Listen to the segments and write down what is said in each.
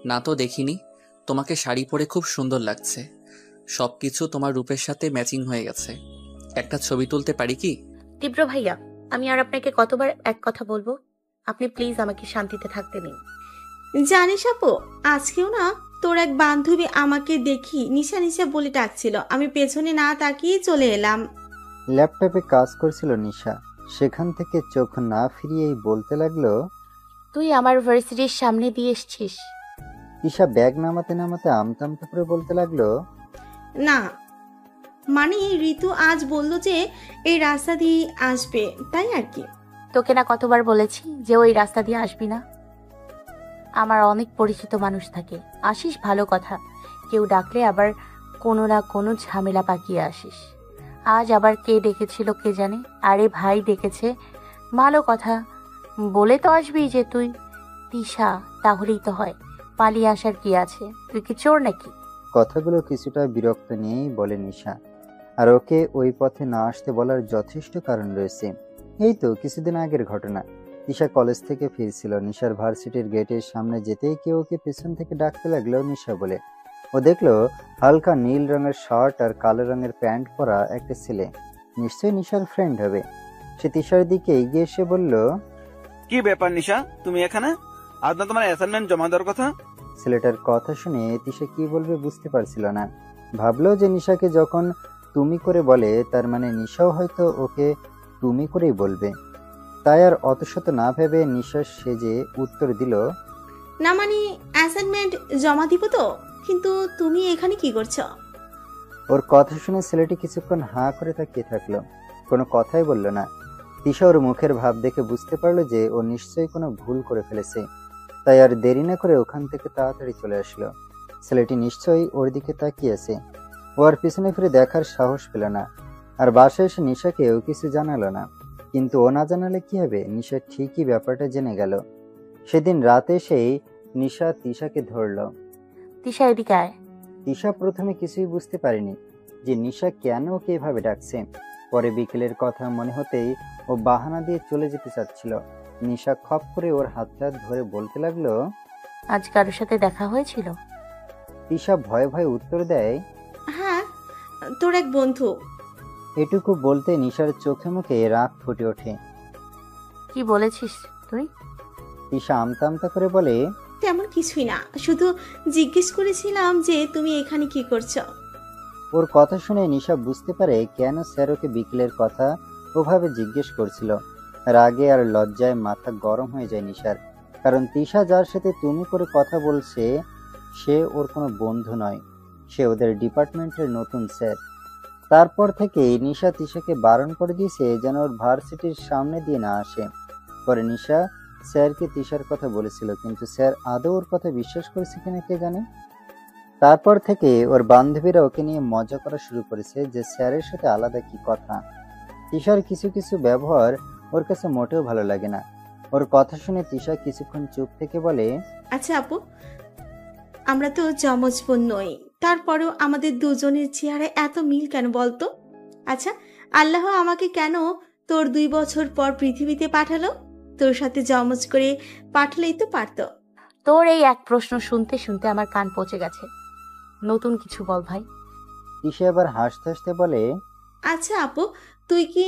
না তো দেখিনি। তোমাকে শাড়ি পরে খুব সুন্দর লাগছে। সবকিছু তোমার রূপের সাথে ম্যাচিং হয়ে গেছে। একটা ছবি তুলতে পারি কি? তীব্র ভাইয়া, আমি আর আপনাকে কতবার এক কথা বলবো? আপনি প্লিজ আমাকে শান্তিতে থাকতে দিন। জানিস আপু, আজকেও না তোর এক বান্ধবী আমাকে দেখি নিশা নিশা বলে ডাকছিল, আমি পেছনে না তাকিয়ে চলে এলাম। ল্যাপটপে কাজ করছিল নিশা, সেখান থেকে চোখ না ফিরিয়েই বলতে লাগলো, তুই আমার ভার্সিটির সামনে দিয়ে এসছিস? ঈশা ব্যাগ নামাতে নামাতে আমতা আমতা করে বলতে লাগলো, না মানে ঋতু আজ বলল যে এই রাস্তা দিয়ে আসবে, তাই আর কি। তোকে না কতবার বলেছি যে ওই রাস্তা দিয়ে আসবি না? আমার অনেক পরিচিত মানুষ থাকে, আসিস ভালো কথা, কেউ ডাকলে আবার কোনো না কোনো ঝামেলা পাকিয়ে আসিস। আজ আবার কে ডেকেছিল কে জানে? আরে ভাই ডেকেছে, ভালো কথা, বলে তো আসবি যে তুই তিশা, তাহলেই তো হয়। পালিয়ে আসার কি আছে? তুই কি চোর নাকি? কথাগুলো কিছুটা বিরক্ত নিয়েই বলে নিশা। আর ওকে ওই পথে না আসতে বলার যথেষ্ট কারণ রয়েছে। এই তো কিছুদিন আগের ঘটনা। ঈশা কলেজ থেকে ফিরছিল, নিশার ভার্সিটির গেটের সামনে যেতেই কেউ ওকে পেছন থেকে ডাকতে লাগলো নিশা বলে। ও দেখলো হালকা নীল রঙের শার্ট আর কালো রঙের প্যান্ট পরা একটা ছেলে, নিশ্চয়ই নিশার ফ্রেন্ড হবে। সে তিশার দিকে এগিয়ে এসে বলল, কি ব্যাপার নিশা, তুমি এখানে? আজ না তোমার অ্যাসাইনমেন্ট জমা দেওয়ার কথা? ছেলেটার কথা শুনে তিশা কি বলবে বুঝতে পারছিল না। ভাবলো যে নিশাকে যখন তুমি করে বলে তার মানে নিশাও হয়তো ওকে তুমি করেই বলবে। তাই আর অত শত না ভেবে নিশা সেজে উত্তর দিল, না মানে অ্যাসাইনমেন্ট জমা দিব তো, কিন্তু তুমি এখানে কি করছো? ওর কথা শুনে ছেলেটি কিছুক্ষণ হাঁ করে তাকিয়ে থাকলো, কোনো কথাই বলল না। তিশা ওর মুখের ভাব দেখে বুঝতে পারলো যে ও নিশ্চয়ই কোনো ভুল করে ফেলেছে, তাই আর দেরি না করে ওখান থেকে তাড়াতাড়ি চলে আসলো। ছেলেটি নিশ্চয়ই ওর দিকে তাকিয়ে আছে। ও আর পিছনে ফিরে দেখার সাহস পেল না, আর বাসায় এসে নিশাকেও কিছু জানালো না। কিন্তু ও না জানালে কি হবে, নিশা ঠিকই ব্যাপারটা জেনে গেল। সেদিন রাতে সেই নিশা তিশাকে ধরলো। তিশা এদিকে আয়। তিশা প্রথমে কিছুই বুঝতে পারেনি যে নিশা কেন ওকে এভাবে ডাকছে। পরে বিকেলের কথা মনে হতেই ও বাহানা দিয়ে চলে যেতে চাচ্ছিল। নিশা খপ করে ওর হাতটা ধরে বলতে লাগলো, আজ কারোর সাথে দেখা হয়েছিল? তিশা ভয়ে ভয়ে উত্তর দেয়, হ্যাঁ, তোর এক বন্ধু। এটুকু বলতে নিশার চোখে মুখে রাগ ফুটে ওঠে। কি বলেছিস তুই? তিশা আমতা আমতা করে বলে, তেমন কিছুই না, শুধু জিজ্ঞেস করেছিলাম যে তুমি এখানে কি করছো। ওর কথা শুনে নিশা বুঝতে পারে কেন স্যার ওকে বিকেলের কথা ওভাবে জিজ্ঞেস করছিল। রাগে আর লজ্জায় মাথা গরম হয়ে যায় নিশার, কারণ তিশা যার সাথে তুমি করে কথা বলছে সে ওর কোনো বন্ধু নয়, সে ওদের ডিপার্টমেন্টের নতুন স্যার। তারপর থেকে নিশা তিশাকে বারণ করে দিয়েছে যেন ওর ভার্সিটির সামনে দিয়ে না আসে। পরে নিশা স্যারকে তিশার কথা বলেছিল, কিন্তু স্যার আদৌ ওর কথা বিশ্বাস করেছে কিনা কে জানে। তারপর থেকে ওর বান্ধবীরা ওকে নিয়ে মজা করা শুরু করেছে যে স্যারের সাথে আলাদা কি কথা। তিশার কিছু কিছু ব্যবহার ওর কাছে মোটেও ভালো লাগে না। ওর কথা শুনে তিশা কিছুক্ষণ চুপ থেকে বলে, আচ্ছা আপু, আমরা তো যমজ বোন নই, তারপরেও আমাদের দুজনের চেহারা এত মিল কেন বলতো? আচ্ছা, আল্লাহ আমাকে কেন তোর 2 বছর পর পৃথিবীতে পাঠালো? তোর সাথে যমজ করে পাঠালেই তো পারতো। তোর এই এক প্রশ্ন শুনতে শুনতে আমার কান পচে গেছে। নতুন কিছু বল ভাই। তিশা এবার হাসতে হাসতে বলে, আচ্ছা আপু, তুই কি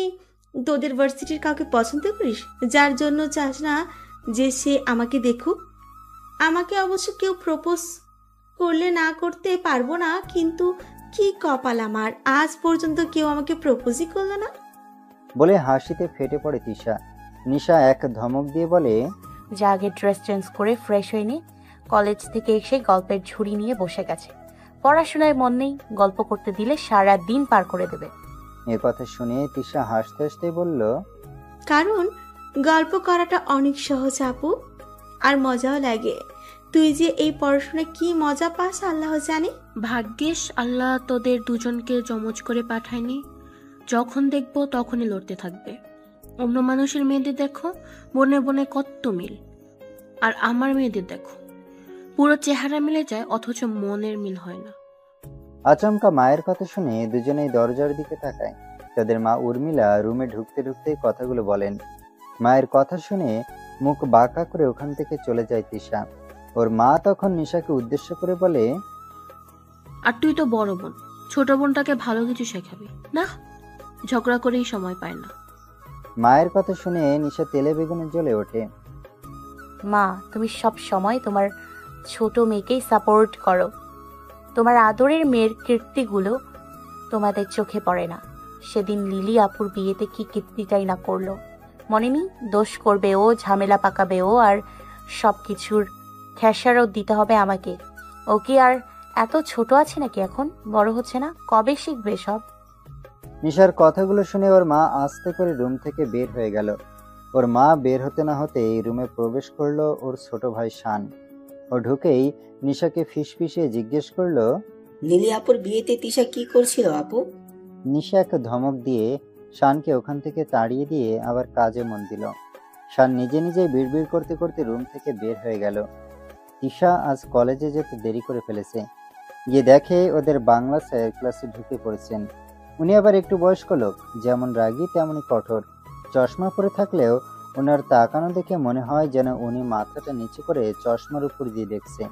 তোদের ভার্সিটির কাউকে পছন্দ করিস, যার জন্য চাস না যে সে আমাকে দেখুক? আমাকে অবশ্য কেউ প্রপোজ করলে না করতে পারবো না, কিন্তু কি কপাল আমার, আজ পর্যন্ত কেউ আমাকে প্রপোজই করলো না। বলে হাসিতে ফেটে পড়ে তিশা। নিশা এক ধমক দিয়ে বলে, যা আগে ড্রেস চেঞ্জ করে ফ্রেশ হয়ে নে। কলেজ থেকে এসে গল্পের ঝুড়ি নিয়ে বসে গেছে। পড়াশোনায় মন নেই, গল্প করতে দিলে সারা দিন পার করে দেবে। এ কথা শুনে তিশা হাসতে হাসতে বলল, কারণ গল্প করাটা অনেক সহজ আপু, আর মজাও লাগে। তুই যে এই পড়াশোনায় কি মজা পাস আল্লাহ জানে। ভাগ্যিস আল্লাহ তোদের দুজনকে জমজ করে পাঠায়নি। যখন দেখবো তখনই লড়তে থাকবে। অন্য মানুষের মেয়েদের দেখো, বনে বনে কত মিল, আর আমার মেয়েদের দেখো পুরো চেহারা মিলে যায় অথচ মনের মিল হয় না। আচমকা মায়ের কথা শুনে দুজনেই দরজার দিকে তাকায়। তাদের মা উর্মিলা রুমে ঢুকতে ঢুকতেই কথাগুলো বলেন। মায়ের কথা শুনে মুখ বাঁকা করে ওখান থেকে চলে যায় তিশা। ওর মা তখন নিশাকে উদ্দেশ্য করে বলে, আর তুই তো বড় বোন, ছোট বোনটাকে ভালো কিছু শেখাবি না? ঝগড়া করেই সময় পায় না। মায়ের কথা শুনে নিশা তেলে বেগুনে জ্বলে ওঠে। মা, তুমি সব সময় তোমার ছোট মেয়েকেই সাপোর্ট করো। তোমার আদরের মেয়ের কীর্তিগুলো তোমাদের চোখে পড়ে না। সেদিন লিলি আপুর বিয়েতে কি কীর্তিটাই না করলো, মনে নেই? দোষ করবে ও, ঝামেলা পাকাবে ও, আর সব কিছুর খেসারত দিতে হবে আমাকে। ও কি আর এত ছোট আছে নাকি? এখন বড় হচ্ছে না? কবে শিখবে সব? নিশার কথাগুলো শুনে ওর মা আস্তে করে রুম থেকে বের হয়ে গেল। ওর মা বের হতে না হতেই রুমে প্রবেশ করলো ওর ছোট ভাই শান। ও ঢুকেই নিশাকে ফিসফিসিয়ে জিজ্ঞেস করলো, লিলি আপুর বিয়েতে তিশা কি করছিল আপু? নিশা একটা ধমক দিয়ে শানকে ওখান থেকে তাড়িয়ে দিয়ে আবার কাজে মন দিল। শান নিজে নিজে বিড়বিড় করতে করতে রুম থেকে বের হয়ে গেল। তিশা আজ কলেজে যেতে দেরি করে ফেলেছে। গিয়ে দেখে ওদের বাংলা স্যার ক্লাসে ঢুকে পড়েছেন। উনি আবার একটু বয়স্ক লোক, যেমন রাগী তেমনই কঠোর। চশমা পরে থাকলেও ওনার তাকানো দেখে মনে হয় যেন উনি মাথাটা নিচু করে চশমার উপর দিয়ে দেখছে।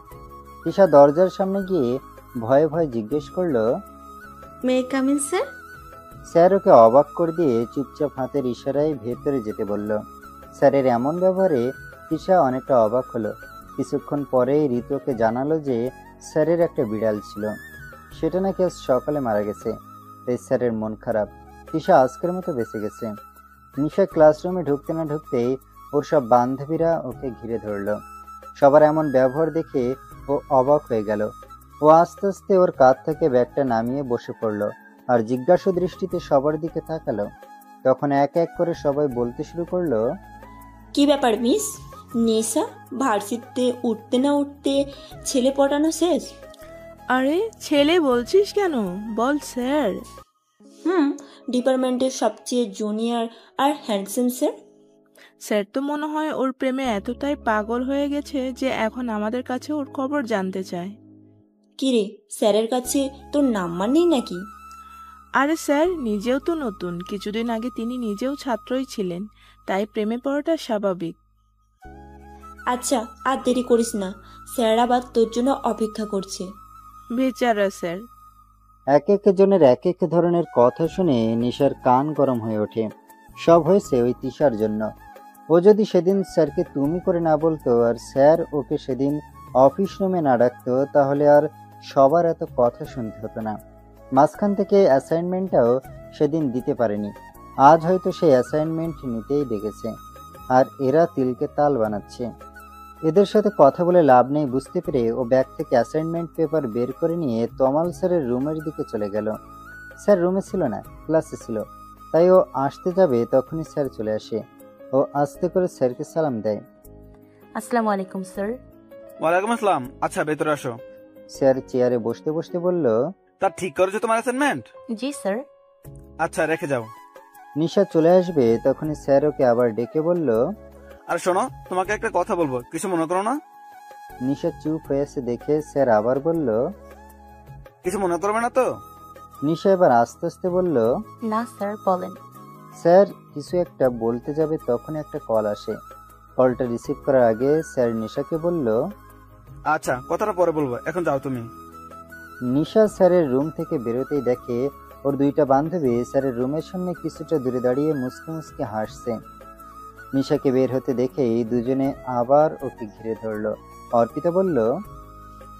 তিশা দরজার সামনে গিয়ে ভয়ে ভয়ে জিজ্ঞেস করলো, মে কামিন স্যার? স্যার ওকে অবাক করে দিয়ে চুপচাপ হাতের ইশারায় ভেতরে যেতে বলল। স্যারের এমন ব্যবহারে তিশা অনেকটা অবাক হলো। কিছুক্ষণ পরেই ঋতু ওকে জানালো যে স্যারের একটা বিড়াল ছিল, সেটা নাকি আজ সকালে মারা গেছে। তাই স্যারের মন খারাপ। তিশা আজকের মতো বেঁচে গেছে। নিশা ক্লাসরুমে ঢুকতে না ঢুকতেই ওর সব বান্ধবীরা ওকে ঘিরে ধরলো। সবার এমন ব্যবহার দেখে ও অবাক হয়ে গেল। ও আস্তে আস্তে ওর কাঁধ থেকে ব্যাগটা নামিয়ে বসে পড়লো আর জিজ্ঞাসু দৃষ্টিতে সবার দিকে তাকালো। তখন এক এক করে সবাই বলতে শুরু করলো, কি ব্যাপার মিস? নেশা ভার্সিটিতে উঠতে না উঠতে ছেলে পটানো শেষ? আরে ছেলে বলছিস কেন? বল স্যার। ডিপার্টমেন্টের সবচেয়ে জুনিয়র আর হ্যান্ডসাম স্যার। স্যার তো মনে হয় ওর প্রেমে এতটাই পাগল হয়ে গেছে যে এখন আমাদের কাছে ওর খবর জানতে চায়। কিরে, স্যারের কাছে তোর নাম্বার নেই নাকি? আরে স্যার নিজেও তো নতুন, কিছুদিন আগে তিনি নিজেও ছাত্রই ছিলেন, তাই প্রেমে পড়াটা স্বাভাবিক। আচ্ছা, আর দেরি করিস না, স্যার আবার তোর জন্য অপেক্ষা করছে। বেচারা স্যার। এক এক জনের এক এক ধরনের কথা শুনে নিশার কান গরম হয়ে ওঠে। সব হয়েছে ওই তিশার জন্য। ও যদি সেদিন স্যারকে তুমি করে না বলতো আর স্যার ওকে সেদিন অফিস রুমে না ডাকতো, তাহলে আর সবার এত কথা শুনতে হতো না। মাঝখান থেকে অ্যাসাইনমেন্টটাও সেদিন দিতে পারেনি। আজ হয়তো সেই অ্যাসাইনমেন্ট নিতেই ডেকেছে, আর এরা তিলকে তাল বানাচ্ছে। এদের সাথে কথা বলে লাভ নেই বুঝতে পেরে ও ব্যাগ থেকে অ্যাসাইনমেন্ট পেপার বের করে নিয়ে তমাল স্যারের রুমের দিকে চলে গেল। স্যার রুমে ছিল না, ক্লাসে ছিল। তাই ও আসতে যাবে তখনই স্যার চলে আসে। ও আস্তে করে স্যারকে সালাম দেয়। আসসালামু আলাইকুম স্যার। ওয়ালাইকুম আসসালাম। আচ্ছা, ভেতরে আসো। স্যার চেয়ারে বসতে বসতে বলল, তা ঠিক করেছো তোমার অ্যাসাইনমেন্ট? জি স্যার। আচ্ছা, রেখে যাও। নিশা চলে আসবে তখনই স্যার ওকে আবার ডেকে বলল, আর শোনো, তোমাকে একটা কথা বলবো, কিছু মনে করো না? নিশা চুপ হয়েছে দেখে স্যার আবার বলল, কিছু মনে করবে না তো? নিশা এবার আস্তে আস্তে বলল, না স্যার, বলেন। স্যার কিছু একটা বলতে যাবে তখন একটা কল আসে। কলটা রিসিভ করার আগে স্যার নিশাকে বলল, আচ্ছা, কথাটা পরে বলবো, এখন যাও তুমি। নিশা স্যারের রুম থেকে বেরোতেই দেখে ওর দুইটা বান্ধবী স্যারের রুমের সামনে কিছুটা দূরে দাঁড়িয়ে মুসকে মুসকে হাসছে। নিশাকে বের হতে দেখেই দুজনে আবার ওকে ঘিরে ধরলো। অর্পিতা বলল,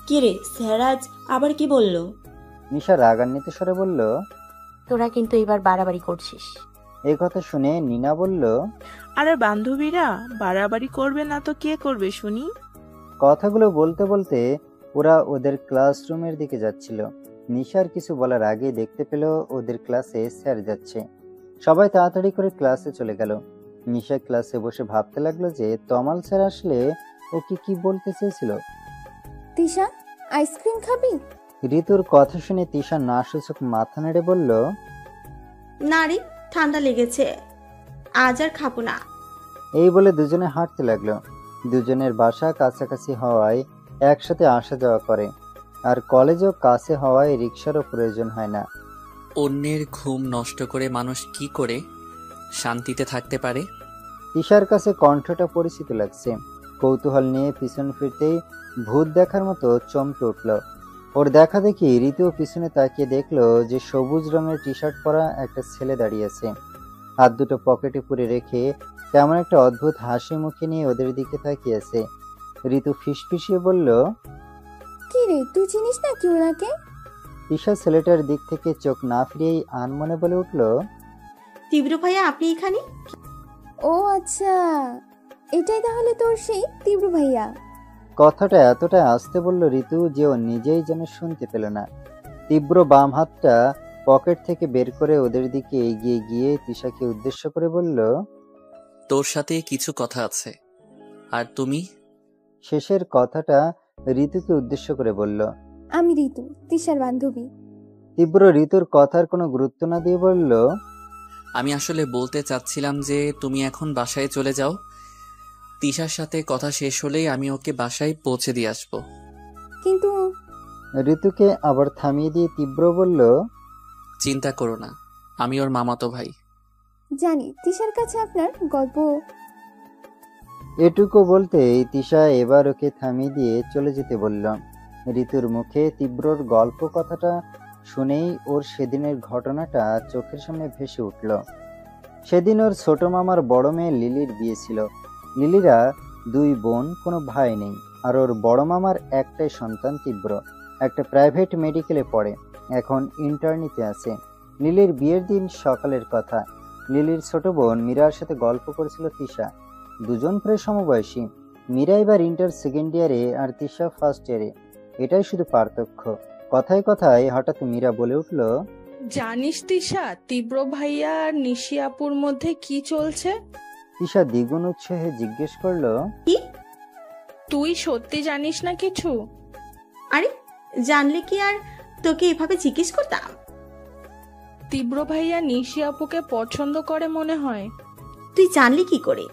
কিরে, স্যার আজ আবার কি বললো? নিশা রাগান্বিত স্বরে বলল, তোরা কিন্তু এবার বাড়াবাড়ি করছিস। এই কথা শুনে নিনা বলল, আরে বান্ধবীরা বাড়াবাড়ি করবে না তো কে করবে শুনি? কথাগুলো বলতে বলতে ওরা ওদের ক্লাসরুমের দিকে যাচ্ছিল। নিশার কিছু বলার আগে দেখতে পেল ওদের ক্লাসে স্যার যাচ্ছে। সবাই তাড়াতাড়ি করে ক্লাসে চলে গেল। নিশা ক্লাসে বসে ভাবতে লাগলো যে তমাল স্যার আসলে ওকে কি বলতে চেয়েছিল। তিশা, আইসক্রিম খাবি? ঋতুর কথা শুনে তিশা না সূচক মাথা নেড়ে বলল, না রে, ঠান্ডা লেগেছে, আজ আর খাবো না। এই বলে দুজনে হাঁটতে লাগলো। দুজনের বাসা কাছাকাছি হওয়ায় একসাথে আসা যাওয়া করে, আর কলেজও কাছে হওয়ায় রিক্সারও প্রয়োজন হয় না। অন্যের ঘুম নষ্ট করে মানুষ কি করে শান্তিতে থাকতে পারে? তিশার কাছে কণ্ঠটা পরিচিত লাগছে। কৌতূহল নিয়ে পিছন ফিরতেই ভূত দেখার মতো চমকে উঠল। ওর দেখা দেখি ঋতুও পিছনে তাকিয়ে দেখলো যে সবুজ রঙের টি শার্ট পরা একটা ছেলে দাঁড়িয়ে আছে, হাত দুটো পকেটে পুরে রেখে কেমন একটা অদ্ভুত হাসি মুখে নিয়ে ওদের দিকে তাকিয়ে আছে। ঋতু ফিসফিসিয়ে বলল, কি রে, তুই চিনিস না কি ওনাকে? তিশা ছেলেটার দিক থেকে চোখ না ফিরিয়েই আনমনে বলে উঠল, তীব্র ভাইয়া আপনি এখানে? ও আচ্ছা, এটাই তাহলে তোর সেই তীব্র ভাইয়া। কথাটা এতটা আস্তে বলল ঋতু যে ও নিজেই যেন শুনতে পেল না। তীব্র বাম হাতটা পকেট থেকে বের করে ওদের দিকে এগিয়ে গিয়ে তিশাকে উদ্দেশ্য করে বলল, তোর সাথে কিছু কথা আছে। আর তুমি? শেষের কথাটা ঋতুকে উদ্দেশ্য করে বলল। আমি ঋতু, তিশার বান্ধবী। তীব্র ঋতুর কথার কোনো গুরুত্ব না দিয়ে বলল, আমি আসলে বলতে চাচ্ছিলাম যে তুমি এখন বাসায় চলে যাও। তিশার সাথে কথা শেষ হলেই আমি ওকে বাসায় পৌঁছে দিয়ে আসবো। কিন্তু ঋতুকে আবার থামিয়ে দিয়ে তীব্র বলল, চিন্তা করো না, আমি ওর মামাতো ভাই। জানি তিশার কাছে আপনার গল্প। এটুকু বলতেই তিশা এবার ওকে থামিয়ে দিয়ে চলে যেতে বলল। ঋতুর মুখে তীব্রর গল্প কথাটা শুনেই ওর সেদিনের ঘটনাটা চোখের সামনে ভেসে উঠল। সেদিন ওর ছোট মামার বড় মেয়ে লিলির বিয়ে ছিল। লিলিরা দুই বোন, কোনো ভাই নেই। আর ওর বড় মামার একটাই সন্তান তীব্র, একটা প্রাইভেট মেডিকেলে পড়ে, এখন ইন্টার্নিতে আছে। লিলির বিয়ের দিন সকালের কথা। লিলির ছোট বোন মীরার সাথে গল্প করেছিল তিশা। দুজন প্রায় সমবয়সী। মীরা এবার ইন্টার সেকেন্ড ইয়ারে আর তিশা ফার্স্ট ইয়ারে, এটাই শুধু পার্থক্য। কথায় কথায় হঠাৎ মীরা বলে উঠল, জানিস তিশা, তীব্র ভাইয়া আর নিশি আপুর মধ্যে কি চলছে? তিশা দ্বিগুণ উৎসাহে জিজ্ঞেস করলো, কি? তুই সত্যি জানিস না কিছু? আরে জানলে কি আর তোকে এভাবে জিজ্ঞেস করতাম? তীব্র ভাইয়া নিশি আপুকে পছন্দ করে মনে হয়। তুই জানলি কি করে?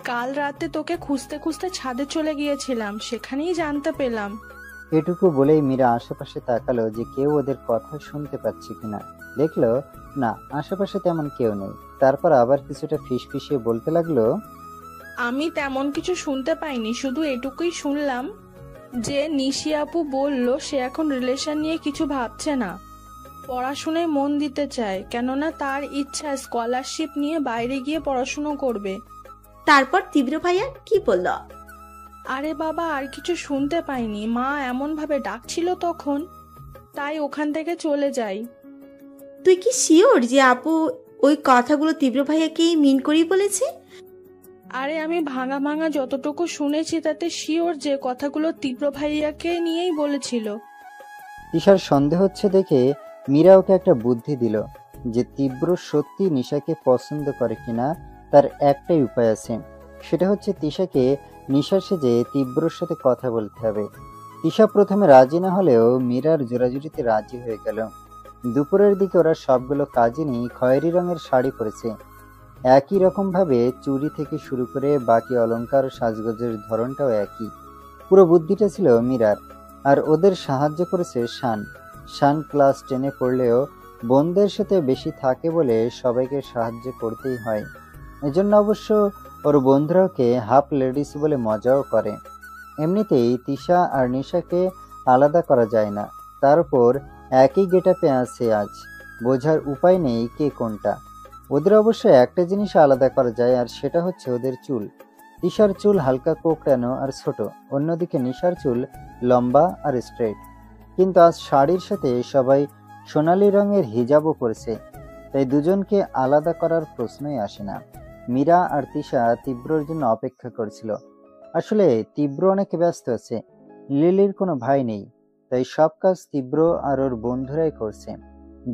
কাল রাতে তোকে খুঁজতে খুঁজতে ছাদে চলে গিয়েছিলাম, সেখানেই জানতে পেলাম। এটুকু বলেই মীরা আশেপাশে তাকালো যে কেউ ওদের কথা শুনতে পাচ্ছে কিনা। দেখলো না, আশেপাশে তেমন কেউ নেই। তারপর আবার কিছুটা ফিসফিসিয়ে বলতে লাগলো, আমি তেমন কিছু শুনতে পাইনি, শুধু এটুকুই শুনলাম যে নিশি আপু বলল সে এখন রিলেশন নিয়ে কিছু ভাবছে না, পড়াশোনায় মন দিতে চায়, কেননা তার ইচ্ছা স্কলারশিপ নিয়ে বাইরে গিয়ে পড়াশুনো করবে। তারপর তীব্র ভাইয়া কি বলল? আরে বাবা, আর কিছু শুনতে পাইনি। মা এমন ভাবে ডাকছিল তখন, তাই ওখান থেকে চলে যাই। তুই কি শিওর যে আপু ওই কথাগুলো তীব্র ভাইয়াকেই মিন করি বলেছে? আরে আমি ভাঙা ভাঙা যতটুকু শুনেছি তাতে শিওর যে কথাগুলো তীব্র ভাইয়াকে নিয়েই বলেছিল। তিশার সন্দেহ হচ্ছে দেখে মীরা ওকে একটা বুদ্ধি দিল যে তীব্র সত্যি নিশাকে পছন্দ করে কিনা তার একটাই উপায় আছে, সেটা হচ্ছে তিশাকে নিশা সেজে তীব্রর সাথে কথা বলতে হবে। তিশা প্রথমে রাজি না হলেও মীরার জোরাজুরিতে রাজি হয়ে গেল। দুপুরের দিকে ওরা সবগুলো কাজিনই খয়েরি রঙের শাড়ি পরেছে। একই রকম ভাবে চুড়ি থেকে শুরু করে বাকি অলংকার সাজগোজের ধরনটাও একই। পুরো বুদ্ধিটা ছিল মীরার, আর ওদের সাহায্য করেছে শান। শান ক্লাস 10-এ পড়লেও বোনদের সাথে বেশি থাকে বলে সবাইকে সাহায্য করতেই হয়। এজন্য অবশ্য ওর বন্ধুরা ওকে হাফ লেডিস বলে মজাও করে। এমনিতেই তিশা আর নিশাকে আলাদা করা যায় না, তার উপর একই গেটআপে আছে আজ, বোঝার উপায় নেই কে কোনটা। ওদের অবশ্য একটা জিনিস আলাদা করা যায়, আর সেটা হচ্ছে ওদের চুল। তিশার চুল হালকা কোঁকড়ানো আর ছোট, অন্যদিকে নিশার চুল লম্বা আর স্ট্রেট। কিন্তু আজ শাড়ির সাথে সবাই সোনালী রঙের হিজাবও পরেছে, তাই দুজনকে আলাদা করার প্রশ্নই আসে না। মীরা আর তিশা তীব্রর জন্য অপেক্ষা করছিল। আসলে তীব্র অনেক ব্যস্ত আছে, লিলির কোনো ভাই নেই, তাই সব কাজ তীব্র আর ওর বন্ধুরাই করছে।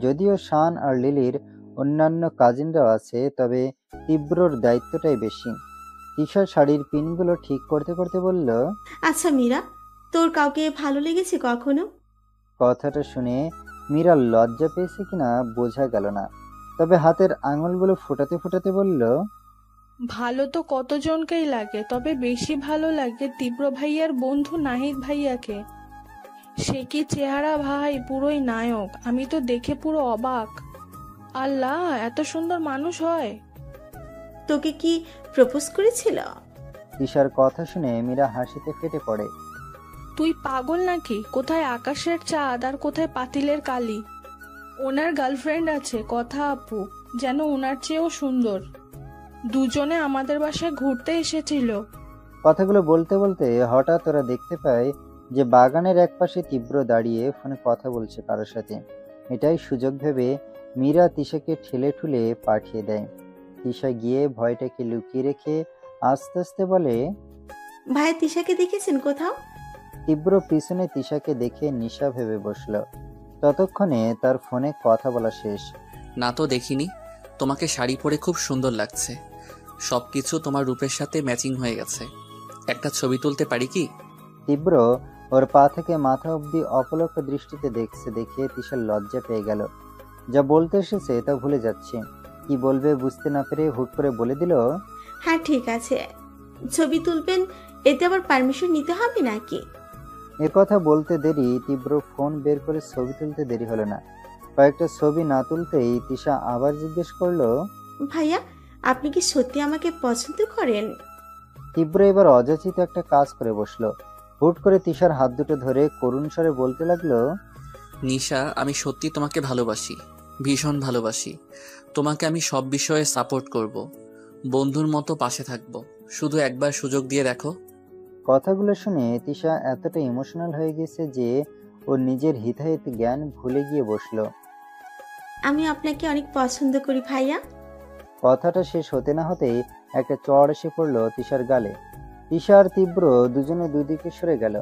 যদিও শান আর লিলির অন্যান্য কাজিনরাও আছে, তবে তীব্রর দায়িত্বটাই বেশি। তিশা শাড়ির পিনগুলো ঠিক করতে করতে বলল, আচ্ছা মীরা, তোর কাউকে ভালো লেগেছে কখনো? কথাটা শুনে মীরা লজ্জা পেয়েছে কিনা বোঝা গেল না, তবে হাতের আঙুলগুলো ফোটাতে ফোটাতে বলল, ভালো তো কতজনকেই লাগে, তবে বেশি ভালো লাগে তীব্র ভাইয়ার বন্ধু নাহিদ ভাইয়াকে। সে কি চেহারা ভাই, পুরোই নায়ক। আমি তো দেখে পুরো অবাক। আল্লাহ, এত সুন্দর মানুষ হয়। তোকে কি প্রপোজ করেছিল? তিশার কথা শুনে মীরা হাসিতে ফেটে পড়ে। তুই পাগল নাকি? কোথায় আকাশের চাঁদ আর কোথায় পাতিলের কালি? ওনার গার্লফ্রেন্ড আছে কথা আপু, যেন ওনার চেয়েও সুন্দর। দুজনে আমাদের বাসায় ঘুরতে এসেছিল। কথাগুলো বলতে বলতে হঠাৎ ওরা দেখতে পায় যে বাগানের একপাশে তীব্র দাঁড়িয়ে ফোনে কথা বলছে কারোর সাথে। এটাই সুযোগ ভেবে মীরা তিশাকে ঠেলে ঠুলে পাঠিয়ে দেয়। তিশা গিয়ে ভয়টাকে লুকিয়ে রেখে আস্তে আস্তে বলে, ভাইয়া তিশাকে দেখেছেন কোথাও? তীব্র পিছনে তিশাকে দেখে নিশা ভেবে বসলো। ততক্ষণে তার ফোনে কথা বলা শেষ। না তো দেখিনি। তোমাকে শাড়ি পরে খুব সুন্দর লাগছে। সবকিছু তোমার রূপের সাথে ম্যাচিং হয়ে গেছে। একটা ছবি তুলতে পারি কি? তীব্র ওর পা থেকে মাথা অবধি অপলক দৃষ্টিতে দেখছে দেখে তিশার লজ্জা পেয়ে গেল। যা বলতে এসেছে তা ভুলে যাচ্ছে। কি বলবে বুঝতে না পেরে হুট করে বলে দিল, হ্যাঁ ঠিক আছে, ছবি তুলবেন, এতে আবার পারমিশন নিতে হবে নাকি? এ কথা বলতে দেরি তীব্র ফোন বের করে ছবি তুলতে দেরি হলো না। কয়েকটা ছবি না তুলতেই তিশা আবার জিজ্ঞেস করলো, ভাইয়া আপনি কি সত্যি আমাকে পছন্দ করেন? তীব্র এবার অযাচিত একটা কাজ করে বসলো। হুট করে তিশার হাত দুটো ধরে করুণ স্বরে বলতে লাগলো, নিশা, আমি সত্যি তোমাকে ভালোবাসি, ভীষণ ভালোবাসি। তোমাকে আমি সব বিষয়ে সাপোর্ট করব, বন্ধুর মতো পাশে থাকব। শুধু একবার সুযোগ দিয়ে দেখো। কথাগুলো শুনে তিশা এতটা ইমোশনাল হয়ে গেছে যে ওর নিজের হিতাহিত জ্ঞান ভুলে গিয়ে বসলো। আমি আপনাকে অনেক পছন্দ করি ভাইয়া। কথাটা শেষ হতে না হতেই একটা চড় এসে পড়লো তিশার গালে। তিশা আর তীব্র দুজনে দুদিকে সরে গেল।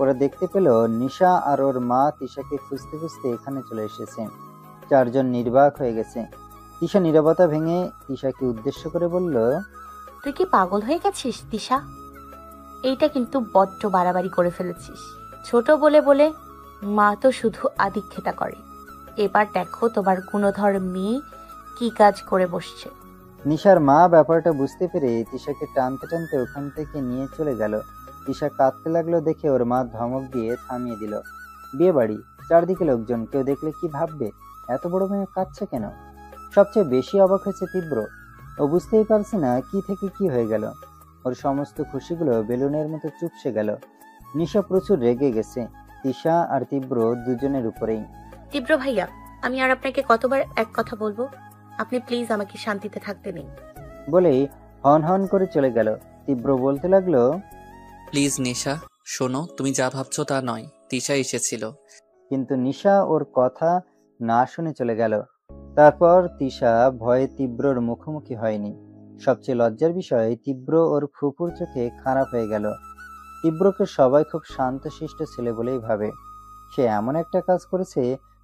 ওরা দেখতে পেল নিশা আর ওর মা তিশাকে খুঁজতে খুঁজতে এখানে চলে এসেছে। চারজন নির্বাক হয়ে গেছে। তিশা নীরবতা ভেঙে তিশাকে উদ্দেশ্য করে বলল, তুই কি পাগল হয়ে গেছিস তিশা? এইটা কিন্তু বড্ড বাড়াবাড়ি করে ফেলেছিস। ছোট বলে বলে মা তো শুধু আদিক্ষেতা করে। এবার দেখো তোমার গুণধর মেয়ে কি কাজ করে বসছে। নিশার মা ব্যাপারটা বুঝতে পেরে তিশাকে টানতে টানতে ওখান থেকে নিয়ে চলে গেল। তিশা কাঁদতে লাগলো দেখে ওর মা ধমক দিয়ে থামিয়ে দিল। বিয়ে বাড়ি, চারদিকে লোকজন, কেউ দেখলে কি ভাববে? এত বড় মেয়ে কাঁদছে কেন? সবচেয়ে বেশি অবাক হয়েছে তীব্র। ও বুঝতেই পারছে না কি থেকে কি হয়ে গেল। ওর সমস্ত খুশিগুলো বেলুনের মতো চুপসে গেল। নিশা প্রচুর রেগে গেছে তিশা আর তীব্র দুজনের উপরেই। তীব্র ভাইয়া, আমি আর আপনাকে কতবার এক কথা বলবো? আপনি প্লিজ আমাকে শান্তিতে থাকতে দিন। বলেই হন হন করে চলে গেল। তীব্র বলতে লাগলো, প্লিজ নিশা, শোনো, তুমি যা ভাবছো তা নয়। তিশা এসেছিল। কিন্তু নিশা ওর কথা না শুনে চলে গেল। তারপর তিশা ভয়ে তীব্রর মুখোমুখি হয়নি। সবচেয়ে লজ্জার বিষয়, তীব্র ওর ফুপুর চোখে খারাপ হয়ে গেল। তীব্রকে সবাই খুব শান্তশিষ্ট ছেলে বলেই ভাবে। সে এমন একটা কাজ করেছে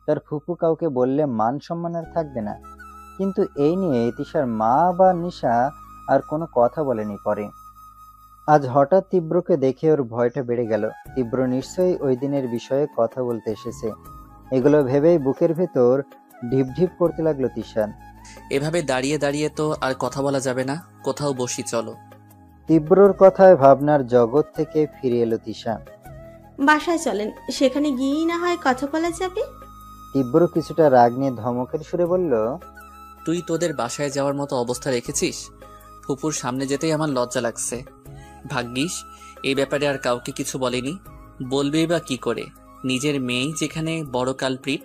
তার ফুপু কাউকে বললে মান সম্মান আর থাকবে না। কিন্তু এই নিয়ে তিশার মা বা নিশা আর কোনো কথা বলেনি পরে। আজ হঠাৎ তীব্রকে দেখে ওর ভয়টা বেড়ে গেল। তীব্র নিশ্চয়ই ওই দিনের বিষয়ে কথা বলতে এসেছে। এগুলো ভেবেই বুকের ভেতর ঢিপ ঢিপ করতে লাগলো তিশার। এভাবে দাঁড়িয়ে দাঁড়িয়ে তো আর কথা বলা যাবে না, কোথাও বসি চলো। তীব্রর কথায় ভাবনার জগৎ থেকে ফিরে এলো তিশা। বাসায় চলেন, সেখানে গিয়েই না হয় কথা বলা যাবে। তীব্র কিছুটা রাগ নিয়ে ধমকের সুরে বলল, তুই তোদের বাসায় যাওয়ার মতো অবস্থা রেখেছিস? ফুপুর সামনে যেতেই আমার লজ্জা লাগছে। ভাগ্যিস এই ব্যাপারে আর কাউকে কিছু বলেনি। বলবেই বা কি করে? নিজের মেয়েই যেখানে বড় কালপ্রিট।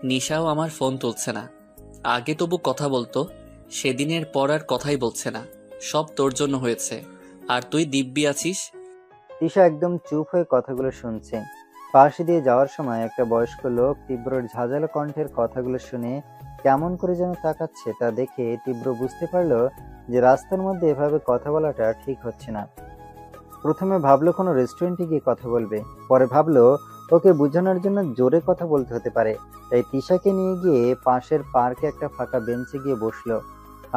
নিশাও আমার ফোন তুলছে না। আগে তবু কথা বলতো, সেদিনের পর আর কথাই বলছে না। সব তোর জন্য হয়েছে। আর তুই দিব্যি আছিস। তিশা একদম চুপ হয়ে কথাগুলো শুনছে। পাশ দিয়ে যাওয়ার সময় একটা বয়স্ক লোক তীব্রর ঝাঁঝালো কণ্ঠের কথাগুলো শুনে কেমন করে যেন তাকাচ্ছে। তা দেখে তীব্র বুঝতে পারলো যে রাস্তার মধ্যে এভাবে কথা বলাটা ঠিক হচ্ছে না। প্রথমে ভাবলো কোনো রেস্টুরেন্টে গিয়ে কথা বলবে, পরে ভাবলো ওকে বোঝানোর জন্য জোরে কথা বলতে হতে পারে। তাই তিশাকে নিয়ে গিয়ে পাশের পার্কে একটা ফাঁকা বেঞ্চে গিয়ে বসলো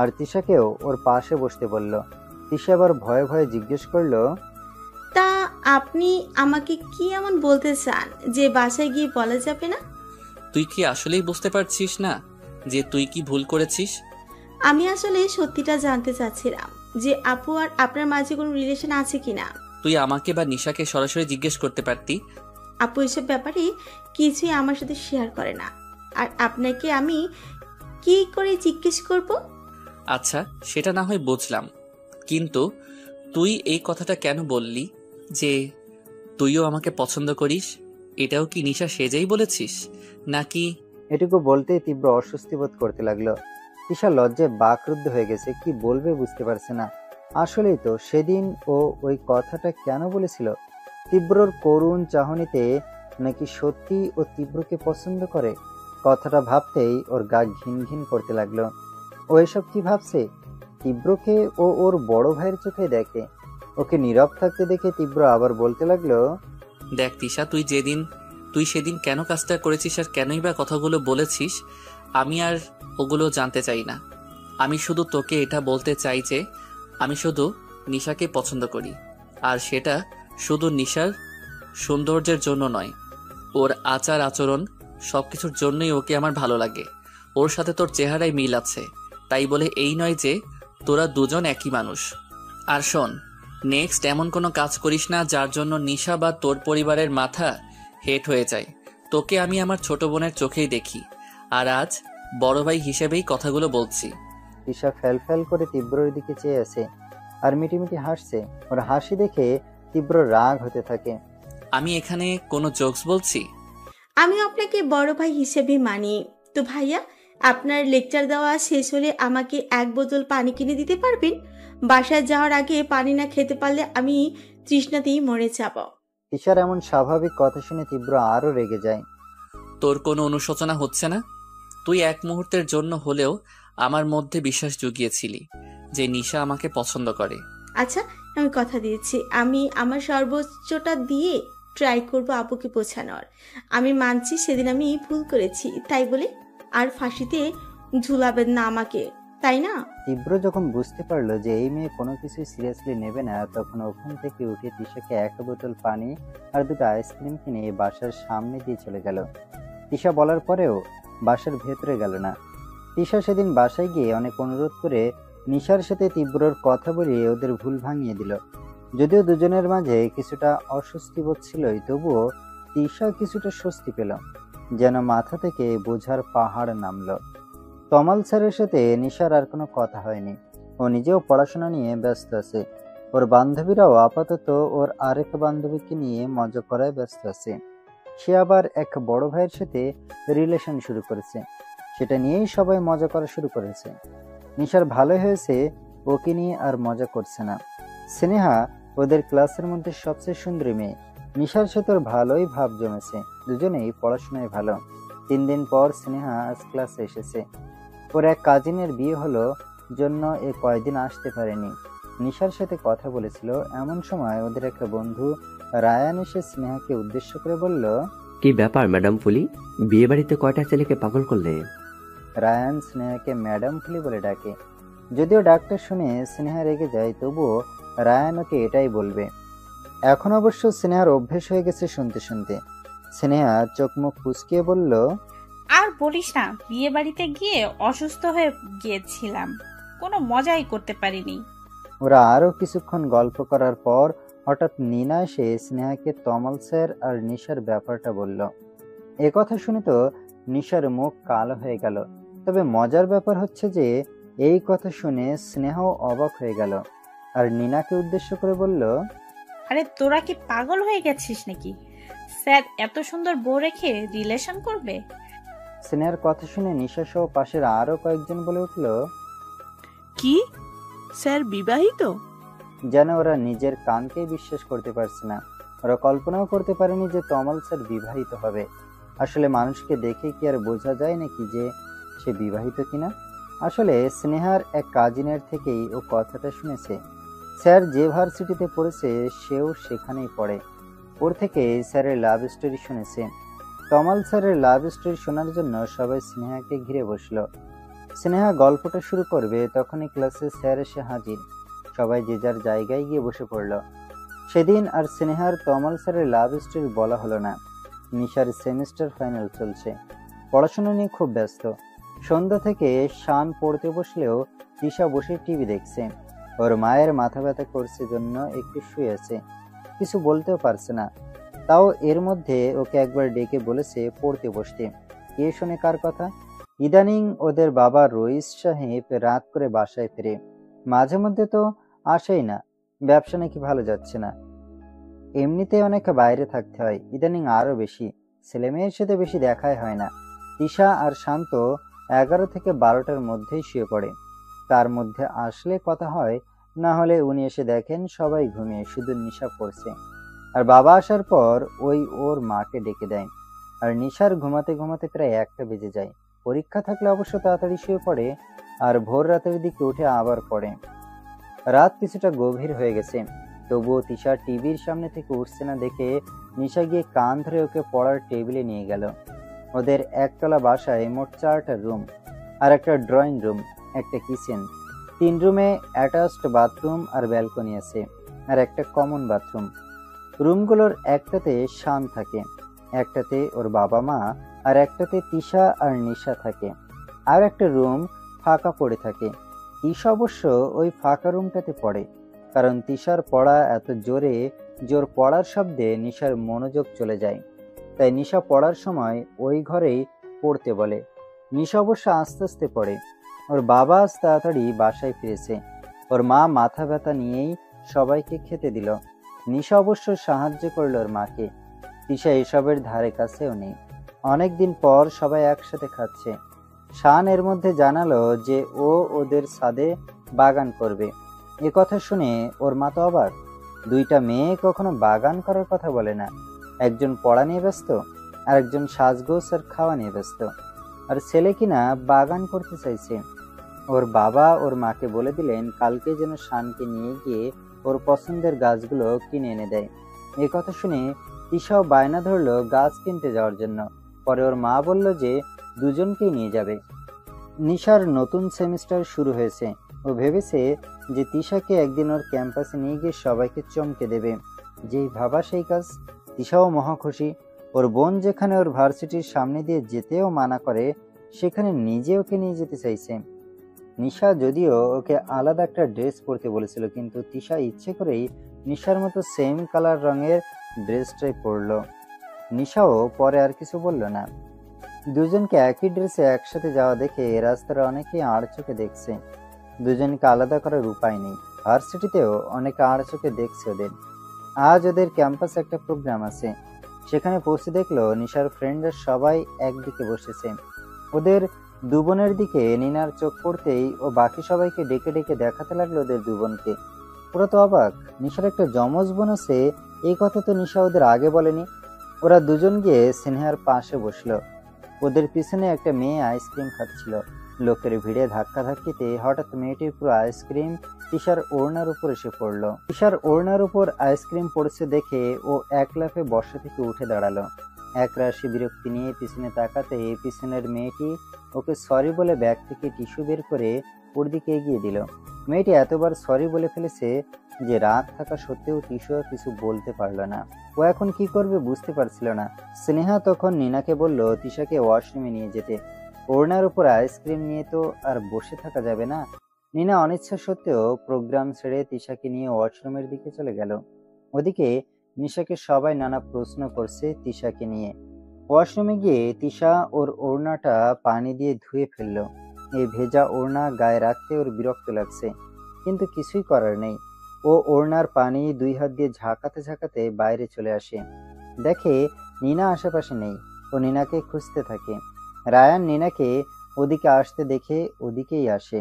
আর তিশাকেও ওর পাশে বসতে বলল। তিশা আবার ভয়ে ভয়ে জিজ্ঞেস করলো, তা আপনি আমাকে কি এমন বলতে চান যে বাসায় গিয়ে বলা যাবে না? তুই কি আসলেই বুঝতে পারছিস না যে তুই কি ভুল করেছিস? আমি আসলে সত্যিটা জানতে চাচ্ছিলাম যে আপু আর আপনার মাঝে কোনো রিলেশন আছে কিনা। তুই আমাকে বা নিশাকে সরাসরি জিজ্ঞেস করতে পারতি। আপু এসব ব্যাপারে কিছুই আমার সাথে শেয়ার করে না, আর আপনাকে আমি কি করে জিজ্ঞেস করব? আচ্ছা, সেটা না হয় বুঝলাম, কিন্তু তুই এই কথাটা কেন বললি যে তুইও আমাকে পছন্দ করিস? এটাও কি নিশা সেজেই বলেছিস নাকি? এটুকু বলতেই তীব্র অস্বস্তি বোধ করতে লাগলো। তিশা লজ্জায় বাকরুদ্ধ হয়ে গেছে, কি বলবে বুঝতে পারছে না। আসলেই তো সেদিন ও ওই কথাটা কেন বলেছিল? তীব্রর করুণ চাহনিতে নাকি সত্যি ও তীব্রকে পছন্দ করে? কথাটা ভাবতেই ওর গা ঘিন ঘিন করতে লাগলো। ও এসব কি ভাবছে? তীব্রকে ও ওর বড় ভাইয়ের চোখে দেখে। ওকে নীরব থাকতে দেখে তীব্র আবার বলতে লাগলো, দেখ তিশা, তুই সেদিন কেন কাজটা করেছিস আর কেনই বা কথাগুলো বলেছিস, আমি আর ওগুলো জানতে চাই না। আমি শুধু তোকে এটা বলতে চাই যে আমি শুধু নিশাকে পছন্দ করি, আর সেটা শুধু নিশার সৌন্দর্যের জন্য নয়, ওর আচার আচরণ সবকিছুর জন্যই ওকে আমার ভালো লাগে। ওর সাথে তোর চেহারায় মিল আছে, তাই বলে এই নয় যে তোরা দুজন একই মানুষ। আর শোন, নেক্সট এমন কোনো কাজ করিস না যার জন্য নিশা বা তোর পরিবারের মাথা হেট হয়ে যায়। তোকে আমি আমার ছোট বোনের চোখেই দেখি, আর আজ বড় ভাই হিসেবেই কথাগুলো বলছি। তিশা ফ্যাল ফ্যাল করে তীব্রর দিকে চেয়ে আছে আর মিটিমিটি হাসছে। ওর হাসি দেখে তীব্র রাগ হতে থাকে। আমি এখানে কোনো জোকস বলছি? আমি আপনাকে বড় ভাই হিসেবে মানি। তো ভাইয়া, আপনার লেকচার দেওয়া শেষ হলে আমাকে 1 বোতল পানি কিনে দিতে পারবেন? বাসায় যাওয়ার আগে পানি না খেতে পারলে আমি তৃষ্ণাতেই মরে যাব। তিশার এমন স্বাভাবিক কথা শুনে তীব্র আরো রেগে যায়। তোর কোনো অনুশোচনা হচ্ছে না? তুই এক মুহূর্তের জন্য হলেও আমার মধ্যে বিশ্বাস জুগিয়েছিলি যে নিশা আমাকে পছন্দ করে। আচ্ছা, আমি কথা দিয়েছি, আমি আমার সর্বোচ্চটা দিয়ে ট্রাই করব আপুকে বোঝানোর। আমি মানছি সেদিন আমি ভুল করেছি, তাই বলে আর ফাঁসিতে ঝুলাবেন না আমাকে, তাই না? তীব্র যখন বুঝতে পারলো যে এই মেয়ে কোনো কিছু সিরিয়াসলি নেবে না, তখন ওখান থেকে উঠে তিশাকে 1 বোতল পানি আর 2টা আইসক্রিম কিনে বাসার সামনে দিয়ে চলে গেল। তিশা বলার পরেও বাসার ভেতরে গেল না। তিশা সেদিন বাসায় গিয়ে অনেক অনুরোধ করে নিশার সাথে তীব্রর কথা বলিয়ে ওদের ভুল ভাঙিয়ে দিল। যদিও দুজনের মাঝে কিছুটা অস্বস্তি বোধ ছিলই, তবুও তিশা কিছুটা স্বস্তি পেল, যেন মাথা থেকে বোঝার পাহাড় নামলো। তমাল স্যারের সাথে নিশার আর কোনো কথা হয়নি। ও নিজেও পড়াশোনা নিয়ে ব্যস্ত আছে। ওর বান্ধবীরাও আপাতত ওর আরেক বান্ধবীকে নিয়ে মজা করায় ব্যস্ত আছে। সে আবার এক বড় ভাইয়ের সাথে রিলেশন শুরু করেছে, সেটা নিয়েই সবাই মজা করা শুরু করেছে। নিশার ভালো হয়েছে, ওকে নিয়ে আর মজা করছে না। স্নেহা ওদের ক্লাসের মধ্যে সবচেয়ে সুন্দরী মেয়ে। নিশার সাথে ওর ভালোই ভাব জমেছে, দুজনেই পড়াশোনায় ভালো। 3 দিন পর স্নেহা আজ ক্লাসে এসেছে। ওর এক কাজিনের বিয়ে হলো জন্য এ কয়দিন আসতে পারেনি। নিশার সাথে কথা বলেছিল, এমন সময় ওদের একটা বন্ধু রায়ান এসে স্নেহাকে উদ্দেশ্য করে বলল, কি ব্যাপার ম্যাডাম ফুলি, বিয়ে বাড়িতে কয়টা ছেলেকে পাগল করলে? রায়ান স্নেহাকে ম্যাডাম ফুলি বলে ডাকে। যদিও ডাকটা শুনে স্নেহা রেগে যায়, তবুও রায়ান ওকে এটাই বলবে। এখন অবশ্য স্নেহার অভ্যেস হয়ে গেছে শুনতে শুনতে। স্নেহা চোখ মুখ কুঁচকিয়ে বলল, আর বলিস না, বিয়ে বাড়িতে গিয়ে অসুস্থ হয়ে গিয়েছিলাম, কোনো মজাই করতে পারিনি। ওরা আরো কিছুক্ষণ গল্প করার পর হঠাৎ নিনা এসে স্নেহাকে তমাল স্যার আর নিশার ব্যাপারটা বলল। এ কথা শুনে তো নিশার মুখ কালো হয়ে গেল। তবে মজার ব্যাপার হচ্ছে যে এই কথা শুনে স্নেহাও অবাক হয়ে গেল, আর নিনাকে উদ্দেশ্য করে বলল, আরে তোরা কি পাগল হয়ে গেছিস নাকি? স্যার এত সুন্দর বউ রেখে রিলেশন করবে? স্নেহার কথা শুনে নিশা সহ পাশের আরো কয়েকজন বলে উঠল, কি স্যার বিবাহিত? যেন ওরা নিজের কানকে বিশ্বাস করতে পারছে না। ওরা কল্পনাও করতে পারেনি যে তমাল স্যার বিবাহিত হবে। আসলে মানুষকে দেখে কি আর বোঝা যায় নাকি যে সে বিবাহিত কিনা? আসলে স্নেহার এক কাজিনের থেকেই ও কথাটা শুনেছে। স্যার যে ভার্সিটিতে পড়েছে সেও সেখানেই পড়ে। ওর থেকে স্যারের লাভ স্টোরি শুনেছে। তমাল স্যারের লাভ স্টোরি শোনার জন্য সবাই স্নেহাকে ঘিরে বসলো। স্নেহা গল্পটা শুরু করবে তখনই ক্লাসে স্যার এসে হাজির। সবাই যে যার জায়গায় গিয়ে বসে পড়ল। সেদিন আর স্নেহার তমাল স্যারের লাভ স্টোরি বলা হলো না। নিশার সেমিস্টার ফাইনাল চলছে, পড়াশোনা নিয়ে খুব ব্যস্ত। সন্ধ্যা থেকে শান পড়তে বসলেও তিশা বসে টিভি দেখছে। ওর মায়ের মাথা ব্যথা করছে জন্য একটু শুয়ে আছে, কিছু বলতেও পারছে না। তাও এর মধ্যে ওকে একবার ডেকে বলেছে পড়তে বসতে। কে শোনে কার কথা? ইদানিং ওদের বাবা রইস সাহেব রাত করে বাসায় ফিরে, মাঝে মধ্যে তো আসেই না। ব্যবসা নাকি ভালো যাচ্ছে না। এমনিতে অনেক বাইরে থাকতে হয়, ইদানিং আরো বেশি। ছেলে মেয়ের সাথে বেশি দেখাই হয় না। তিশা আর শান্ত 11 থেকে 12টার মধ্যেই শুয়ে পড়ে। তার মধ্যে আসলে কথা হয়, না হলে উনি এসে দেখেন সবাই ঘুমিয়ে, শুধু নিশা পড়ছে। আর বাবা আসার পর ওর মাকে ডেকে দেয়। আর নিশার ঘুমাতে ঘুমাতে প্রায় 1টা বেজে যায়। পরীক্ষা থাকলে অবশ্য তাড়াতাড়ি শুয়ে পড়ে আর ভোর রাতের দিকে উঠে আবার পড়ে। রাত কিছুটা গভীর হয়ে গেছে, তবুও তিশা টিভির সামনে থেকে উঠছে না দেখে নিশা গিয়ে কান ধরে ওকে পড়ার টেবিলে নিয়ে গেল। ওদের একতলা বাসায় মোট 4টা রুম আর একটা ড্রয়িং রুম, একটা কিচেন, 3 রুমে অ্যাটাচড বাথরুম আর ব্যালকনি আছে, আর একটা কমন বাথরুম। রুমগুলোর একটাতে শান থাকে, একটাতে ওর বাবা মা, আর একটাতে তিশা আর নিশা থাকে। আর একটা রুম ফাঁকা পড়ে থাকে। তিশা অবশ্য ওই ফাঁকা রুমটাতে পড়ে, কারণ তিশার পড়া এত জোর পড়ার শব্দে নিশার মনোযোগ চলে যায়। তাই নিশা পড়ার সময় ওই ঘরেই পড়তে বলে। নিশা অবশ্য আস্তে আস্তে পড়ে। ওর বাবা আজ তাড়াতাড়ি বাসায় ফিরেছে। ওর মা মাথা ব্যথা নিয়েই সবাইকে খেতে দিল। নিশা অবশ্য সাহায্য করল ওর মাকে। তিশা এসবের ধারে কাছেও নেই। অনেকদিন পর সবাই একসাথে খাচ্ছে। শান এর মধ্যে জানালো যে ও ওদের ছাদে বাগান করবে। এ কথা শুনে ওর মা তো অবাক। 2টা মেয়ে কখনো বাগান করার কথা বলে না। একজন পড়া নিয়ে ব্যস্ত, আর একজন সাজগোজ আর খাওয়া নিয়ে ব্যস্ত, আর ছেলে কিনা বাগান করতে চাইছে। ওর বাবা ওর মাকে বলে দিলেন কালকে যেন শানকে নিয়ে গিয়ে ওর পছন্দের গাছগুলো কিনে এনে দেয়। এ কথা শুনে তিশাও বায়না ধরলো গাছ কিনতে যাওয়ার জন্য। পরে ওর মা বলল যে দুজনকেই নিয়ে যাবে। নিশার নতুন সেমিস্টার শুরু হয়েছে। ও ভেবেছে যে তিশাকে একদিন ওর ক্যাম্পাসে নিয়ে গিয়ে সবাইকে চমকে দেবে। যেই ভাবা সেই কাজ। তিশাও মহা খুশি। ওর বোন যেখানে ওর ভার্সিটির সামনে দিয়ে যেতেও মানা করে, সেখানে নিজে ওকে নিয়ে যেতে চাইছে। নিশা যদিও ওকে আলাদা একটা ড্রেস পরতে বলেছিল, কিন্তু তিশা ইচ্ছে করেই নিশার মতো সেম কালার রঙের ড্রেসটাই পরলো। নিশাও পরে আর কিছু বলল না। দুজনকে একই ড্রেসে একসাথে যাওয়া দেখে রাস্তার অনেকেই আড় চোখে দেখছে। দুজনকে আলাদা করার উপায় নেই। ভার্সিটিতেও অনেকে আড় চোখে দেখছে ওদের। আজ ওদের ক্যাম্পাসে একটা প্রোগ্রাম আছে। সেখানে পৌঁছে দেখলো নিশার ফ্রেন্ডরা সবাই একদিকে বসেছে। ওদের 2 বোনের দিকে নিনার চোখ পড়তেই ও বাকি সবাইকে ডেকে ডেকে দেখাতে লাগলো ওদের 2 বোনকে। ওরা তো অবাক, নিশার একটা যমজ বোন আছে, এই কথা তো নিশা ওদের আগে বলেনি। ওরা দুজন গিয়ে স্নেহার পাশে বসলো। ওদের পিছনে একটা মেয়ে আইসক্রিম খাচ্ছিল। লোকের ভিড়ে ধাক্কাধাক্কিতে হঠাৎ মেয়েটির পুরো আইসক্রিম তিশার ওড়নার উপর এসে পড়লো। তিশার ওড়নার উপর আইসক্রিম পড়ছে দেখে ও এক লাফে বসা থেকে উঠে দাঁড়ালো। একরাশি বিরক্তি নিয়ে পিছনে তাকাতে পিছনের মেয়েটি ওকে সরি বলে ব্যাগ থেকে টিস্যু বের করে ওর দিকে এগিয়ে দিল। মেয়েটি এতবার সরি বলে ফেলেছে যে রাগ থাকা সত্ত্বেও টিস্যু কিছু বলতে পারলো না। ও এখন কি করবে বুঝতে পারছিল না। স্নেহা তখন নিনাকে বলল তিশাকে ওয়াশরুমে নিয়ে যেতে। ওড়নার উপর আইসক্রিম নিয়ে তো আর বসে থাকা যাবে না। নিনা অনিচ্ছা সত্ত্বেও প্রোগ্রাম ছেড়ে তিশাকে নিয়ে ওয়াশরুমের দিকে চলে গেল। ওদিকে নিশাকে সবাই নানা প্রশ্ন করছে তিশাকে নিয়ে। ওয়াশরুমে গিয়ে তিশা ওর ওড়নাটা পানি দিয়ে ধুয়ে ফেললো। এই ভেজা ওড়না গায়ে রাখতে ওর বিরক্ত লাগছে, কিন্তু কিছুই করার নেই। ও ওড়নার পানি 2 হাত দিয়ে ঝাঁকাতে ঝাঁকাতে বাইরে চলে আসে। দেখে নিনা আশেপাশে নেই। ও নিনাকে খুঁজতে থাকে। রায়ান নিনাকে ওদিকে আসতে দেখে ওদিকেই আসে,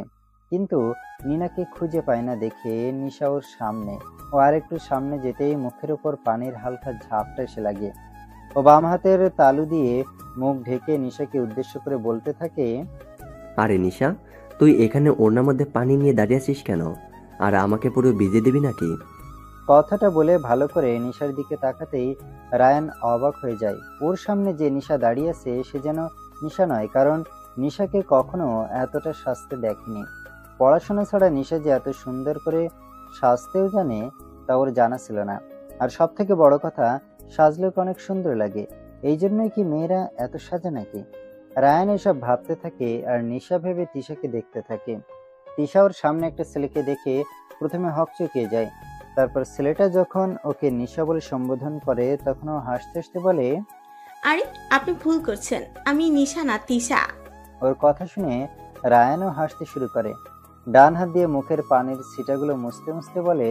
কিন্তু নিনাকে খুঁজে পায় না দেখে নিশা ওর সামনে। ও আর একটু সামনে যেতেই মুখের উপর পানির হালকা ঝাপটা এসে লাগে। ও বাম হাতের তালু দিয়ে মুখ ঢেকে নিশাকে উদ্দেশ্য করে বলতে থাকে, আরে নিশা, তুই এখানে ওড়নার মধ্যে পানি নিয়ে দাঁড়িয়ে আছিস কেন? আর আমাকে পুরো ভিজে দিবি নাকি? কথাটা বলে ভালো করে নিশার দিকে তাকাতেই রায়ান অবাক হয়ে যায়। ওর সামনে যে নিশা দাঁড়িয়ে আছে সে যেন নিশা নয়, কারণ নিশাকে কখনো এতটা সাজতে দেখেনি। পড়াশোনা ছাড়া নিশা যে এত সুন্দর করে সাজতেও জানে তা ওর জানা ছিল না। আর সব থেকে বড় কথা, সাজলে অনেক সুন্দর লাগে। এই জন্যই কি মেয়েরা এত সাজে নাকি? রায়ান এসব ভাবতে থাকে আর নিশা ভেবে তিশাকে দেখতে থাকে। তিশা ওর সামনে একটা ছেলেকে দেখে প্রথমে হকচকিয়ে যায়। তারপর ছেলেটা যখন ওকে নিশা বলে সম্বোধন করে তখন ও হাসতে হাসতে বলে, আরে আপনি ভুল করছেন, আমি নিশা না তিশা। ওর কথা শুনে রায়ানও হাসতে শুরু করে। ডান হাত দিয়ে মুখের পানির ছিটাগুলো মুছতে মুছতে বলে,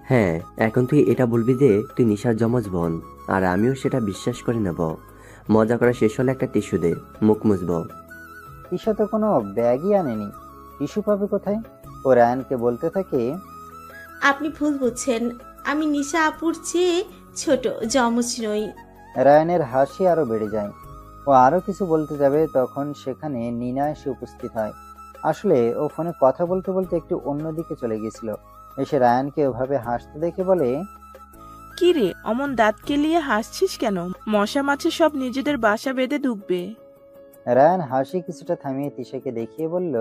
হ্যাঁ, এখন তুই এটা বলবি যে তুই নিশার যমজ বোন, আর আমিও সেটা বিশ্বাস করে নেব। মজা করা শেষ হলে একটা টিস্যু দে, মুখ মুছবো। তিশা তো কোনো ব্যাগই আনেনি, টিস্যু পাবে কোথায়? ও রায়ানকে বলতে থাকে, আপনি ভুল বুঝছেন, আমি নিশা আপুর চেয়ে ছোট, যমজ নই। রায়ানের হাসি আরো বেড়ে যায়। ও আরো কিছু বলতে যাবে, তখন সেখানে নিনা এসে উপস্থিত হয়। আসলে ও ফোনে কথা বলতে বলতে একটু অন্যদিকে চলে গেছিল। এসে রায়ানকে ওভাবে হাসতে দেখে বলে, কি রে অমন দাঁত কেলিয়ে হাসছিস কেন? মশা মাছি সব নিজেদের বাসা বেঁধে ঢুকবে। রায়ান হাসি কিছুটা থামিয়ে তিশাকে দেখিয়ে বলল,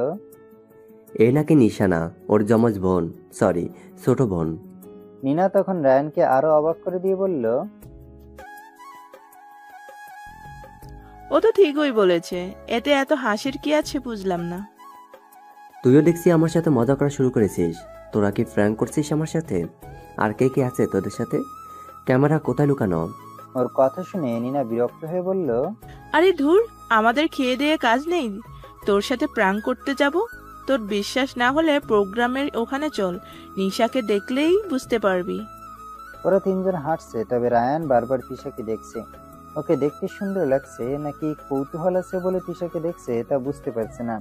এ নাকি নিশানা, ওর যমজ বোন, সরি ছোট বোন। নিনা তখন রায়ানকে আরো অবাক করে দিয়ে বলল, ও তো ঠিকই বলেছে, এতে এত হাসির কি আছে বুঝলাম না। তুইও দেখছি আমার সাথে মজা করা শুরু করেছিস। তোরা কি ফ্র্যাঙ্ক করছিস আমার সাথে? আর কে কে আছে তোদের সাথে? ক্যামেরা কোথায় লুকানো? ওর কথা শুনে নিনা বিরক্ত হয়ে বলল, আরে ধুর, আমাদের খেয়ে দিয়ে কাজ নেই তোর সাথে প্র্যাঙ্ক করতে যাব? তোর বিশ্বাস না হলে প্রোগ্রামের ওখানে চল, নিশাকে দেখলেই বুঝতে পারবি। ওরা তিনজন হাঁটছে, তবে রায়ান বারবার তিশাকে দেখছে। ওকে দেখতে সুন্দর লাগছে নাকি কৌতূহল আছে বলে তিশাকে দেখছে তা বুঝতে পারছে না।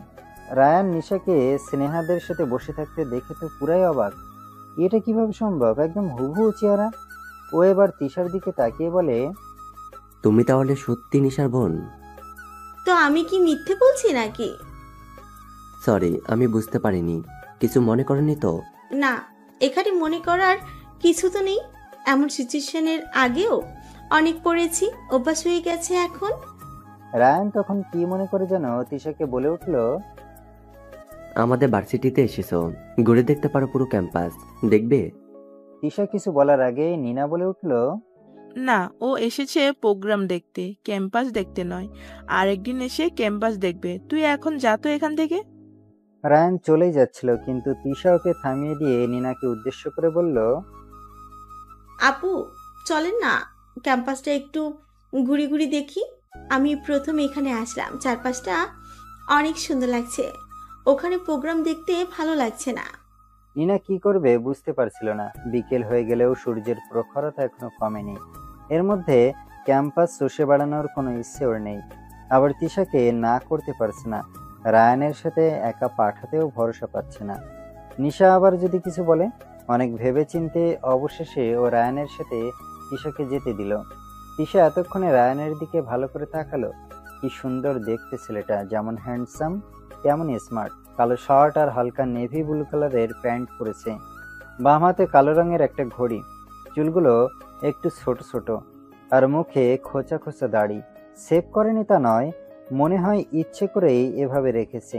রায়ান নিশাকে স্নেহাদের সাথে বসে থাকতে দেখে তো পুরাই অবাক। এটা কিভাবে সম্ভব? একদম হুবহু চেহারা। ও এবার তিশার দিকে তাকিয়ে বলে, তুমি তাহলে সত্যি নিশার বোন? তো আমি কি মিথ্যে বলছি নাকি? সরি, আমি বুঝতে পারিনি। কিছু মনে করনি তো? না, এখানে মনে করার কিছু তো নেই। এমন সিচুয়েশনের আগেও অনেক পড়েছি, অভ্যাস হয়ে গেছে এখন। রায়ান তখন কি মনে করে যেন তিশাকে বলে উঠল, আমাদের ভার্সিটিতে এসেছো, ঘুরে দেখতে পারো পুরো ক্যাম্পাস, দেখবে? তিশা কিছু বলার আগে নিনা বলে উঠল, না, ও এসেছে প্রোগ্রাম দেখতে, ক্যাম্পাস দেখতে নয়। আরেকদিন এসে ক্যাম্পাস দেখবে। তুই এখন যা তো এখান থেকে। রায়ান চলেই যাচ্ছিল, কিন্তু তিশা ওকে থামিয়ে দিয়ে নিনাকে উদ্দেশ্য করে বলল, আপু চলেন না, ক্যাম্পাসটা একটু ঘুরি ঘুরি দেখি। আমি প্রথম এখানে আসলাম, চারপাশটা অনেক সুন্দর লাগছে। ওখানে প্রোগ্রাম দেখতে ভালো লাগছে না। নিনা কি করবে বুঝতে পারছিল না। বিকেল হয়ে গেলেও সূর্যের প্রখরতা এখনো কমেনি। এর মধ্যে ক্যাম্পাস চষে বেড়ানোর কোনো ইচ্ছে ওর নেই। আবার তিশাকে না করতে পারছে না। রায়ানের সাথে একা পাঠাতেও ভরসা পাচ্ছে না। নিশা আবার যদি কিছু বলে। অনেক ভেবেচিন্তে অবশেষে ও রায়ানের সাথে তিশাকে যেতে দিল। তিশা এতক্ষণে রায়ানের দিকে ভালো করে তাকালো। কি সুন্দর দেখতে ছেলেটা, যেমন হ্যান্ডসাম তেমনই স্মার্ট। কালো শার্ট আর হালকা নেভি ব্লু কালারের প্যান্ট পরেছে। বাম হাতে কালো রঙের একটা ঘড়ি। চুলগুলো একটু ছোট ছোট, আর মুখে খোঁচা খোঁচা দাড়ি। সেভ করেনি তা নয়, মনে হয় ইচ্ছে করেই এভাবে রেখেছে।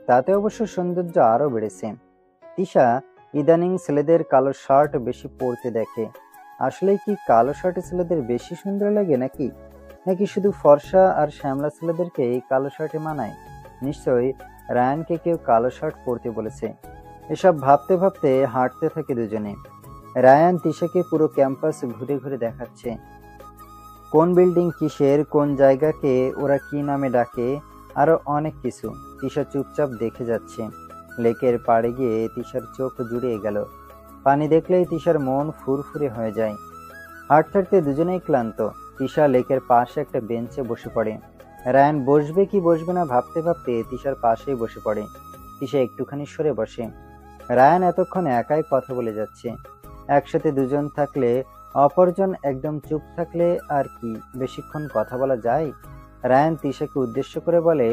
তাতে অবশ্য সৌন্দর্য আরো বেড়েছে। তিশা ইদানিং ছেলেদের কালো শার্ট বেশি পরতে দেখে। আসলে কি কালো শার্টে ছেলেদের বেশি সুন্দর লাগে নাকি নাকি শুধু ফর্সা আর শ্যামলা ছেলেদেরকে এই কালো শার্টে মানায়? নিশ্চয়ই রায়ানকে কেউ কালো শার্ট পরতে বলেছে। এসব ভাবতে ভাবতে হাঁটতে থাকে দুজনে। রায়ান তিশাকে পুরো ক্যাম্পাস ঘুরে ঘুরে দেখাচ্ছে। কোন বিল্ডিং কিসের, কোন জায়গাকে ওরা কি নামে ডাকে, আরো অনেক কিছু। তিশা চুপচাপ দেখে যাচ্ছে। লেকের পাড়ে গিয়ে তিশার চোখ জুড়িয়ে গেল। পানি দেখলেই তিশার মন ফুরফুরে হয়ে যায়। হাঁটতে হাঁটতে দুজনেই ক্লান্ত। তিশা লেকের পাশে একটা বেঞ্চে বসে পড়ে। রায়ান বসবে কি বসবে না ভাবতে ভাবতে তিশার পাশেই বসে পড়ে। তিশা একটুখানি সরে বসে। রায়ান এতক্ষণ একাই কথা বলে যাচ্ছে। একসাথে দুজন থাকলে, অপরজন একদম চুপ থাকলে আর কি বেশিক্ষণ কথা বলা যায়? রায়ান তিশাকে উদ্দেশ্য করে বলে,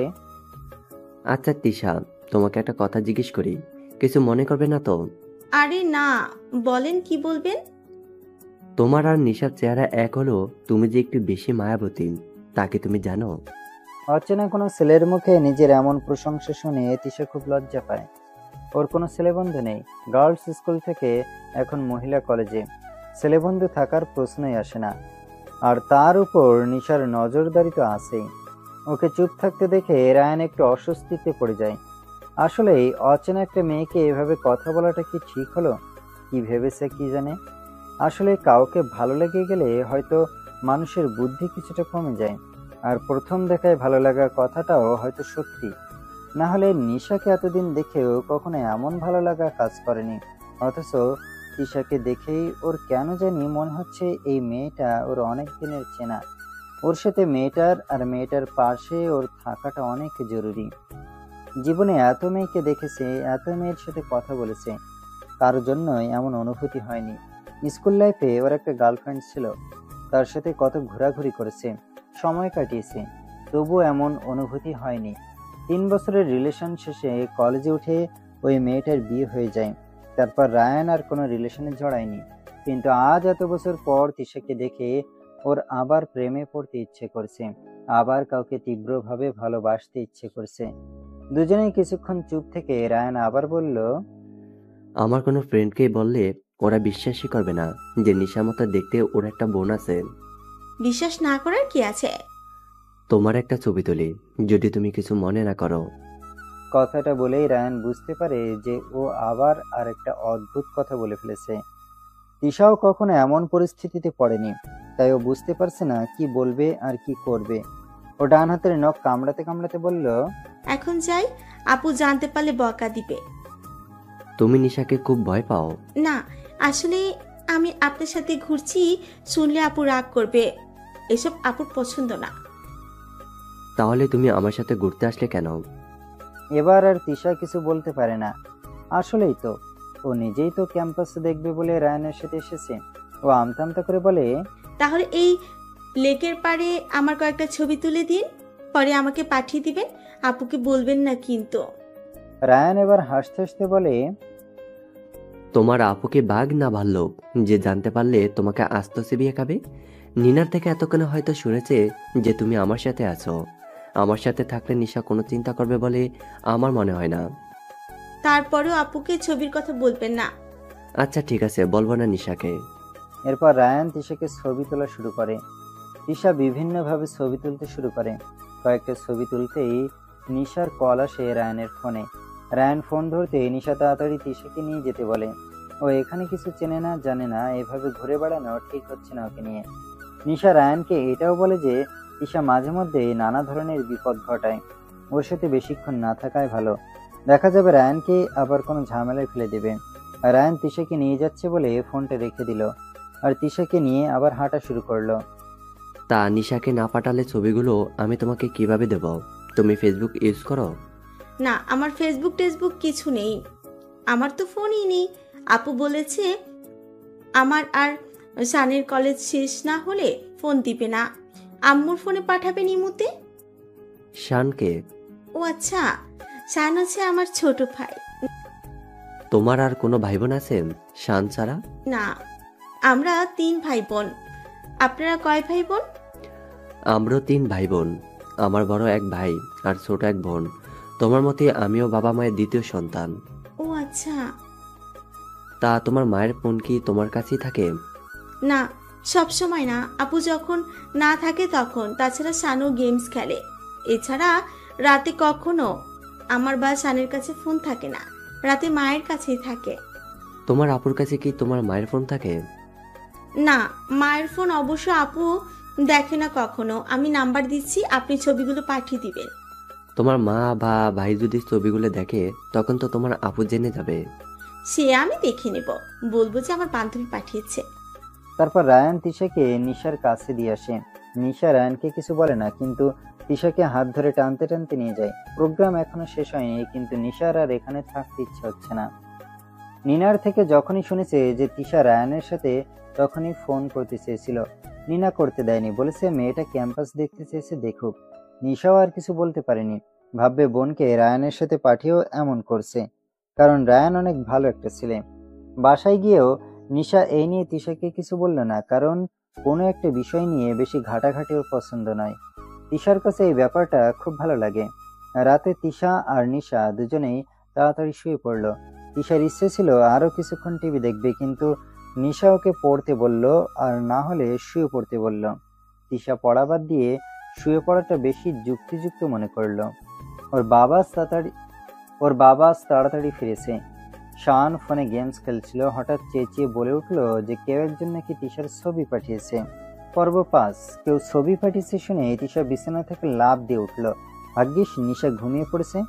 আচ্ছা তিশা, তোমাকে একটা কথা জিজ্ঞেস করি, কিছু মনে করবে না তো? আরে না, বলেন কি বলবেন। তোমার আর নিশার চেহারা এক হলো, তুমি যে একটু বেশি মায়াবতী, তাকে তুমি জানো? অচেনা কোনো ছেলের মুখে নিজের এমন প্রশংসা শুনে তিশা খুব লজ্জা পায়। ওর কোনো ছেলেবন্ধু নেই। গার্লস স্কুল থেকে এখন মহিলা কলেজে। ছেলেবন্ধু থাকার প্রশ্নই আসে না। আর তার উপর নিশার নজরদারি তো আছেই। ওকে চুপ থাকতে দেখে রায়ান একটু অস্বস্তিতে পড়ে যায়। আসলেই অচেনা একটা মেয়েকে এভাবে কথা বলাটা কি ঠিক হলো? কি ভেবেছে কি জানে। আসলে কাউকে ভালো লেগে গেলে হয়তো মানুষের বুদ্ধি কিছুটা কমে যায়। আর প্রথম দেখায় ভালো লাগা কথাটাও হয়তো সত্যি। না হলে নিশাকে এতদিন দেখেও কখনো এমন ভালো লাগা কাজ করেনি। অথচ তিশাকে দেখেই ওর কেন জানি মনে হচ্ছে এই মেয়েটা ওর অনেক দিনের চেনা। ওর সাথে মেয়েটার পাশে ওর থাকাটা অনেক জরুরি। জীবনে এত মেয়েকে দেখেছে, এত মেয়ের সাথে কথা বলেছে, কারো জন্যই এমন অনুভূতি হয়নি। স্কুল লাইফে ওর একটা গার্লফ্রেন্ড ছিল, তার সাথে কত ঘোরাঘুরি করেছে, সময় কাটিয়েছে, তবুও এমন অনুভূতি হয়নি। 3 বছরের রিলেশন শেষে কলেজে উঠে ওই মেয়েটার বিয়ে হয়ে যায়। তারপর রায়ান আর কোনো রিলেশনে জড়ায়নি, কিন্তু আজ এত বছর পর তিশাকে দেখে ওর আবার প্রেমে পড়তে ইচ্ছে করছে, আবার কাউকে তীব্রভাবে ভালোবাসতে ইচ্ছে করছে। দুজনেই কিছুক্ষণ চুপ থেকে রায়ান আবার বলল, আমার কোনো ফ্রেন্ডকে বললে ওরা বিশ্বাসই করবে না যে নিশার মতো দেখতে ওর একটা বোন আছে। বিশ্বাস না করার কি আছে? তোমার একটা ছবি তুলি, যদি তুমি কিছু মনে না করো। কথাটা বলেই রায়ান বুঝতে পারে যে ও আবার আর একটা অদ্ভুত কথা বলে ফেলেছে। তিশাও কখনো এমন পরিস্থিতিতে পড়েনি, তাই ও বুঝতে পারছে না কি বলবে আর কি করবে। ও ডান হাতের নখ কামড়াতে কামড়াতে বলল, এখন যাই, আপু জানতে পারলে বকা দিবে। তুমি নিশাকে খুব ভয় পাও? না, আসলে আমি আপনার সাথে ঘুরছি, শুনলে আপু রাগ করবে, এসব আপুর পছন্দ না। তাহলে তুমি আমার সাথে ঘুরতে আসলে কেন? এবার আর তিশা কিছু বলতে পারে না। আসলেই তো ও নিজেই তো ক্যাম্পাসে দেখবে বলে রায়ানের সাথে এসেছে। ও আমতা আমতা করে বলে, তাহলে এই লেকের পাড়ে আমার কয়েকটা ছবি তুলে দিন, পরে আমাকে পাঠিয়ে দিবেন, আপুকে বলবেন না কিন্তু। রায়ান এবার হাসতে হাসতে বলে, তোমার আপুকে বাঘ না ভাল্লুক যে জানতে পারলে তোমাকে আস্ত চিবিয়ে খাবে? নিনার থেকে এতক্ষণে হয়তো শুনেছে যে তুমি আমার সাথে আছো। আমার সাথে থাকলে নিশা কোনো চিন্তা করবে বলে আমার মনে হয় না। তারপরেও আপুকে ছবির কথা বলবেন না। আচ্ছা ঠিক আছে, বলবো না নিশাকে। এরপর রায়ান তিশাকে ছবি তোলা শুরু করে। তিশা বিভিন্নভাবে ছবি তুলতে শুরু করে। কয়েকটা ছবি তুলতেই নিশার কল আসে রায়ানের ফোনে। রায়ান ফোন ধরতে নিশা তাড়াতাড়ি তিশাকে নিয়ে যেতে বলে। ও এখানে কিছু চেনে না, জানে না, এভাবে ঘুরে বেড়ানো ঠিক হচ্ছে না ওকে নিয়ে। নিশা রায়ানকে এটাও বলে যে তিশা মাঝে মধ্যে নানা ধরনের বিপদ ঘটায়, ওর সাথে বেশিক্ষণ না থাকাই ভালো। দেখা যাবে রায়ানকে আবার কোনো ঝামেলায় ফেলে দেবে। রায়ান তিশাকে নিয়ে যাচ্ছে বলে ফোনটা রেখে দিল, আর তিশাকে নিয়ে আবার হাঁটা শুরু করলো। তা নিশাকে না পাঠালে ছবিগুলো আমি তোমাকে কিভাবে দেব? তুমি ফেসবুক ইউজ করো? না, আমার ফেসবুক টেসবুক কিছু নেই, আমার তো ফোনই নেই। আপু বলেছে আমার আর শানের কলেজ শেষ না হলে ফোন দিবে না, আম্মুর ফোনে পাঠাবেন ইমুতে। শানকে? ও আচ্ছা, শান হচ্ছে আমার ছোট ভাই। তোমার আর কোনো ভাই বোন আছে শান ছাড়া? না, আমরা 3 ভাই বোন। আপনারা কয় ভাই বোন? আমরাও 3 ভাই বোন। আমার বড় এক ভাই আর ছোট এক বোন। তোমার মতে আমিও বাবা মায়ের দ্বিতীয় সন্তান। ও আচ্ছা। তা তোমার মায়ের ফোন কি তোমার কাছেই থাকে? না, সব সময় না, আপু যখন না থাকে তখন। তাছাড়া শানু গেমস খেলে, এছাড়া রাতে কখনো আমার বা শানের কাছে ফোন থাকে না, রাতে মায়ের কাছেই থাকে। তোমার আপুর কাছে কি তোমার মায়ের ফোন থাকে? না, মায়ের ফোন অবশ্য আপু দেখে না কখনো। আমি নাম্বার দিচ্ছি, আপনি ছবিগুলো পাঠিয়ে দিবেন। তোমার মা বা ভাই যদি ছবিগুলো দেখে তখন তো তোমার আপু জেনে যাবে। সে আমি দেখে নেব, বলবো যে আমার বান্ধবী পাঠিয়েছে। তারপর রায়ান তিশাকে নিশার কাছে দিয়ে আসে। নিশা রায়ানকে কিছু বলে না, কিন্তু তিশাকে হাত ধরে টানতে টানতে নিয়ে যায়। প্রোগ্রাম এখনো শেষ হয়নি, কিন্তু নিশার আর এখানে থাকতে ইচ্ছে হচ্ছে না। নিনার থেকে যখনই শুনেছে যে তিশা রায়ানের সাথে, তখনই ফোন করতে চেয়েছিল। নিনা করতে দেয়নি, বলেছে মেয়েটা ক্যাম্পাস দেখতে চেয়েছে, দেখুক। নিশাও আর কিছু বলতে পারেনি, ভাববে বোনকে রায়ানের সাথে পাঠিয়েও এমন করছে, কারণ রায়ান অনেক ভালো একটা ছেলে। বাসায় গিয়েও নিশা এই নিয়ে তিশাকে কিছু বলল না, কারণ কোনো একটা বিষয় নিয়ে বেশি ঘাটাঘাটি ওর পছন্দ নয়। তিশার কাছে এই ব্যাপারটা খুব ভালো লাগে। রাতে তিশা আর নিশা দুজনেই তাড়াতাড়ি শুয়ে পড়ল। তিশার ইচ্ছে ছিল আরো কিছুক্ষণ টিভি দেখবে, কিন্তু নিশা ওকে পড়তে বলল, আর না হলে শুয়ে পড়তে বলল। তিশা পড়া বাদ দিয়ে শুয়ে পড়াটা বেশি যুক্তিযুক্ত মনে করলো। ওর বাবা তাড়াতাড়ি ফিরেছে। শান ফোনে গেমস খেলছিল, হঠাৎ চেঁচিয়ে বলে উঠলো যে কেউ একজন নাকি তিশার ছবি পাঠিয়েছে। পর্ব 5। কেউ ছবি পাঠিয়েছে শুনে তিশা বিছানা থেকে লাফ দিয়ে উঠলো। ভাগ্যিস নিশা ঘুমিয়ে পড়েছে।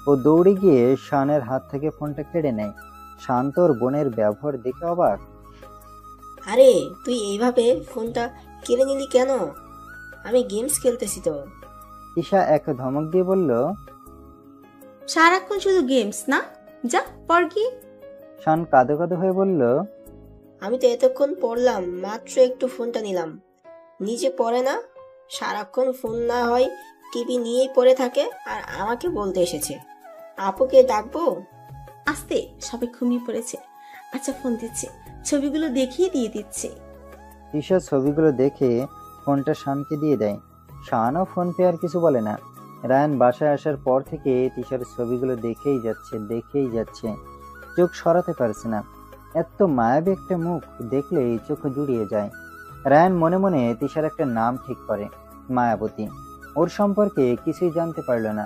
ও দৌড়ে গিয়ে শানের হাত থেকে ফোনটা কেড়ে নেয়। শান্ত ওর বোনের ব্যবহার দেখে অবাক। আরে তুই এইভাবে ফোনটা কেড়ে নিলি কেন? আমি গেমস খেলতেছি তো। তিশা এক ধমক দিয়ে বলল। সারাক্ষণ শুধু গেমস না, যা পর কি। শান কাঁদো কাঁদো হয়ে বলল, আমি তো এতক্ষণ পড়লাম, মাত্র একটু ফোনটা নিলাম। নিজে পড়ে না, সারাক্ষণ ফোন না হয় টিভি নিয়েই পড়ে থাকে, আর আমাকে বলতে এসেছে আপুকে ডাকবো। আস্তে, সবাই ঘুমিয়ে পড়েছে। আচ্ছা ফোন দিচ্ছে, ছবিগুলো দেখিয়ে দিয়ে দিচ্ছে। তিশা ছবিগুলো দেখে ফোনটা শানকে দিয়ে দেয়। শানও ফোন পেয়ে আর কিছু বলে না। রায়ান বাসায় আসার পর থেকে তিশার ছবিগুলো দেখেই যাচ্ছে, চোখ সরাতে পারছে না। এত মায়াবী একটা মুখ দেখলেই চোখ জুড়িয়ে যায়। রায়ান মনে মনে তিশার একটা নাম ঠিক করে, মায়াবতী। ওর সম্পর্কে কিছুই জানতে পারল না।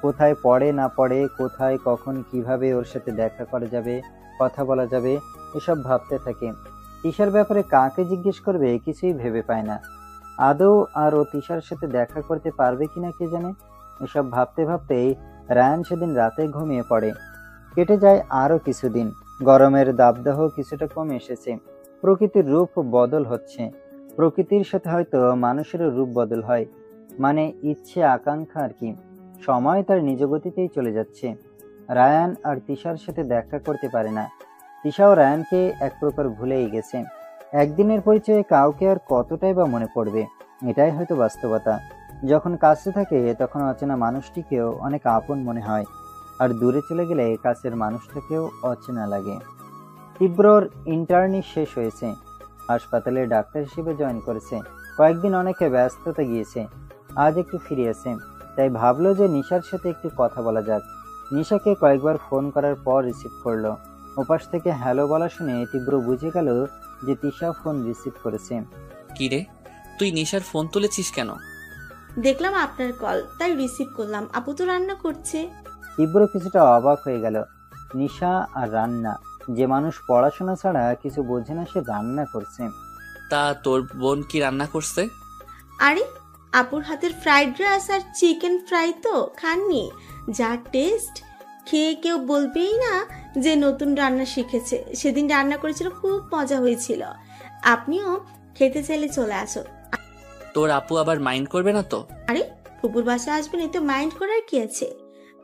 কোথায় পড়ে না পড়ে, কোথায় কখন কিভাবে ওর সাথে দেখা করা যাবে, কথা বলা যাবে, এসব ভাবতে থাকে। তিশার ব্যাপারে কাকে জিজ্ঞেস করবে কিছুই ভেবে পায় না। আদৌ আর ও তিশার সাথে দেখা করতে পারবে কিনা কে জানে। এসব ভাবতে ভাবতেই রায়ান সেদিন রাতে ঘুমিয়ে পড়ে। কেটে যায় আরো কিছুদিন। গরমের দাবদাহ কিছুটা কমে এসেছে। প্রকৃতির রূপ বদল হচ্ছে। প্রকৃতির সাথে হয়তো মানুষেরও রূপ বদল হয়, মানে ইচ্ছে আকাঙ্ক্ষা আর কি। সময় তার নিজ গতিতেই চলে যাচ্ছে। রায়ান আর তিশার সাথে দেখা করতে পারে না। তিশাও রায়ানকে এক প্রকার ভুলেই গেছে। একদিনের পরিচয়ে কাউকে আর কতটাই বা মনে পড়বে, এটাই হয়তো বাস্তবতা। যখন কাছে থাকে তখন অচেনা মানুষটিকেও অনেক আপন মনে হয়, আর দূরে চলে গেলে কাছের মানুষটাকেও অচেনা লাগে। তীব্রর ইন্টার্নি শেষ হয়েছে, হাসপাতালে ডাক্তার হিসেবে জয়েন করেছে। কয়েকদিন অনেকে ব্যস্ততা গিয়েছে, আজ একটু ফিরিয়েছে। তাই ভাবলো যে নিশার সাথে একটু কথা বলা যাক। নিশাকে কয়েকবার ফোন করার পর রিসিভ করলো। ওপাশ থেকে হ্যালো বলা শুনে তীব্র বুঝে গেল যে তিশা ফোন রিসিভ করেছে। কি রে, তুই নিশার ফোন তুলেছিস কেন? দেখলাম আপনার কল, তাই রিসিভ করলাম। আপু তো রান্না করছে। তীব্র কিছুটা অবাক হয়ে গেল। নিশা আর রান্না, যে মানুষ পড়াশোনা ছাড়া কিছু বোঝে না সে রান্না করছে। তা তোর বোন কি রান্না করছে? আরে আপুর হাতের ফ্রাইড রাইস আর চিকেন ফ্রাই তো খাননি? যা টেস্ট, খেয়ে কেউ বলবেই না যে নতুন রান্না শিখেছে। সেদিন রান্না করেছিল, খুব মজা হয়েছিল। আপনিও খেতে চাইলে চলে আসো। তোর আপু আবার মাইন্ড করবে না তো? আরে ফুপুর বাসায় আসবেন, এতে মাইন্ড করার কি আছে?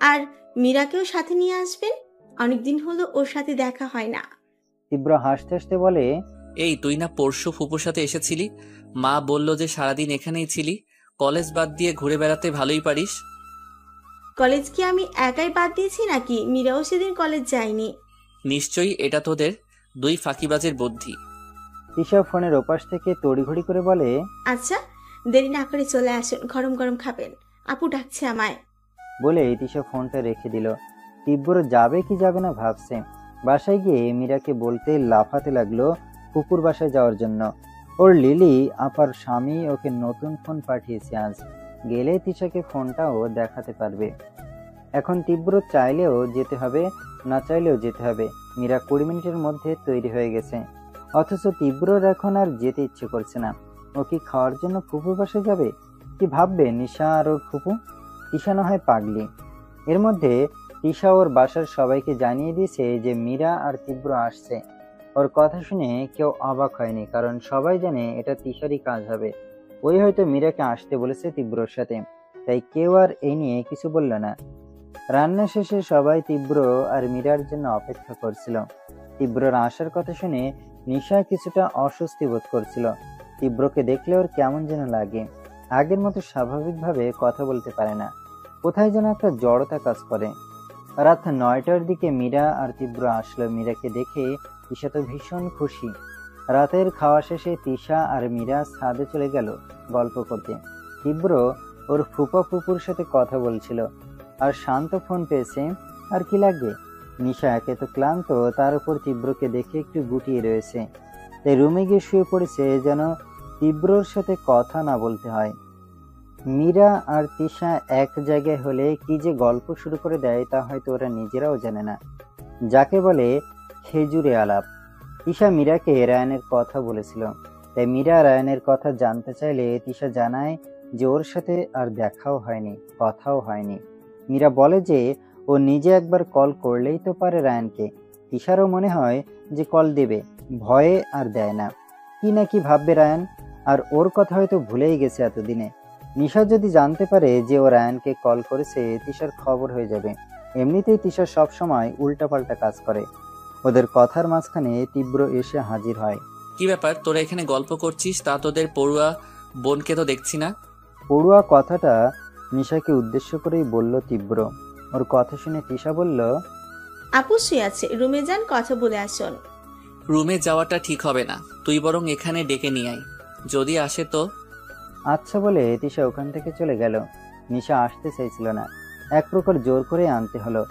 আর মীরাকেও সাথে নিয়ে আসবেন, অনেকদিন হলো ওর সাথে দেখা হয় না। তীব্র হাসতে হাসতে বলে, এই তুই না পরশু ফুপুর সাথে এসেছিলি? মা বলল যে সারাদিন এখানেই ছিলি, কলেজ বাদ দিয়ে ঘুরে বেড়াতে ভালোই পারিস। কলেজ কি আমি একাই বাদ দিয়েছি নাকি? মীরাও সেদিন কলেজ যায়নি। নিশ্চয়ই এটা তোদের দুই ফাঁকিবাজের বুদ্ধি। তিশা ফোনের ওপাশ থেকে তড়িঘড়ি করে বলে, আচ্ছা দেরি না করে চলে আসুন, গরম গরম খাবেন, আপু ডাকছে আমায়। বলে তিশা ফোনটা রেখে দিল। তীব্র যাবে কি যাবে না ভাবছে। বাসায় গিয়ে মীরাকে বলতে লাফাতে লাগলো কুকুর বাসায় যাওয়ার জন্য। ওর লিলি আপার স্বামী ওকে নতুন ফোন পাঠিয়েছে, আজ গেলে তিশাকে ফোনটাও দেখাতে পারবে। এখন তীব্র চাইলেও যেতে হবে, না চাইলেও যেতে হবে। মীরা 20 মিনিটের মধ্যে তৈরি হয়ে গেছে, অথচ তীব্রর এখন আর যেতে ইচ্ছে করছে না। ও কি খাওয়ার জন্য ফুপুর বাসায় যাবে? কি ভাববে নিশা আর ওর ফুপু? তিশা না হয় পাগলি। এর মধ্যে তিশা ওর বাসার সবাইকে জানিয়ে দিয়েছে যে মীরা আর তীব্র আসছে। ওর কথা শুনে কেউ অবাক হয়নি, কারণ সবাই জানে এটা তিশারই কাজ হবে। ওই হয়তো মীরাকে আসতে বলেছে তীব্রর সাথে, তাই কেউ আর এই নিয়ে কিছু বলল না। রান্না শেষে সবাই তীব্র আর মীরার জন্য অপেক্ষা করছিল। তীব্রর আসার কথা শুনে নিশা কিছুটা অস্বস্তি বোধ করছিল। তীব্রকে দেখলে ওর কেমন যেন লাগে। আগের মতো স্বাভাবিকভাবে কথা বলতে পারে না, কোথায় যেন একটা জড়তা কাজ করে। রাত 9টার দিকে মীরা আর তীব্র আসলো। মীরাকে দেখে তিশা তো ভীষণ খুশি। রাতের খাওয়া শেষে তিশা আর মীরা ছাদে চলে গেল গল্প করতে। তীব্র ওর ফুপা ফুপুর সাথে কথা বলছিল, আর শান্ত ফোন পেয়েছে। আর কি লাগবে? নিশা একে তো ক্লান্ত, তার উপর তীব্রকে দেখে একটু গুটিয়ে রয়েছে। তাই রুমে গিয়ে শুয়ে পড়েছে যেন তীব্রর সাথে কথা না বলতে হয়। মীরা আর তিশা এক জায়গায় হলে কি যে গল্প শুরু করে দেয় তা হয়তো ওরা নিজেরাও জানে না, যাকে বলে খেজুরে আলাপ। তিশা মীরাকে রায়ানের কথা বলেছিল, তাই মীরা রায়ানের কথা জানতে চাইলে তিশা জানায় যে ওর সাথে আর দেখাও হয়নি, কথাও হয়নি। মীরা বলে যে ও নিজে একবার কল করলেই তো পারে রায়ানকে, তিশারও মনে হয় যে কল দেবে, ভয়ে আর দেয় না। কি না কি ভাববে রায়ান, আর ওর কথা হয়তো ভুলেই গেছে এতদিনে। নিশা যদি জানতে পারে যে ও রায়ানকে কল করেছে, তিশার খবর হয়ে যাবে। এমনিতেই তিশা সবসময় উল্টাপাল্টা কাজ করে। ওদের কথার মাঝখানে তীব্র এসে হাজির হয়। কি ব্যাপার, তোরা এখানে গল্প করছিস? তা তোদের পড়ুয়া বোনকে তো দেখছি না। পড়ুয়া কথাটা নিশাকে উদ্দেশ্য করেই বলল তীব্র। ওর কথা শুনে তিশা বলল, আপু শুয়ে আছে, রুমে যান, কথা বলে আসুন। রুমে যাওয়াটা ঠিক হবে না, তুই বরং এখানে ডেকে নিয়ে আয়, যদি আসে তো। আচ্ছা বলে তিশা ওখান থেকে চলে গেল। নিশা আসতে চাইছিল না, এক প্রকার জোর করে আনতে হলো।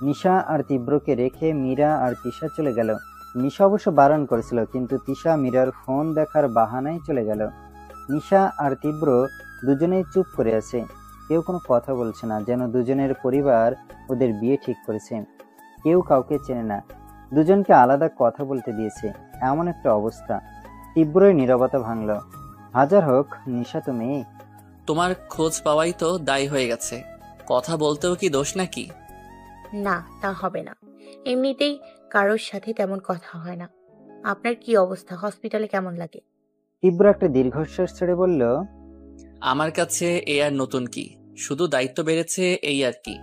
নিশা আর তীব্রকে রেখে মীরা আর তিশা চলে গেল। নিশা অবশ্য বারণ করেছিল, কিন্তু তিশা মীরার ফোন দেখার বাহানায় চলে গেল। নিশা আর তীব্র দুজনেই চুপ করে আছে, কেউ কোনো কথা বলছে না, যেন দুজনের পরিবার ওদের বিয়ে ঠিক করেছে। কেউ কাউকে চেনে না, দুজনকে আলাদা কথা বলতে দিয়েছে, এমন একটা অবস্থা। তীব্রই নীরবতা ভাঙল। হাজার হোক, নিশা তো মেয়ে। তোমার খোঁজ পাওয়াই তো দায়ী হয়ে গেছে, কথা বলতেও কি দোষ নাকি? না, তা হবে না। এমনিতেই কারোর সাথে তেমন কথা হয় না। আপনার কি অবস্থা? হসপিটালে কেমন লাগে? তীব্র একটা দীর্ঘশ্বাস ছেড়ে বলল, আমার কাছে এ আর নতুন কি, শুধু দায়িত্ব বেড়েছে এই আর কি।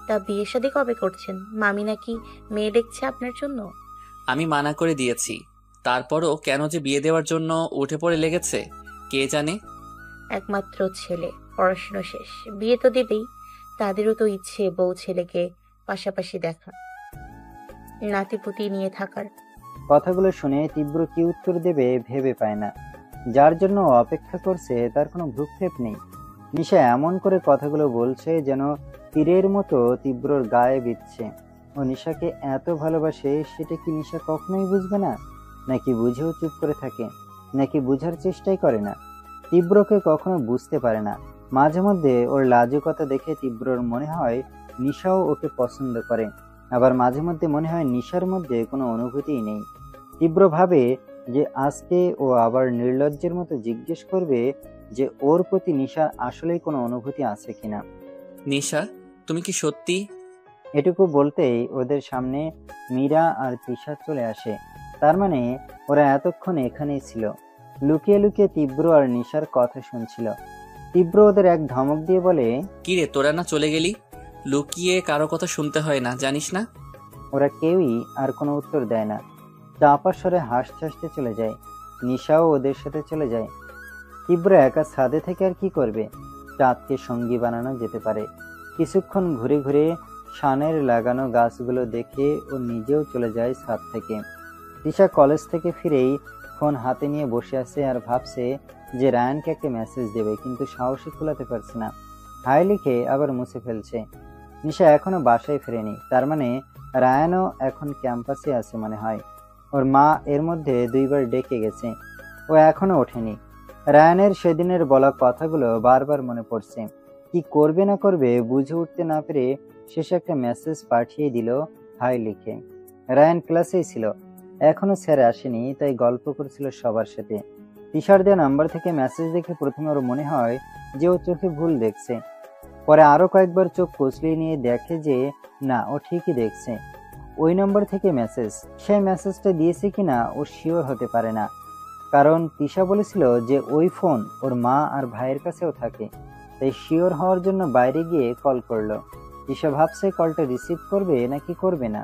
তা বিয়ে শাদী কবে করছেন? মামি নাকি মেয়ে দেখছে আপনার জন্য? আমি মানা করে দিয়েছি, তারপরও কেন যে বিয়ে দেওয়ার জন্য উঠে পড়ে লেগেছে কে জানে। একমাত্র ছেলে, পড়াশোনা শেষ, বিয়ে তো দেবেই। তাদেরও তো ইচ্ছে বউ ছেলেকে পাশাপাশি দেখা, নাতিপুতি নিয়ে থাকার। কথাগুলো শুনে তীব্র কি উত্তর দেবে ভেবে পায় না। যার জন্য অপেক্ষা করছে তার কোনো ভ্রুক্ষেপ নেই। নিশা এমন করে কথাগুলো বলছে যেন তীরের মতো তীব্রর গায়ে বিঁধছে। ও নিশাকে এত ভালোবাসে, সেটা কি নিশা কখনোই বুঝবে না? নাকি বুঝেও চুপ করে থাকে, নাকি বুঝার চেষ্টাই করে না? তীব্রকে কখনো বুঝতে পারে না। মাঝে মধ্যে ওর লাজুকতা দেখে তীব্রর মনে হয় নিশাও ওকে পছন্দ করে, আবার মাঝে মধ্যে মনে হয় নিশার মধ্যে কোনো অনুভূতিই নেই। তীব্র ভাবে যে আজকে ও আবার নির্লজ্জের মতো জিজ্ঞেস করবে যে ওর প্রতি নিশার আসলেই কোনো অনুভূতি আছে কিনা। নিশা, তুমি কি সত্যি? এটুকু বলতেই ওদের সামনে মীরা আর তিশা চলে আসে। তার মানে ওরা এতক্ষণ এখানেই ছিল, লুকিয়ে লুকিয়ে তীব্র আর নিশার কথা শুনছিল। তীব্র ওদের এক ধমক দিয়ে বলে, কিরে তোরা না চলে গেলি? লুকিয়ে কারো কথা শুনতে হয় না, জানিস না? ওরা কেউই আর কোনো উত্তর দেয় না, চাপা স্বরে হাসতে হাসতে চলে যায়। নিশাও ওদের সাথে চলে যায়। তীব্র একা ছাদে থেকে আর কি করবে? চাঁদকে সঙ্গী বানানো যেতে পারে। কিছুক্ষণ ঘুরে ঘুরে শানের লাগানো গাছগুলো দেখে ও নিজেও চলে যায় ছাদ থেকে। তিশা কলেজ থেকে ফিরেই ফোন হাতে নিয়ে বসে আছে আর ভাবছে যে রায়ানকে একটা মেসেজ দেবে, কিন্তু সাহসী খোলাতে পারছে না। হাই লিখে আবার মুছে ফেলছে। নিশা এখনো বাসায় ফেরেনি, তার মানে রায়ানও এখন ক্যাম্পাসে আছে মনে হয়। ওর মা এর মধ্যে 2 বার ডেকে গেছে, ও এখনো ওঠেনি। রায়ানের সেদিনের বলা কথাগুলো বারবার মনে পড়ছে। কি করবে না করবে বুঝে উঠতে না পেরে শেষে একটা মেসেজ পাঠিয়ে দিল হাই লিখে। রায়ান ক্লাসেই ছিল, এখনো স্যার আসেনি, তাই গল্প করছিল সবার সাথে। তিশার দেওয়া নাম্বার থেকে মেসেজ দেখে প্রথমে ওর মনে হয় যে ও চোখে ভুল দেখছে। পরে আরো কয়েকবার চোখ কচলিয়ে নিয়ে দেখে যে না, ও ঠিকই দেখছে। ওই নম্বর থেকে মেসেজ। সেই মেসেজটা দিয়েছে কিনা ও শিওর হতে পারে না, কারণ তিশা বলেছিল যে ওই ফোন ওর মা আর ভাইয়ের কাছেও থাকে, তাই শিওর হওয়ার জন্য বাইরে গিয়ে কল করলো। তিশা ভাবছে কলটা রিসিভ করবে নাকি করবে না।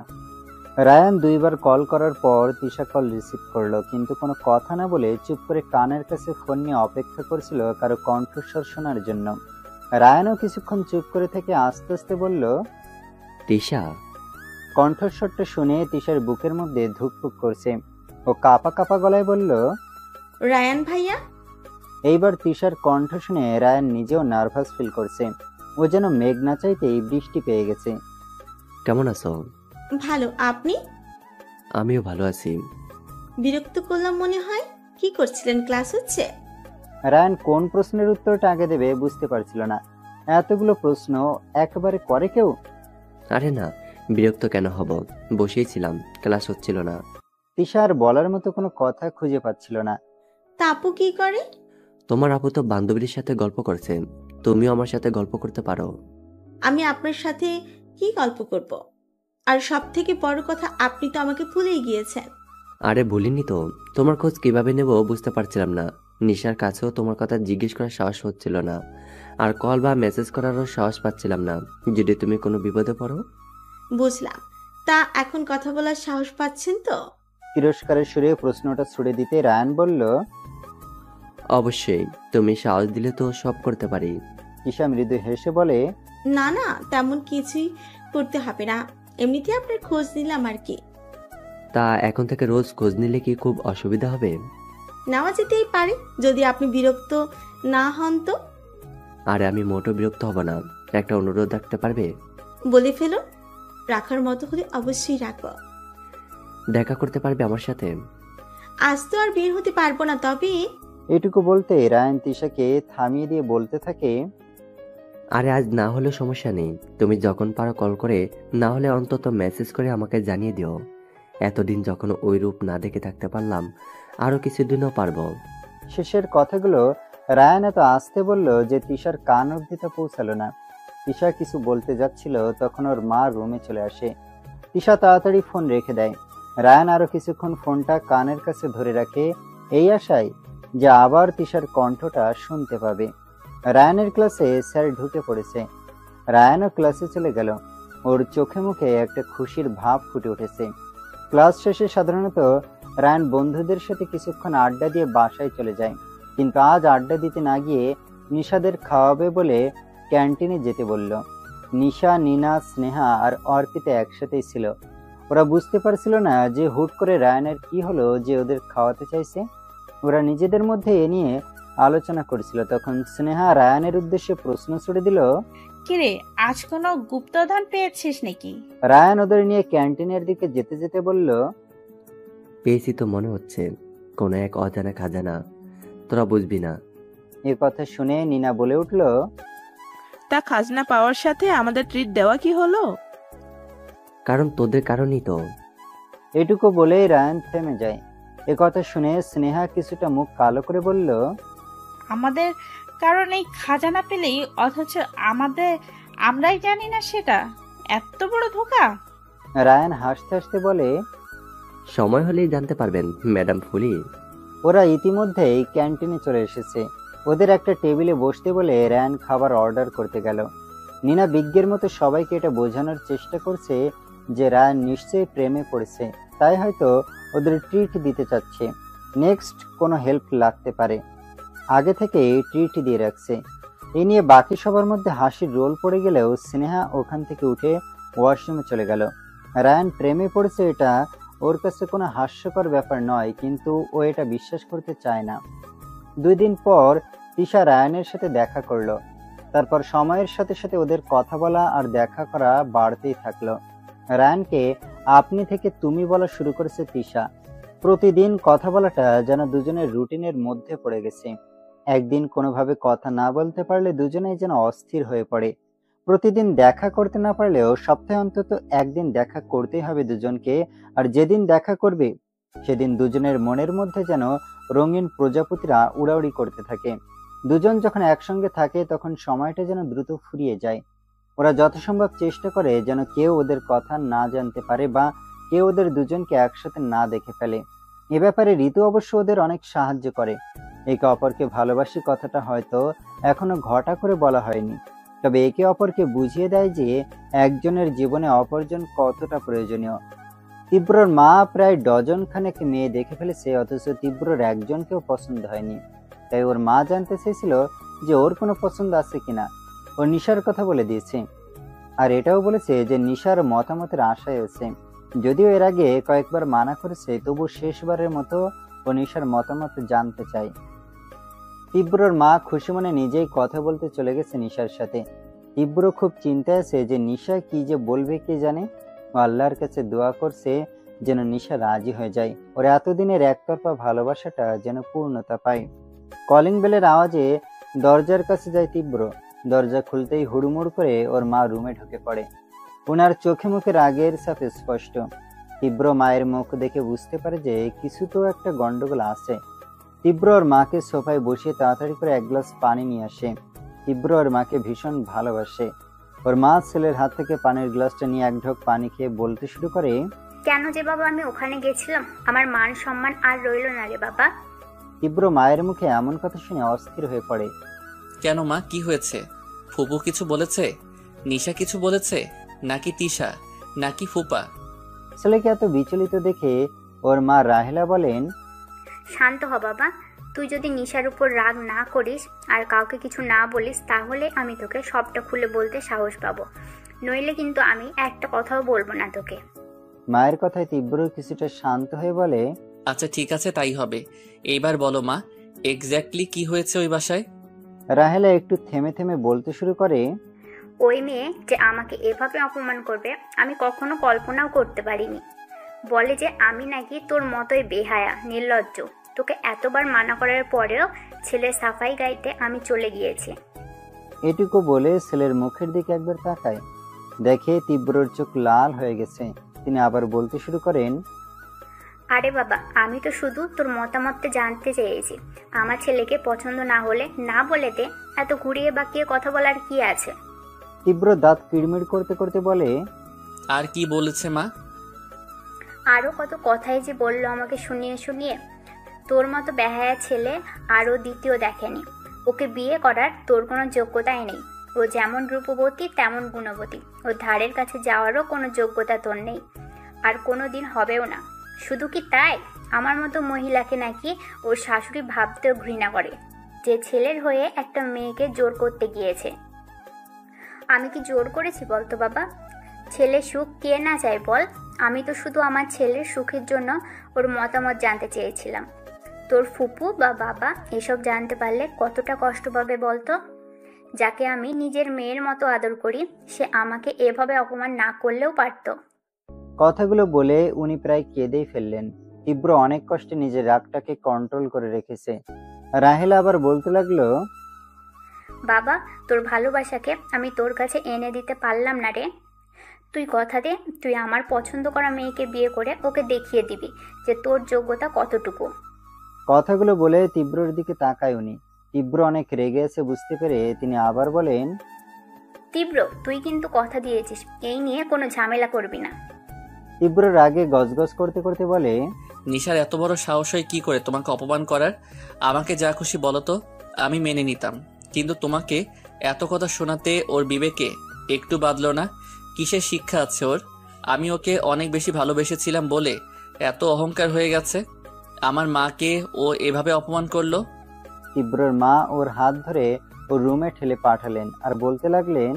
রায়ান 2 বার কল করার পর তিশা কল রিসিভ করলো, কিন্তু কোনো কথা না বলে চুপ করে কানের কাছে ফোন নিয়ে অপেক্ষা করছিল কারো কণ্ঠস্বর শোনার জন্য। রায়ানও কিছুক্ষণ চুপ করে থেকে আস্তে আস্তে বলল, তিশা। কণ্ঠস্বরটা শুনে তিশার বুকের মধ্যে ধুকপুক করছে। ও কাপা কাপা গলায় বলল, রায়ান ভাইয়া। এইবার তিশার কণ্ঠ শুনে রায়ান নিজেও নার্ভাস ফিল করছে। ও যেন মেঘ না চাইতেই বৃষ্টি পেয়ে গেছে। কেমন আছো? ভালো, আপনি? আমিও ভালো আছি। বিরক্ত করলাম মনে হয়। কি করছিলেন, ক্লাস হচ্ছে? রায়ান কোন প্রশ্নের উত্তরটা আগে দেবে বুঝতে পারছিল না। এতগুলো প্রশ্ন একবারে করে কেউ? আরে না, বিরক্ত কেন হব, বসেই ছিলাম, ক্লাস হচ্ছিল না। তিশা আর বলার মতো কোনো কথা খুঁজে পাচ্ছিল না। তা আপু কি করে? তোমার আপু তো বান্ধবীর সাথে গল্প করছে, তুমিও আমার সাথে গল্প করতে পারো। আমি আপনার সাথে কি গল্প করব? আর সব থেকে বড় কথা, আপনি তো আমাকে ভুলেই গিয়েছেন। আরে ভুলিনি তো, তোমার খোঁজ কিভাবে নেব বুঝতে পারছিলাম না। নিশার কাছেও তোমার কথা জিজ্ঞেস করার সাহস হচ্ছিল না, আর কল বা মেসেজ করারও সাহস পাচ্ছিলাম না, যদি তুমি কোনো বিপদে পড়ো। বুঝলাম। তা এখন কথা বলার সাহস পাচ্ছেন তো? তিরস্কারের সুরে প্রশ্নটা ছুড়ে দিতে রায়ান বলল, অবশ্যই, তুমি সাহস দিলে তো সব করতে পারি। তিশা মৃদু হেসে বলে, না না, তেমন কিছুই করতে হবে না, এমনিতে আপনার খোঁজ নিলাম আর কি। তা এখন থেকে রোজ খোঁজ নিলে কি খুব অসুবিধা হবে? নেওয়া যেতেই পারে, যদি আপনি বিরক্ত না হন তো। আরে আমি মোটো বিরক্ত হব না, একটা অনুরোধ রাখতে পারবে? বলে ফেলুন, রাখার মতো হলে অবশ্যই রাখবো। দেখা করতে পারবে আমার সাথে? আজ তো আর বের হতে পারবো না, তবে। এটুকু বলতে রায়ান তিশাকে থামিয়ে দিয়ে বলতে থাকে, আরে আজ না হলে সমস্যা নেই, তুমি যখন পারো কল করে, না হলে অন্তত মেসেজ করে আমাকে জানিয়ে দিও। এতদিন যখন ওই রূপ না দেখে থাকতে পারলাম, আরো কিছুদিনও পারবো। শেষের কথাগুলো রায়ান এত আস্তে বলল যে তিশার কান অবধি তা পৌঁছালো না। তিশা কিছু বলতে যাচ্ছিল, তখন ওর মা রুমে চলে আসে। তিশা তাড়াতাড়ি ফোন রেখে দেয়। রায়ান আরো কিছুক্ষণ ফোনটা কানের কাছে ধরে রাখে, এই আশায় যে আবার তিশার কণ্ঠটা শুনতে পাবে। রায়ানের ক্লাসে স্যার ঢুকে পড়েছে। রায়ানও ক্লাসে চলে গেল। ওর চোখে মুখে একটা খুশির ভাব ফুটে উঠেছে। ক্লাস শেষে সাধারণত রায়ান বন্ধুদের সাথে কিছুক্ষণ আড্ডা দিয়ে বাসায় চলে যায়, কিন্তু আজ আড্ডা দিতে না গিয়ে নিশাদের খাওয়াবে বলে ক্যান্টিনে যেতে বলল। নিশা, নিনা, স্নেহা আর অর্পিতা একসাথেই ছিল। ওরা বুঝতে পারছিল না যে হুট করে রায়ানের কি হলো যে ওদের খাওয়াতে চাইছে। ওরা নিজেদের মধ্যে এ নিয়ে আলোচনা করছিল, তখন স্নেহা রায়ানের উদ্দেশ্যে প্রশ্ন ছুড়ে দিল, কিরে, আজ কোনো গুপ্তধন পেয়েছিস নাকি? রায়ান ওদের নিয়ে ক্যান্টিনের দিকে যেতে যেতে বলল, পেয়েছি তো মনে হচ্ছে, কোনো এক অজানা খাজানা, তোরা বুঝবি না। এ কথা শুনে নিনা বলে উঠল, তা খাজনা পাওয়ার সাথে আমাদের ট্রিট দেওয়া কি হলো? কারণ তোদের কারণই তো। এটুকু বলেই রায়ান থেমে যায়। এ কথা শুনে স্নেহা কিছুটা মুখ কালো করে বলল, আমাদের কারণ এই খাজানা পেলেই, অথচ আমরাই জানি না সেটা, এত বড় ধোঁকা। রায়ান হাসতে হাসতে বলে, সময় হলেই জানতে পারবেন ম্যাডাম ফুলি। ওরা ইতিমধ্যেই ক্যান্টিনে চলে এসেছে। ওদের একটা টেবিলে বসতে বলে রায়ান খাবার অর্ডার করতে গেল। নিনা বিজ্ঞের মতো সবাইকে এটা বোঝানোর চেষ্টা করছে যে রায়ান নিশ্চয়ই প্রেমে পড়েছে, তাই হয়তো ওদের ট্রিট দিতে চাচ্ছে। নেক্সট কোনো হেল্প লাগতে পারে, আগে থেকে ট্রিট দিয়ে রাখছে। এই নিয়ে বাকি সবার মধ্যে হাসির রোল পড়ে গেলেও স্নেহা ওখান থেকে উঠে ওয়াশরুমে চলে গেল। রায়ান প্রেমে পড়েছে এটা ওর কাছে কোনো হাস্যকর ব্যাপার নয়, কিন্তু ও এটা বিশ্বাস করতে চায় না। 2 দিন পর তিশা রায়ানের সাথে দেখা করলো। তারপর সময়ের সাথে সাথে ওদের কথা বলা আর দেখা করা বাড়তেই থাকলো। রায়ানকে আপনি থেকে তুমি বলা শুরু করেছে তিশা। প্রতিদিন কথা বলাটা যেন দুজনের রুটিনের মধ্যে পড়ে গেছে। একদিন কোনোভাবে কথা না বলতে পারলে দুজনেই যেন অস্থির হয়ে পড়ে। প্রতিদিন দেখা করতে না পারলেও সপ্তাহে অন্তত একদিন দেখা করতেই হবে দুজনকে, আর যেদিন দেখা করবে সেদিন দুজনের মনের মধ্যে যেন রঙিন প্রজাপতিরা উড়াউড়ি করতে থাকে। দুজন যখন একসঙ্গে থাকে তখন সময়টা যেন দ্রুত ফুরিয়ে যায়। ওরা যথাসম্ভব চেষ্টা করে যেন কেউ ওদের কথা না জানতে পারে বা কেউ ওদের দুজনকে একসাথে না দেখে ফেলে। এ ব্যাপারে ঋতু অবশ্য ওদের অনেক সাহায্য করে। একে অপরকে ভালোবাসি কথাটা হয়তো এখনো ঘটা করে বলা হয়নি, তবে একে অপরকে বুঝিয়ে দেয় যে একজনের জীবনে অপরজন কতটা প্রয়োজনীয়। তীব্রর মা প্রায় ডজন খানেক মেয়ে দেখে ফেলেছে, অথচ তীব্রর একজনকেও পছন্দ হয়নি। তাই ওর মা জানতে চেয়েছিল যে ওর কোনো পছন্দ আছে কিনা। ও নিশার কথা বলে দিয়েছে, আর এটাও বলেছে যে নিশার মতামতের আশায় আছে। যদিও এর আগে কয়েকবার মানা করেছে, তবু শেষবারের মতো ও নিশার মতামত জানতে চায়। তীব্রর মা খুশি মনে নিজেই কথা বলতে চলে গেছে নিশার সাথে। তীব্র খুব চিন্তায় আছে যে নিশা কি যে বলবে কে জানে। ও আল্লাহর কাছে দোয়া করছে যেন নিশা রাজি হয়ে যায়, ওর এতদিনের একতরফা ভালোবাসাটা যেন পূর্ণতা পায়। কলিং বেলের আওয়াজে দরজার কাছে যায় তীব্র। দরজা খুলতেই হুড়মুড় করে ওর মা রুমে ঢুকে পড়ে। ওনার চোখে মুখে রাগের ছাপ স্পষ্ট। তীব্র মায়ের মুখ দেখে বুঝতে পারে যে কিছু তো একটা গন্ডগোল আছে। তীব্র ওর মাকে সোফায় বসিয়ে তাড়াতাড়ি করে 1 গ্লাস পানি নিয়ে আসে। তীব্র ওর মাকে ভীষণ ভালোবাসে। ওর মা ছেলের হাত থেকে পানির গ্লাসটা নিয়ে এক ঢোক পানি খেয়ে বলতে শুরু করে, কেন যে বাবা আমি ওখানে গেছিলাম, আমার মান সম্মান আর রইল না রে বাবা। তীব্র মায়ের মুখে এমন কথা শুনে অস্থির হয়ে পড়ে। কেন মা, কি হয়েছে? ফুপু কিছু বলেছে? নিশা কিছু বলেছে? নাকি তিশা? নাকি ফুপা? ছেলেকে এত বিচলিত দেখে ওর মা রাহেলা বলেন, শান্ত হ বাবা, তুই যদি নিশার উপর রাগ না করিস আর কাউকে কিছু না বলিস তাহলে আমি তোকে সবটা খুলে বলতে সাহস পাবো, নইলে কিন্তু আমি একটা কথাও বলবো না তোকে। মায়ের কথায় তীব্র কিছুটা শান্ত হয়ে বলে, আচ্ছা ঠিক আছে, তাই হবে। এইবার বলো মা, এক্স্যাক্টলি কি হয়েছে ওই বাসায়? রাহেলা একটু থেমে থেমে বলতে শুরু করে, ওই মেয়ে যে আমাকে এভাবে অপমান করবে আমি কখনো কল্পনাও করতে পারিনি। বলে যে আমি নাকি তোর মতোই বেহায়া নির্লজ্জ, তোকে এতবার মানা করার পরেও ছেলের সাফাই গাইতে আমি চলে গিয়েছি। এটুকু বলে ছেলের মুখের দিকে একবার তাকায়, দেখে তীব্রর চোখ লাল হয়ে গেছে। তিনি আবার বলতে শুরু করেন, আরে বাবা, আমি তো শুধু তোর মতামতটা জানতে চেয়েছি। আমার ছেলেকে পছন্দ না হলে না বলে দে, এত ঘুরিয়ে বাকিয়ে কথা বলার কি আছে? তীব্র দাঁত কিড়মিড় করতে করতে বলে, আর কি বলেছে মা? আরো কত কথাই যে বললো আমাকে শুনিয়ে শুনিয়ে। তোর মতো বেহায়া ছেলে আরও দ্বিতীয় দেখেনি, ওকে বিয়ে করার তোর কোনো যোগ্যতাই নেই। ও যেমন রূপবতী তেমন গুণবতী, ওর ধারের কাছে যাওয়ারও কোনো যোগ্যতা তোর নেই, আর কোনো দিন হবেও না। শুধু কি তাই, আমার মতো মহিলাকে নাকি ওর শাশুড়ি ভাবতেও ঘৃণা করে, যে ছেলের হয়ে একটা মেয়েকে জোর করতে গিয়েছে। আমি কি জোর করেছি বলতো বাবা? ছেলে সুখ কে না চায় বল? আমি তো শুধু আমার ছেলের সুখের জন্য ওর মতামত জানতে চেয়েছিলাম। তোর ফুপু বা বাবা এসব জানতে পারলে কতটা কষ্ট পাবে বলতো? যাকে আমি নিজের মেয়ের মতো আদর করি সে আমাকে এভাবে অপমান না করলেও পারতো। কথাগুলো বলে উনি প্রায় কেঁদেই ফেললেন। তীব্র অনেক কষ্টে নিজের রাগটাকে কন্ট্রোল করে রেখেছে। রাহেলা আবার বলতে লাগলো, বাবা, তোর ভালোবাসাকে আমি তোর কাছে এনে দিতে পারলাম না রে। তুই কথা দে, তুই আমার পছন্দ করা মেয়েকে বিয়ে করে ওকে দেখিয়ে দিবি যে তোর যোগ্যতা কতটুকু। কথাগুলো বলে তীব্রর দিকে তাকায় উনি। তীব্র অনেক রেগে আছে বুঝতে পেরে তিনি আবার বলেন, তীব্র, তুই কিন্তু কথা দিয়েছিস এই নিয়ে কোনো ঝামেলা করবি না। তীব্র রাগে গজগজ করতে করতে বলে, নিশার এত বড় সাহস হয় কি করে তোমাকে অপমান করার? আমাকে যা খুশি বলো তো, আমি মেনে নিতাম, কিন্তু তোমাকে এত কথা শোনাতে ওর বিবেকে একটু বাঁধলো না? কিসের শিক্ষা আছে ওর? আমি ওকে অনেক বেশি ভালোবেসেছিলাম বলে এত অহংকার হয়ে গেছে? আমার মাকে ও এভাবে অপমান করলো। তীব্রর মা ওর হাত ধরে ওর রুমে ঠেলে পাঠালেন আর বলতে লাগলেন,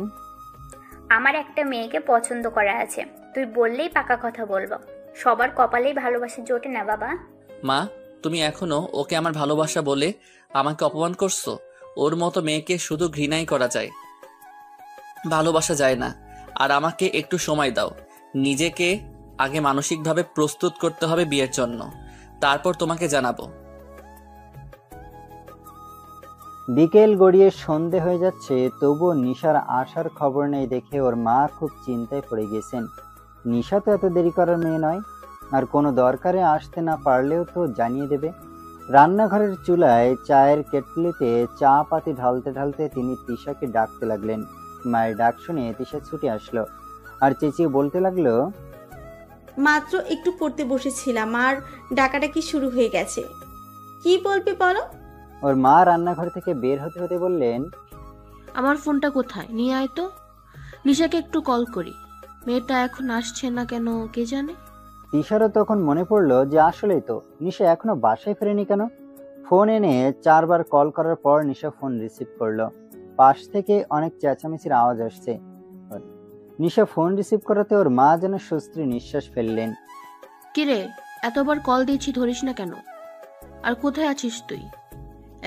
আমার একটা মেয়েকে পছন্দ করা আছে, তুই বললেই পাকা কথা বলবো। সবার কপালেই ভালোবাসা জোটে না বাবা। মা, তুমি এখনো ওকে আমার ভালোবাসা বলে আমাকে অপমান করছো? ওর মতো মেয়েকে শুধু ঘৃণাই করা যায়, ভালোবাসা যায় না। আর আমাকে একটু সময় দাও, নিজেকে আগে মানসিকভাবে প্রস্তুত করতে হবে বিয়ের জন্য, তারপর তোমাকে জানাবো। বিকেল গড়িয়ে সন্ধে হয়ে যাচ্ছে, তবুও নিশার আসার খবর নেই দেখে ওর মা খুব চিন্তায় পড়ে গেছেন। নিশা তো এত দেরি করার মেয়ে নয়, আর কোনো দরকারে আসতে না পারলেও তো জানিয়ে দেবে। রান্নাঘরের চুলায় চায়ের কেটলিতে চা পাতি ঢালতে ঢালতে তিনি তিশাকে ডাকতে লাগলেন। মায়ের ডাক শুনে তিশা ছুটে আসলো আর চেঁচিয়ে বলতে লাগলো, মাত্র একটু পড়তে বসেছিলাম আর ডাকাডাকি শুরু হয়ে গেছে। কি বলবি বলো? ওর মা রান্নাঘর থেকে বের হতে হতে বললেন, আমার ফোনটা কোথায়, নিয়ে আয় তো। নিশাকে একটু কল করি, মেয়েটা এখন আসছে না কেন কে জানে। তিশারও তখন মনে পড়লো যে আসলেই তো নিশা এখনো বাসায় ফেরেনি কেন। ফোন এনে 4 বার কল করার পর নিশা ফোন রিসিভ করলো। পাশ থেকে অনেক চেঁচামেচির আওয়াজ আসছে। নিশা ফোন রিসিভ করাতে ওর মা যেন স্বস্তির নিঃশ্বাস ফেললেন। কিরে, এতবার কল দিয়েছি ধরিস না কেন? আর কোথায় আছিস তুই?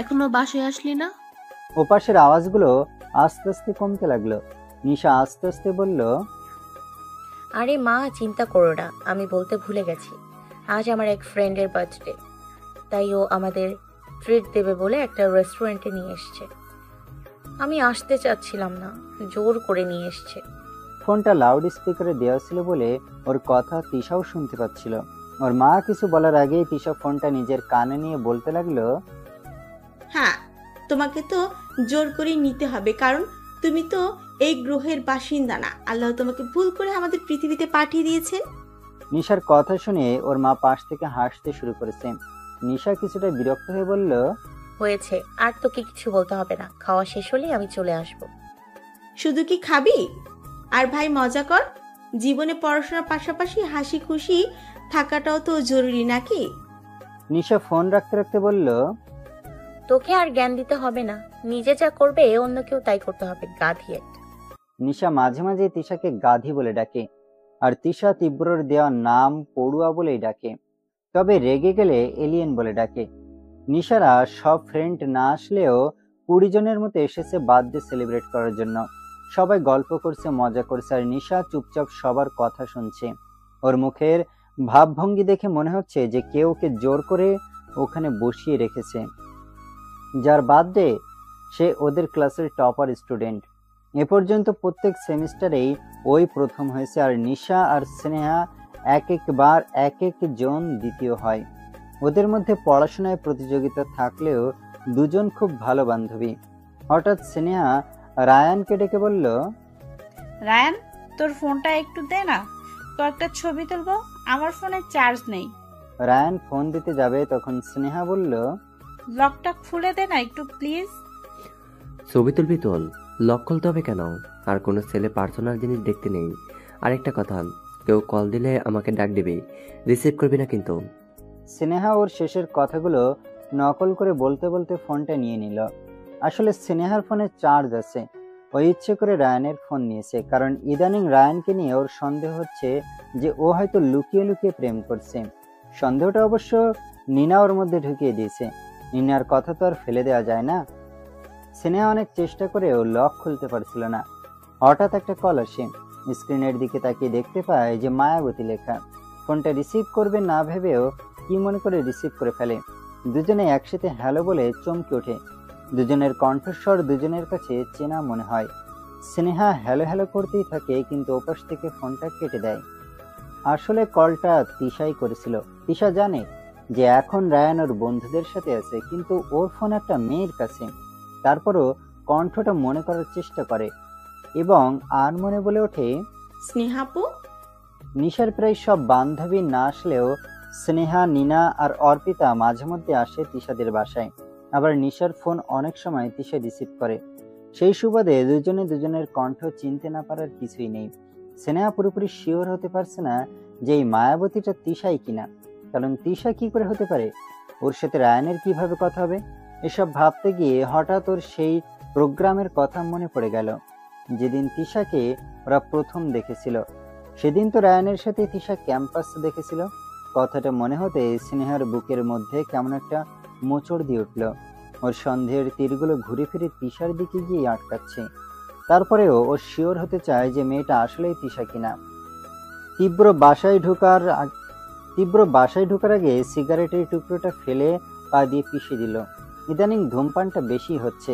এখনো বাসায় আসলি না? ওপাশের আওয়াজগুলো আস্তে আস্তে কমতে লাগলো। নিশা আস্তে আস্তে বলল, আরে মা, চিন্তা করো না, আমি বলতে ভুলে গেছি, আজ আমার এক ফ্রেন্ডের বার্থডে, তাই ও আমাদের ট্রিট দেবে বলে একটা রেস্টুরেন্টে নিয়ে এসছে। আমি আসতে চাচ্ছিলাম না, জোর করে নিয়ে এসছে। ফোনটা লাউড স্পিকারে দেওয়া ছিল বলে ওর কথা তিশাও শুনতে পাচ্ছিল। ওর মা কিছু বলার আগেই তিশা ফোনটা নিজের কানে নিয়ে বলতে লাগলো, হ্যাঁ, তোমাকে তো জোর করে নিতে হবে, কারণ তুমি তো এই গ্রহের বাসিন্দা না। আল্লাহ তোমাকে ভুল করে আমাদের পৃথিবীতে পাঠিয়ে দিয়েছেন। নিশার কথা শুনে ওর মা পাশ থেকে হাসতে শুরু করেছে। নিশা কিছুটা বিরক্ত হয়ে বলল, হয়েছে, আর তোকে কিছু বলতে হবে না। খাওয়া শেষ হলেই আমি চলে আসব। শুধু কি খাবি? আর ভাই মজা কর। জীবনে পড়াশোনার পাশাপাশি হাসি খুশি থাকাটাও তো জরুরি নাকি? নিশা ফোন রাখতে রাখতে বলল, তোকে আর জ্ঞান দিতে হবে না। নিজে যা করবে অন্য কেউ তাই করতে হবে, গাধি একটা। নিশা মাঝে মাঝে তিশাকে গাধি বলে ডাকে, আর তিশা তীব্রর দেওয়া নাম পড়ুয়া বলেই ডাকে, তবে রেগে গেলে এলিয়েন বলে ডাকে। নিশারা সব ফ্রেন্ড না আসলেও 20 জনের মতো এসেছে বার্থডে সেলিব্রেট করার জন্য। সবাই গল্প করছে, মজা করছে, আর নিশা চুপচাপ সবার কথা শুনছে। ওর মুখের ভাবভঙ্গি দেখে মনে হচ্ছে যে কেউ ওকে জোর করে ওখানে বসিয়ে রেখেছে। যার বার্থডে সে ওদের ক্লাসের টপার স্টুডেন্ট। এ পর্যন্ত প্রত্যেক সেমিস্টারেই ওই প্রথম হয়েছে, আর নিশা আর স্নেহা এক একবার এক একজন দ্বিতীয় হয়। ওদের মধ্যে পড়াশোনায় প্রতিযোগিতা থাকলেও দুজন খুব ভালো বান্ধবী। হঠাৎ স্নেহা রায়ানকে ডেকে বলল, রায়ান, তোর ফোনটা একটু দে না, কয়েকটা ছবি তুলবো। আমার ফোনে চার্জ নেই। রায়ান ফোন দিতে যাবে, তখন স্নেহা বলল, লকটা খুলে দে না একটু প্লিজ। ছবি তুলবি তোল, লক খুলতে হবে কেন? আর কোনো ছেলে পার্সোনাল জিনিস দেখতে নেই। আরেকটা কথা, কেউ কল দিলে আমাকে ডাক দিবি, রিসিভ করবি না কিন্তু। স্নেহা ওর শেষের কথাগুলো নকল করে বলতে বলতে ফোনটা নিয়ে নিল। আসলে স্নেহার ফোনে চার্জ আছে। ও ইচ্ছে করে রায়ানের ফোন নিয়েছে, কারণ ইদানিং রায়ানকে নিয়ে ওর সন্দেহ হচ্ছে যে ও হয়তো লুকিয়ে লুকিয়ে প্রেম করছে। সন্দেহটা অবশ্য নিনা ওর মধ্যে ঢুকিয়ে দিয়েছে। নিনার কথা তো আর ফেলে দেওয়া যায় না। স্নেহা অনেক চেষ্টা করেও লক খুলতে পারছিল না। হঠাৎ একটা কল আসে। স্ক্রিনের দিকে তাকিয়ে দেখতে পায় যে মায়াবতী লেখা। ফোনটা রিসিভ করবে না ভেবেও কি মনে করে রিসিভ করে ফেলে। দুজনে একসাথে হ্যালো বলে চমকে ওঠে। দুজনের কণ্ঠস্বর দুজনের কাছে চেনা মনে হয়। স্নেহা হ্যালো হ্যালো করতেই থাকে, কিন্তু ওপাশ থেকে ফোনটা কেটে দেয়। আসলে কলটা তিশাই করেছিল। তিশা জানে যে এখন রায়ান ওর বন্ধুদের সাথে আছে, কিন্তু ওর ফোন একটা মেয়ের কাছে। তারপরও কণ্ঠটা মনে করার চেষ্টা করে এবং আর মনে বলে ওঠে, স্নেহাপু। নিশার প্রায় সব বান্ধবী না আসলেও স্নেহা, নিনা আর অর্পিতা মাঝে মধ্যে আসে তিশাদের বাসায়। আবার নিশার ফোন অনেক সময় তিশা রিসিভ করে। সেই সুবাদে দুজনে দুজনের কণ্ঠ চিনতে না পারার কিছুই নেই। স্নেহা পুরোপুরি শিওর হতে পারছে না যে এই মায়াবতীটা তিশাই কিনা, কারণ তিশা কি করে হতে পারে? ওর সাথে রায়ানের কিভাবে কথা হবে? এসব ভাবতে গিয়ে হঠাৎ ওর সেই প্রোগ্রামের কথা মনে পড়ে গেল, যেদিন তিশাকে ওরা প্রথম দেখেছিল। সেদিন তো রায়ানের সাথে তিশা ক্যাম্পাসে দেখেছিল। কথাটা মনে হতে স্নেহার বুকের মধ্যে কেমন একটা মোচড় দিয়ে উঠল। ওর সন্দেহের তীরগুলো ঘুরে ফিরে তিশার দিকে গিয়ে আটকাচ্ছে। তারপরেও ও শিওর হতে চায় যে মেয়েটা আসলেই তিশা কিনা। তীব্র বাসায় ঢোকার আগে সিগারেটের টুকরোটা ফেলে পা দিয়ে পিষে দিল। ইদানিং ধূমপানটা বেশি হচ্ছে।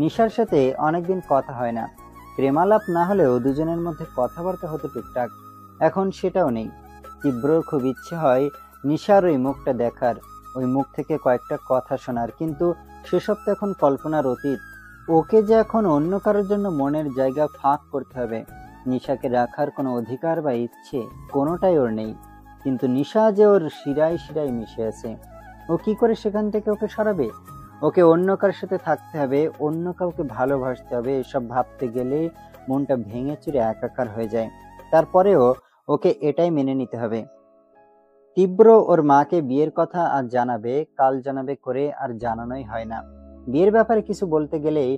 নিশার সাথে অনেকদিন কথা হয় না। প্রেমালাপ না হলেও দুজনের মধ্যে কথাবার্তা হতো টুকটাক। এখন সেটাও নেই। তীব্রর খুব ইচ্ছে হয় নিশার ওই মুখটা দেখার, ওই মুখ থেকে কয়েকটা কথা শোনার, কিন্তু সেসব তো এখন কল্পনার অতীত। ওকে যে এখন অন্য কারোর জন্য মনের জায়গা ফাঁক করতে হবে। নিশাকে রাখার কোনো অধিকার বা ইচ্ছে কোনোটাই ওর নেই। কিন্তু নিশা যে ওর শিরায় শিরায় মিশে আছে। ও কি করে সেখান থেকে ওকে সরাবে? ওকে অন্য কারোর সাথে থাকতে হবে, অন্য কাউকে ভালোবাসতে হবে। এসব ভাবতে গেলে মনটা ভেঙে চুরে একাকার হয়ে যায়। তারপরেও ওকে এটাই মেনে নিতে হবে। তীব্র ওর মাকে বিয়ের কথা আজ জানাবে, কাল জানাবে করে আর জানানোই হয় না। বিয়ের ব্যাপারে কিছু বলতে গেলেই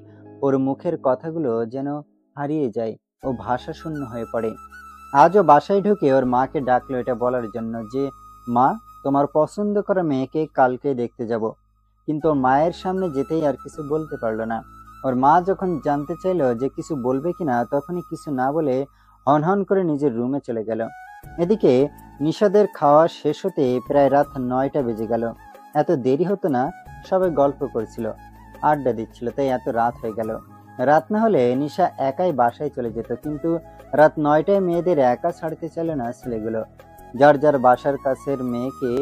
ওর মুখের কথাগুলো যেন হারিয়ে যায়, ও ভাষা শূন্য হয়ে পড়ে। আজও বাসায় ঢুকে ওর মাকে ডাকলো এটা বলার জন্য যে, মা, তোমার পছন্দ করা মেয়েকে কালকে দেখতে যাব। কিন্তু ওর মায়ের সামনে যেতেই আর কিছু বলতে পারলো না। ওর মা যখন জানতে চাইলো যে কিছু বলবে কিনা, তখনই কিছু না বলে হনহন করে নিজের রুমে চলে গেল। এদিকে নিশাদের খাওয়া শেষ হতে প্রায় রাত 9টা বেজে গেল। এত দেরি হতো না, সবাই গল্প করছিল, আড্ডা দিচ্ছিল, তাই এত রাত হয়ে গেল। রাত না হলে নিশা একাই বাসায় চলে যেত, কিন্তু রাত 9টায় মেয়েদের একা ছাড়তে চাইল না ছেলেগুলো। যার যার বাসার কাছের মেয়েকে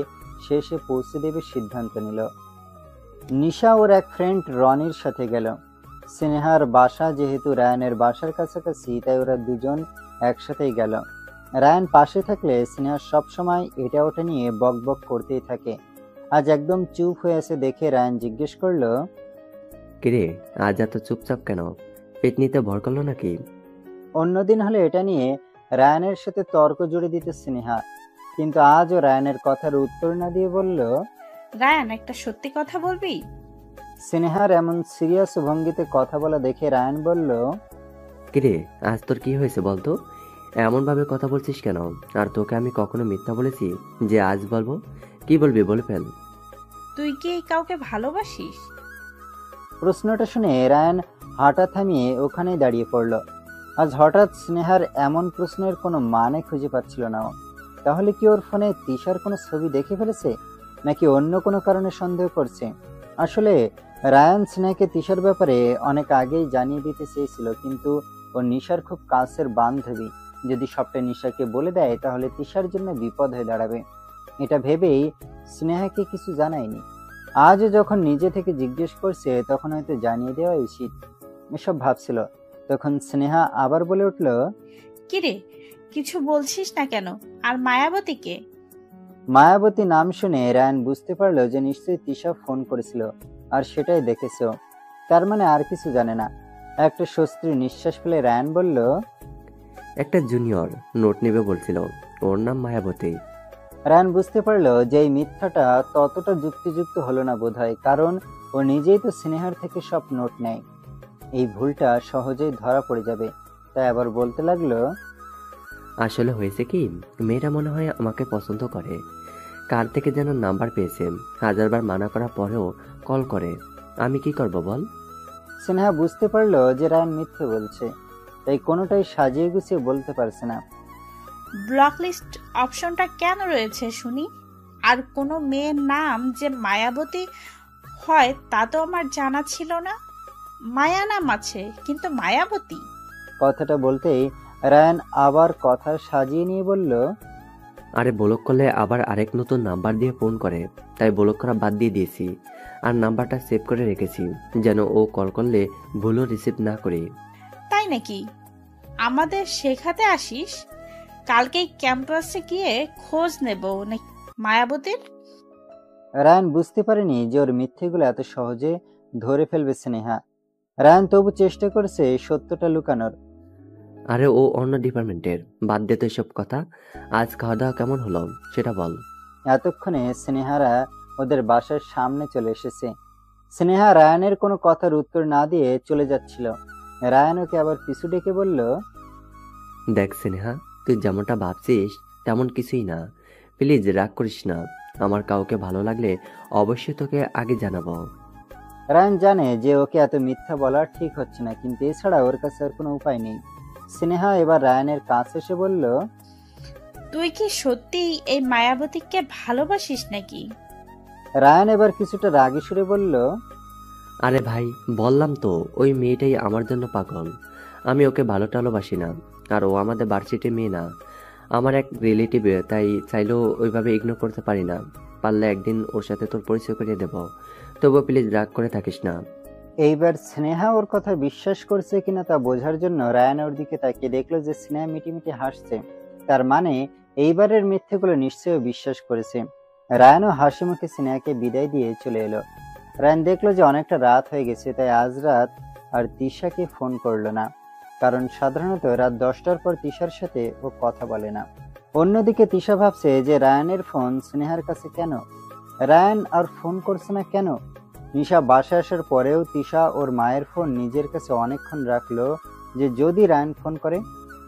শেষে পৌঁছে দেবে সিদ্ধান্ত নিল। নিশা ওর এক ফ্রেন্ড রনির সাথে গেল। স্নেহার বাসা যেহেতু রায়ানের বাসার কাছাকাছি, তাই ওরা দুজন একসাথেই গেল। রায়ান পাশে থাকলে স্নেহা সবসময় এটা ওটা নিয়ে বক বক করতেই থাকে। আজ একদম চুপ হয়ে আছে দেখে রায়ান জিজ্ঞেস করলো, কিরে আজ এত চুপচাপ কেন? পেটনিতে ভর করলো নাকি? অন্যদিন হলে এটা নিয়ে রায়ানের সাথে তর্ক জুড়ে দিত স্নেহা, কিন্তু আজও রায়ানের কথার উত্তর না দিয়ে বলল, রায়ান একটা সত্যি কথা বলবি? স্নেহার এমন সিরিয়াস ভঙ্গিতে কথা বলা দেখে রায়ান বলল, কিরে আজ তোর কি হয়েছে বলতো? এমন ভাবে কথা বলছিস কেন? আর তোকে আমি কখনো মিথ্যা বলেছি যে আজ বলবো? কি বলবি বলে ফেল। তুই কি কাউকে ভালোবাসিস? প্রশ্নটা শুনে রায়ান হাঁটা থামিয়ে ওখানেই দাঁড়িয়ে পড়ল। আজ হঠাৎ স্নেহার এমন প্রশ্নের কোনো মানে খুঁজে পাচ্ছিল না ও। তাহলে কি ওর ফোনে তিশার কোনো ছবি দেখে ফেলেছে, নাকি অন্য কোনো কারণে সন্দেহ করছে? আসলে রায়ান স্নেহাকে তিশার ব্যাপারে অনেক আগেই জানিয়ে দিতে চেয়েছিল, কিন্তু ও নিশার খুব কাছের বান্ধবী। যদি সবটা নিশাকে বলে দেয় তাহলে তিশার জন্য বিপদ হয়ে দাঁড়াবে। এটা ভেবেই স্নেহাকে কিছু জানায়নি। আজও যখন নিজে থেকে জিজ্ঞেস করছে তখন হয়তো জানিয়ে দেওয়া উচিত, এসব ভাবছিল। তখন স্নেহা আবার বলে উঠল, কিরে কিছু বলছিস না কেন? আর মায়াবতীকে? মায়াবতী নাম শুনে রায়ান বুঝতে পারলো যে নিশ্চয়ই তিশা ফোন করেছিল, আর সেটাই দেখেছ। তার মানে আর কিছু জানে না। একটা স্বস্তির নিঃশ্বাস ফেলে রায়ান বলল, একটা জুনিয়র নোট নেবে বলছিল, ওর নাম মায়াবতী। রায়ান বুঝতে পারলো যে এই মিথ্যাটা ততটা যুক্তিযুক্ত হলো না বোধহয়, কারণ ও নিজেই তো স্নেহার থেকে সব নোট নেয়। এই ভুলটা সহজেই ধরা পড়ে যাবে। তাই আবার বলতে লাগলো, আসলে হয়েছে কি, মেয়েরা মনে হয় আমাকে পছন্দ করে। কার থেকে যেন নাম্বার পেয়েছে, হাজারবার মানা করার পরেও কল করে। আমি কি করব বল? স্নেহা বুঝতে পারলো যে রায়ান মিথ্যে বলছে, তাই কোনোটাই সাজিয়ে গুছিয়ে বলতে পারছে না। ব্লকলিস্ট অপশনটা কেন রয়েছে শুনি? আর কোনো মেয়ের নাম যে মায়াবতী হয় তা তো আমার জানা ছিল না। মায়া নাম আছে, কিন্তু মায়াবতী? কথাটা বলতেই রায়ান আবার কথা সাজিয়ে নিয়ে বলল, আরে ব্লক করলে আবার আরেক নতুন নাম্বার দিয়ে ফোন করে, তাই ব্লক করা বাদ দিয়ে দিয়েছি। আর নাম্বারটা সেভ করে রেখেছি যেন ও কল করলে ভুলও রিসিভ না করি। তাই নাকি? আমাদের শেখাতে আসিস? কালকেই ক্যাম্পাসে গিয়ে খোঁজ নেব নাকি মায়াবতীর? রায়ান বুঝতে পারেনি যে ওর মিথ্যেগুলো এত সহজে ধরে ফেলবে স্নেহা। রায়ান তবু চেষ্টা করছে সত্যটা লুকানোর। আরে ও অন্য ডিপার্টমেন্টের, বাদ দে তো এসব কথা। আজ খাওয়া দাওয়া কেমন হলো সেটা বল। এতক্ষণে স্নেহারা ওদের বাসার সামনে চলে এসেছে। স্নেহা রায়ানের কোনো কথার উত্তর না দিয়ে চলে যাচ্ছিল। রায়ান ওকে আবার পিছু ডেকে বলল, দেখ স্নেহা, তুই যেমনটা ভাবছিস তেমন কিছুই না। প্লিজ রাগ করিস না। আমার কাউকে ভালো লাগলে অবশ্যই তোকে আগে জানাবো। রায়ান জানে যে ওকে এত মিথ্যা বলা ঠিক হচ্ছে না, কিন্তু এছাড়া ওর কাছে আর কোনো উপায় নেই। স্নেহা এবার রায়ানের কাছে এসে বলল, তুই কি সত্যি এই মায়াবতীকে ভালোবাসিস নাকি? রায়ান এবার কিছুটা রাগী সুরে বলল, আরে ভাই বললাম তো, ওই মেয়েটাই আমার জন্য পাগল। আমি ওকে ভালো টালোবাসি না, আর ও আমাদের ভার্সিটির মেয়ে না, আমার এক রিলেটিভ, তাই চাইলেও ওইভাবে ইগনোর করতে পারি না। পারলে একদিন ওর সাথে তোর পরিচয় করিয়ে দেব, তবুও প্লিজ রাগ করে থাকিস না। এইবার স্নেহা ওর কথা বিশ্বাস করছে কিনা তা বোঝার জন্য রায়ান ওর দিকে তাকিয়ে দেখলো যে স্নেহা মিটিমিটি হাসছে। তার মানে এইবারের মিথ্যেগুলো নিশ্চয়ই বিশ্বাস করেছে। রায়ানও হাসি মুখে স্নেহাকে বিদায় দিয়ে চলে এলো। রায়ান দেখলো যে অনেকটা রাত হয়ে গেছে, তাই আজ রাত আর তিশাকে ফোন করলো না, কারণ সাধারণত রাত 10টার পর তিশার সাথে ও কথা বলে না। অন্যদিকে তিশা ভাবছে যে রায়ানের ফোন স্নেহার কাছে কেন, রায়ান আর ফোন করছে না কেন। নিশা বাসায় আসার পরেও তিশা ওর মায়ের ফোন নিজের কাছে অনেকক্ষণ রাখলো যে যদি রায়ান ফোন করে,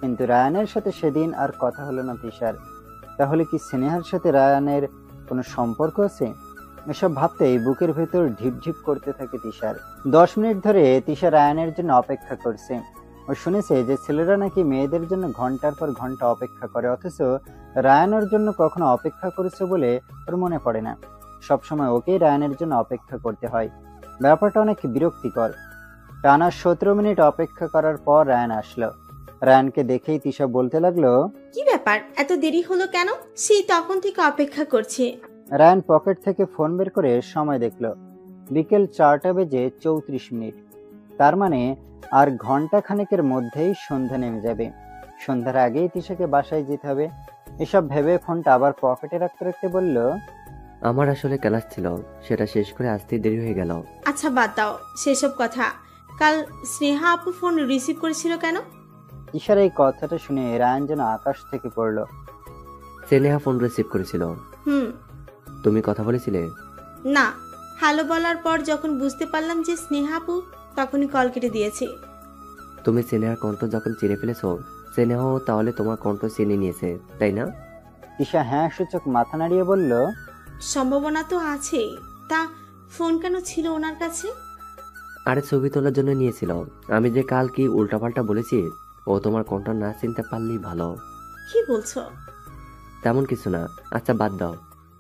কিন্তু রায়ানের সাথে সেদিন আর কথা হলো না তিশার। তাহলে কি স্নেহার সাথে রায়ানের কোনো সম্পর্ক আছে? এসব ভাবতেই বুকের ভেতর ঢিপঢিপ করতে থাকে তিশার। 10 মিনিট ধরে তিশা রায়ানের জন্য অপেক্ষা করছে। ও শুনেছে যে ছেলেরা নাকি মেয়েদের জন্য ঘন্টার পর ঘন্টা অপেক্ষা করে, অথচ রায়ানের জন্য কখনো অপেক্ষা করেছে বলে ওর মনে পড়ে না। সবসময় ওকেই রায়ানের জন্য অপেক্ষা করতে হয়। ব্যাপারটা অনেক বিরক্তিকর। টানা 17 মিনিট অপেক্ষা করার পর রায়ান আসলো। রায়ানকে দেখেই তিশা বলতে লাগলো, কি ব্যাপার, এত দেরি হলো কেন? সেই তখন থেকে অপেক্ষা করছে। রায়ান পকেট থেকে ফোন বের করে সময় দেখলো, বিকেল 4টা বেজে 34 মিনিট। তার মানে আর ঘন্টা খানেকের মধ্যেই সন্ধ্যা নেমে যাবে। সন্ধ্যার আগেই তিশাকে বাসায় যেতে হবে। এসব ভেবে ফোনটা আবার পকেটে রাখতে রাখতে বলল, আমার আসলে ক্লাস ছিল, সেটা শেষ করে আসতে দেরি হয়ে গেল। আচ্ছা বাদ দাও সেসব কথা। কাল স্নেহা আপু ফোন রিসিভ করেছিল কেন? তিশার এই কথাটা শুনে রায়ান যেন আকাশ থেকে পড়ল। স্নেহা ফোন রিসিভ করেছিল? তুমি কথা বলেছিলে? না, হ্যালো বলার পর যখন বুঝতে পারলাম যে স্নেহা আপু, তখনই কল কেটে দিয়েছি। তুমি স্নেহার কণ্ঠ যখন চিনে ফেলেছো, স্নেহাও তাহলে তোমার কণ্ঠ চিনে নিয়েছে, তাই না? তিশা হ্যাঁ সূচক মাথা নাড়িয়ে বলল, সম্ভাবনা তো আছেই। তা ফোন কেন ছিল ওনার কাছে? আরে ছবি তোলার জন্য নিয়েছিল। আমি যে কাল কি উল্টাপাল্টা বলেছি, ও তোমার কণ্ঠ না চিনতে পারলেই ভালো। কি বলছো? তেমন কিছু না। আচ্ছা বাদ দাও।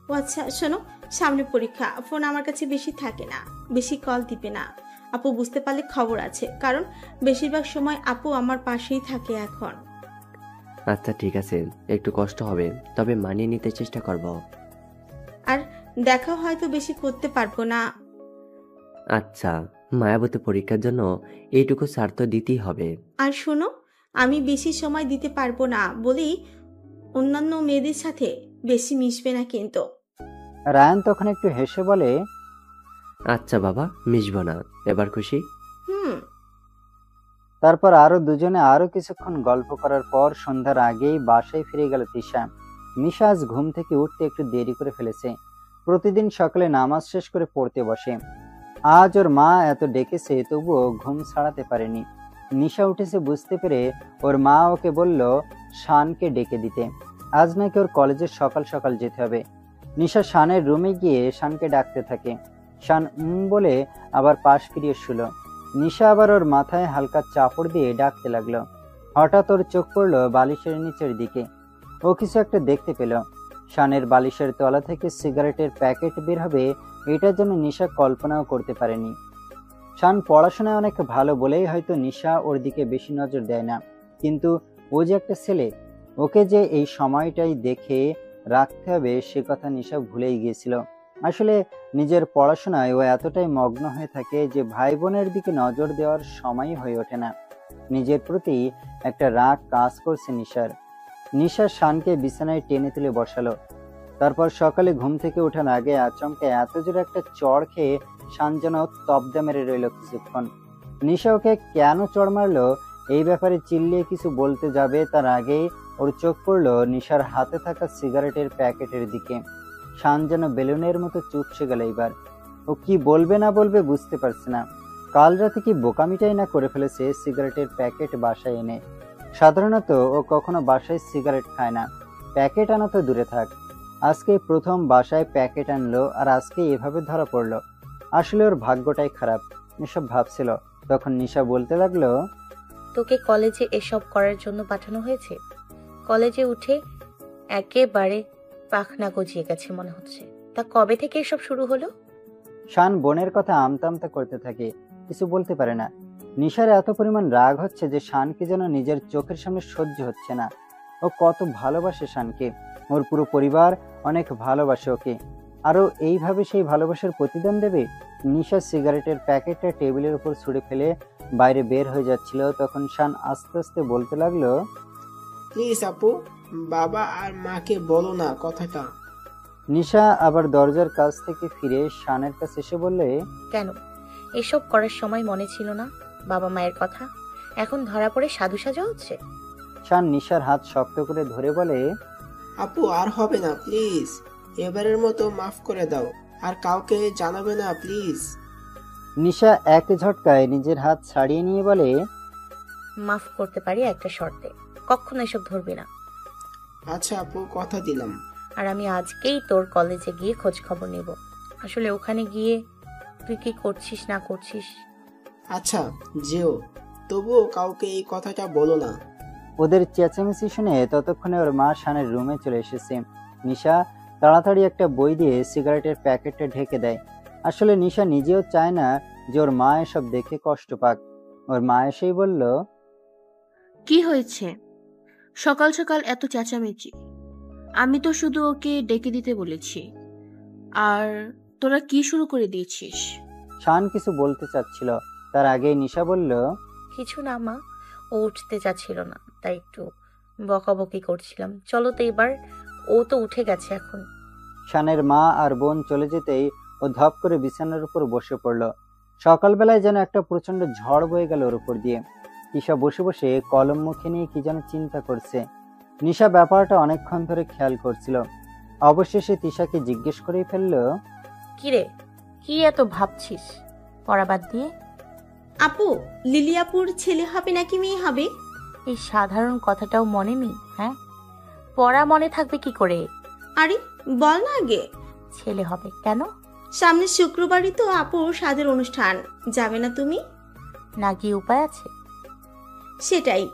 ও আচ্ছা, শোনো, সামনে পরীক্ষা, ফোন আমার কাছে বেশি থাকে না, বেশি কল দিবে না। আপু বুঝতে পারলে খবর আছে, কারণ বেশিরভাগ সময় আপু আমার পাশেই থাকে এখন। আচ্ছা ঠিক আছে, একটু কষ্ট হবে, তবে মানিয়ে নিতে চেষ্টা করব। আর দেখা হয়তো বেশি করতে পারবো না। আচ্ছা, মায়াবতী পরীক্ষার জন্য এইটুকু ছাড় তো দিতেই হবে। আর শোনো, আমি বেশি সময় দিতে পারবো না বলেই অন্যান্য মেয়েদের সাথে বেশি মিশবে না কিন্তু। রায়ান তখন একটু হেসে বলে, আচ্ছা বাবা, মিশবো না, এবার খুশি? তারপর আরো দুজনে আরো কিছুক্ষণ গল্প করার পর সন্ধ্যার আগেই বাসায় ফিরে গেল তিশা। নিশা আজ ঘুম থেকে উঠতে একটু দেরি করে ফেলেছে। প্রতিদিন সকালে নামাজ শেষ করে পড়তে বসে। আজ ওর মা এত ডেকেছে তবুও ঘুম ছাড়াতে পারেনি। নিশা উঠেছে বুঝতে পেরে ওর মা ওকে বলল শানকে ডেকে দিতে। আজ নাকি ওর কলেজে সকাল সকাল যেতে হবে। নিশা শানের রুমে গিয়ে শানকে ডাকতে থাকে। শান বলে আবার পাশ ফিরিয়ে শুল। নিশা আবার ওর মাথায় হালকা চাপড় দিয়ে ডাকতে লাগলো। হঠাৎ ওর চোখ পড়লো বালিশের নিচের দিকে। ও কিছু একটা দেখতে পেল। শানের বালিশের তলা থেকে সিগারেটের প্যাকেট বের হবে, এটা যেন নিশা কল্পনাও করতে পারেনি। শান পড়াশোনায় অনেক ভালো বলেই হয়তো নিশা ওর দিকে বেশি নজর দেয় না, কিন্তু ও যে একটা ছেলে, ওকে যে এই সময়টাই দেখে রাখতে হবে সে কথা নিশা ভুলেই গিয়েছিল। আসলে নিজের পড়াশোনায় ও এতটাই মগ্ন হয়ে থাকে যে ভাই বোনের দিকে নজর দেওয়ার সময় হয়ে ওঠে না। নিজের প্রতি একটা রাগ কাজ করছে নিশার। নিশা শানকে বিছানায় টেনে তুলে বসালো। তারপর সকালে ঘুম থেকে ওঠার আগে আচমকে এত জোরে একটা চড় খেয়ে শান যেন তবদা মেরে রইল কিছুক্ষণ। নিশা ওকে কেন চড় মারলো এই ব্যাপারে চিল্লিয়ে কিছু বলতে যাবে তার আগেই ওর চোখ পড়লো নিশার হাতে থাকা সিগারেটের প্যাকেটের দিকে। শান যেন বেলুনের মতো চুপসে গেল। এবার ও কি বলবে না বলবে বুঝতে পারছে না। কাল রাতে কি বোকামিটাই না করে ফেলেছে সিগারেটের প্যাকেট বাসায় এনে। সাধারণত ও কখনো বাসায় সিগারেট খায় না, প্যাকেট আনা তো দূরে থাক, আজকে প্রথম বাসায় প্যাকেট আনলো আর আজকে এভাবে ধরা পড়লো। আসলে ওর ভাগ্যটাই খারাপ, এসব ভাবছিল। তখন নিশা বলতে লাগলো, তোকে কলেজে এসব করার জন্য পাঠানো হয়েছে? কলেজে উঠে একেবারে পাখনা গজিয়ে গেছে মনে হচ্ছে। তা কবে থেকে এসব শুরু হলো? শান বোনের কথা আমতা আমতা করতে থাকে, কিছু বলতে পারে না। নিশার এত পরিমাণ রাগ হচ্ছে যে শানকে যেন নিজের চোখের সামনে সহ্য হচ্ছে না। ও কত ভালোবাসে শানকে, ওর পুরো পরিবার অনেক ভালোবাসে ওকে, আরও এইভাবে সেই ভালোবাসার প্রতিদান দেবে। নিশা সিগারেটের প্যাকেটটা টেবিলের উপর ছুঁড়ে ফেলে বাইরে বের হয়ে যাচ্ছিল। তখন শান আস্তে আস্তে বলতে লাগলো, প্লিজ আপু, বাবা আর মাকে বলো না কথাটা। নিশা আবার দরজার কাছ থেকে ফিরে শানের কাছে এসে বললে, কেন এসব করার সময় মনে ছিল না বাবা মায়ের কথা? এখন ধরা পড়ে সাধু সাজা হচ্ছে? শান নিশার হাত শক্ত করে ধরে বলে, আপু আর হবে না, প্লিজ এবারের মতো মাফ করে দাও, আর কাউকে জানাবে না প্লিজ। নিশা এক ঝটকায় নিজের হাত ছাড়িয়ে নিয়ে বলে, মাফ করতে পারি একটা শর্তে, কখনো এসব ধরবি না। আচ্ছা আপু, কথা দিলাম। আর আমি আজকেই তোর কলেজে গিয়ে খোঁজ খবর নেব, আসলে ওখানে গিয়ে তুই কি করছিস না করছিস। আচ্ছা যেও, তবুও কাউকে এই কথাটা বলো না। ওদের চেঁচামেচি শুনে ততক্ষণে ওর মা শানের রুমে চলে এসেছে। নিশা তাড়াতাড়ি একটা বই দিয়ে সিগারেটের প্যাকেটটা ঢেকে দেয়। আসলে নিশা নিজেও চায় না যে ওর মা এসব দেখে কষ্ট পাক। ওর মা এসেই বলল, কি হয়েছে সকাল সকাল এত চেঁচামেচি? আমি তো শুধু ওকে ডেকে দিতে বলেছি, আর তোরা কি শুরু করে দিয়েছিস? শান কিছু বলতে চাচ্ছিল, তার আগেই নিশা বলল, কিছু না মা, ও উঠতে চাচ্ছিল না, তাই একটু বকাবকি করছিলাম। চলো তো এবার, ও তো উঠে গেছে এখন। শানের মা আর বোন চলে যেতেই ও ধপ করে বিছানার উপর বসে পড়ল। সকালবেলায় যেন একটা প্রচন্ড ঝড় বয়ে গেল ওর উপর দিয়ে। তিশা বসে বসে কলম মুখে নিয়ে কি যেন চিন্তা করছে। নিশা ব্যাপারটা অনেকক্ষণ ধরে খেয়াল করছিল। অবশেষে তিশাকে জিজ্ঞেস করেই ফেলল, কিরে, কি এত ভাবছিস পড়া বাদ দিয়ে? আপু, লিলি আপুর ছেলে হবে নাকি মেয়ে হবে? এই সাধারণ কথাটাও মনে নেই? হ্যাঁ, পড়া মনে থাকবে কি করে? আরে বল না আগে। ছেলে হবে। কেন? সামনের শুক্রবারই তো আপুর সাধের অনুষ্ঠান, যাবে না তুমি? না গিয়ে উপায় আছে? সেটাই,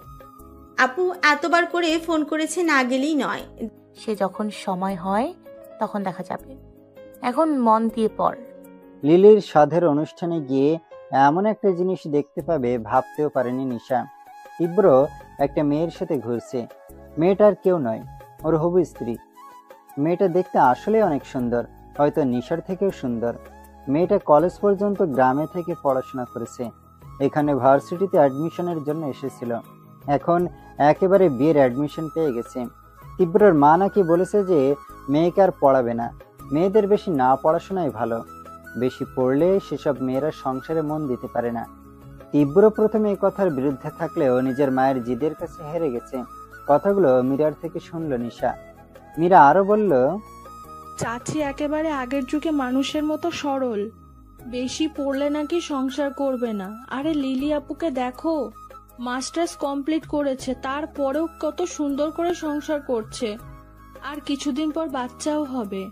আপু এতবার করে ফোন করেছে, না গেলেই নয়। সে যখন সময় হয় তখন দেখা যাবে, এখন মন দিয়ে পড়। লিলির সাধের অনুষ্ঠানে গিয়ে এমন একটা জিনিস দেখতে পাবে ভাবতেও পারেনি নিশা। তীব্র একটা মেয়ের সাথে ঘুরছে। মেয়েটার কেউ নয়, ওর হবু স্ত্রী। মেয়েটা দেখতে আসলে অনেক সুন্দর, হয়তো নিশার থেকেও সুন্দর। মেয়েটা কলেজ পর্যন্ত গ্রামে থেকে পড়াশোনা করেছে, এখানে ভার্সিটিতে অ্যাডমিশনের জন্য এসেছিল। এখন একেবারে বিয়ের অ্যাডমিশন পেয়ে গেছে। তীব্রর মা নাকি বলেছে যে মেয়েকে আর পড়াবে না, মেয়েদের বেশি না পড়াশোনাই ভালো, বেশি পড়লে সেসব মেয়েরা সংসারে মন দিতে পারে না। তীব্র প্রথমে এই কথার বিরুদ্ধে থাকলেও নিজের মায়ের জিদের কাছে হেরে গেছে। কথাগুলো মীরার থেকে শুনল নিশা। মীরা আরো বলল, চাচি একেবারে আগের যুগে মানুষের মতো সরল, বেশি পড়লে নাকি সংসার করবে না। আরে লিলি আপুকে দেখো, মাস্টার্স কমপ্লিট করেছে, তারপরেও কত সুন্দর করে সংসার করছে, আর কিছুদিন পর বাচ্চাও হবে।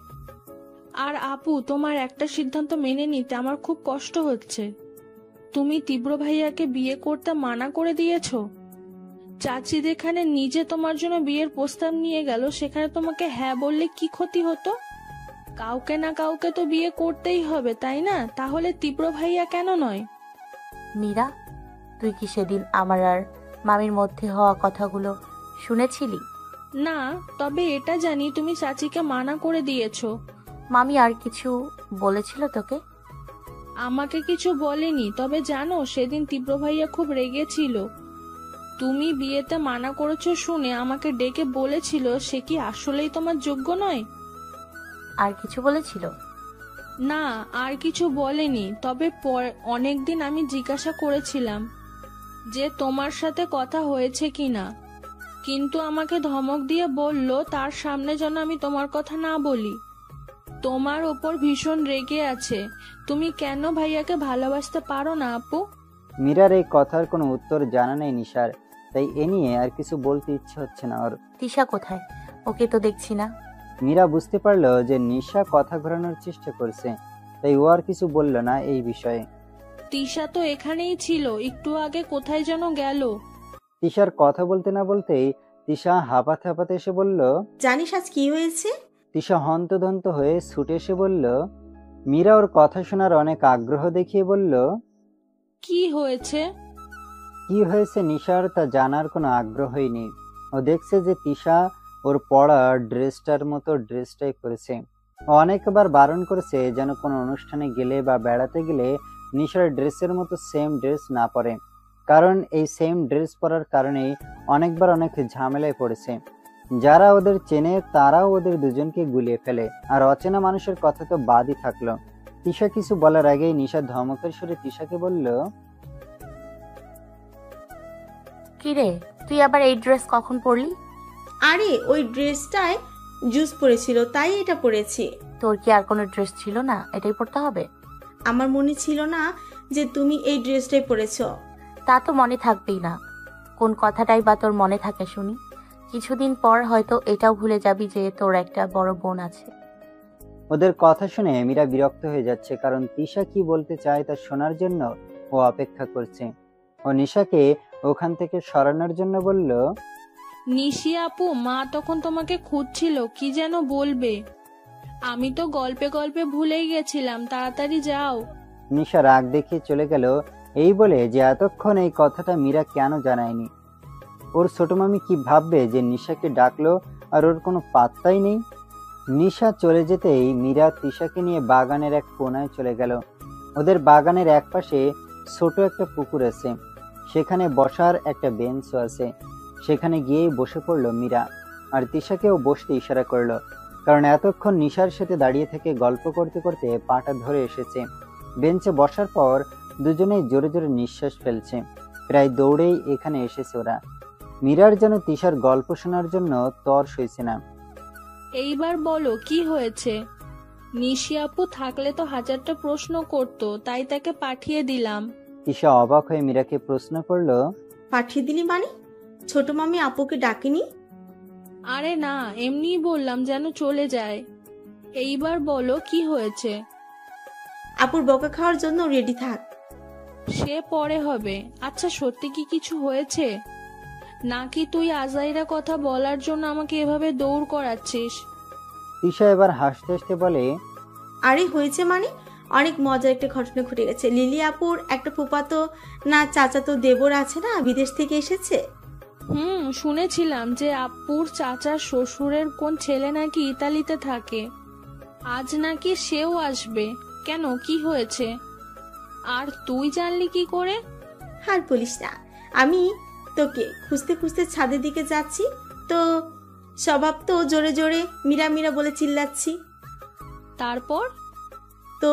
আর আপু, তোমার একটা সিদ্ধান্ত মেনে নিতে আমার খুব কষ্ট হচ্ছে। তুমি তীব্র ভাইয়াকে বিয়ে করতে মানা করে দিয়েছো। চাচি যেখানে নিজে তোমার জন্য বিয়ের প্রস্তাব নিয়ে গেল, সেখানে তোমাকে হ্যাঁ বললে কি ক্ষতি হতো? কাউকে না কাউকে তো বিয়ে করতেই হবে, তাই না? তাহলে তীব্র ভাইয়া কেন নয়? মীরা, তুই কি সেদিন আমার আর মামির মধ্যে হওয়া কথাগুলো শুনেছিলি? না, তবে এটা জানি তুমি চাচিকে মানা করে দিয়েছো। মামি আর কিছু বলেছিল তোকে? আমাকে কিছু বলেনি, তবে জানো সেদিন তীব্র ভাইয়া খুব রেগেছিল। তুমি বিয়েতে মানা করেছো শুনে আমাকে ডেকে বলেছিল সে কি আসলেই তোমার যোগ্য নয়। আর কিছু বলেছিল? না, আর কিছু বলেনি, তবে অনেকদিন আমি জিজ্ঞাসা করেছিলাম যে তোমার সাথে কথা হয়েছে কিনা, কিন্তু আমাকে ধমক দিয়ে বলল তার সামনে যেন আমি তোমার কথা না বলি। তোমার ওপর ভীষণ রেগে আছে। তুমি কেন ভাইয়াকে ভালোবাসতে পারো না আপু? মীরার এই কথার কোনো উত্তর জানা নেই নিশার, তাই এ নিয়ে আর কিছু বলতে ইচ্ছে হচ্ছে না ওর। তিশা কোথায়? ওকে তো দেখছি না। মীরা বুঝতে পারলো যে নিশা কথা ঘোরানোর চেষ্টা করছে, তাই ও আর কিছু বলল না এই বিষয়ে। তিশা তো এখানেই ছিল, একটু আগে কোথায় যেন গেল। তিশার কথা বলতে না বলতেই তিশা হাঁপাতে হাঁপাতে এসে বলল, জানিস আজ কি হয়েছে? তিশা হন্তদন্ত হয়ে ছুটে এসে বলল। মীরা ওর কথা শোনার অনেক আগ্রহ দেখিয়ে বলল, কি হয়েছে? কি হয়েছে নিশার তা জানার কোনো আগ্রহই নেই। ও দেখছে যে তিশা ওর পড়া ড্রেসটার মতো ড্রেসটাই পরেছে। ও অনেকবার বারণ করেছে যেন কোনো অনুষ্ঠানে গেলে বা বেড়াতে গেলে নিশার ড্রেসের মতো সেম ড্রেস না পরে, কারণ এই সেম ড্রেস পরার কারণেই অনেকবার অনেক ঝামেলায় পড়েছে। যারা ওদের চেনে তারাও ওদের দুজনকে গুলিয়ে ফেলে, আর অচেনা মানুষের কথা তো বাদই থাকলো। তিশা কিছু বলার আগেই নিশা ধমকের সুরে তিশাকে বলল, কিরে, তুই আবার এই ড্রেস কখন পরলি? আরে ওই ড্রেসটায় জুস পরেছিল তাই এটা পরেছি। তোর কি আর কোনো ড্রেস ছিল না এটাই পরতে হবে? আমার মনে ছিল না যে তুমি এই ড্রেসটাই পরেছো। তা তো মনে থাকবেই না, কোন কথাটাই বা তোর মনে থাকে শুনি? কিছুদিন পর হয়তো এটাও ভুলে যাবি যে তোর একটা বড় বোন আছে। ওদের কথা শুনে মীরা বিরক্ত হয়ে যাচ্ছে, কারণ তিশা কি বলতে চায় তা শোনার জন্য ও অপেক্ষা করছে। ও নিশাকে ওখান থেকে সরানোর জন্য বলল, নিশি আপু, মা তখন তোমাকে খুঁজছিল, কি যেন বলবে। আমি তো গল্পে গল্পে ভুলেই গেছিলাম, তাড়াতাড়ি যাও। নিশা রাগ দেখিয়ে চলে গেল, এই বলে যে এতক্ষণ এই কথাটা মীরা কেন জানায়নি। ওর ছোট মামি কি ভাববে যে নিশাকে ডাকলো আর ওর কোনো পাত্তাই নেই। নিশা চলে যেতেই মীরা তিশাকে নিয়ে বাগানের এক কোনায় চলে গেল। ওদের বাগানের একপাশে ছোট একটা পুকুর আছে, সেখানে বসার একটা বেঞ্চও আছে। সেখানে গিয়েই বসে পড়ল মীরা, আর তিশাকেও বসতে ইশারা করলো, কারণ এতক্ষণ নিশার সাথে দাঁড়িয়ে থেকে গল্প করতে করতে পাটা ধরে এসেছে। বেঞ্চে বসার পর দুজনেই জোরে জোরে নিঃশ্বাস ফেলছে। প্রায় দৌড়েই এখানে এসেছে ওরা। মীরার যেন তিশার গল্প শোনার জন্য তর সইছে না। এইবার বলো কি হয়েছে? নিশি আপু থাকলে তো হাজারটা প্রশ্ন করতো, তাই তাকে পাঠিয়ে দিলাম। তিশা অবাক হয়ে মীরাকে প্রশ্ন করলো, পাঠিয়ে দিলি মানে? ছোট মামি আপুকে ডাকেনি? আরে না, এমনিই বললাম যেন চলে যায়। এইবার বলো কি হয়েছে? আপুর বকা খাওয়ার জন্য রেডি থাক। সে পরে হবে। আচ্ছা সত্যি কি কিছু হয়েছে, নাকি তুই আজাইরা কথা বলার জন্য আমাকে এভাবে দৌড় করাচ্ছিস? তিশা এবার হাসতে হাসতে বলে, আরে হয়েছে মানে, অনেক মজার একটা ঘটনা ঘটে গেছে। লিলি আপুর একটা ফুফাতো না চাচাতো দেবর আছে না, বিদেশ থেকে এসেছে। শুনেছিলাম যে আপুর চাচার শ্বশুরের কোন ছেলে নাকি ইতালিতে থাকে। আজ নাকি সেও আসবে। কেন, কি হয়েছে? আর তুই জানলি কি করে? আর বলিস না, আমি তোকে খুঁজতে খুঁজতে ছাদের দিকে যাচ্ছি, তো স্বভাব তো জোরে জোরে মীরা মীরা বলে চিল্লাচ্ছি। তারপর তো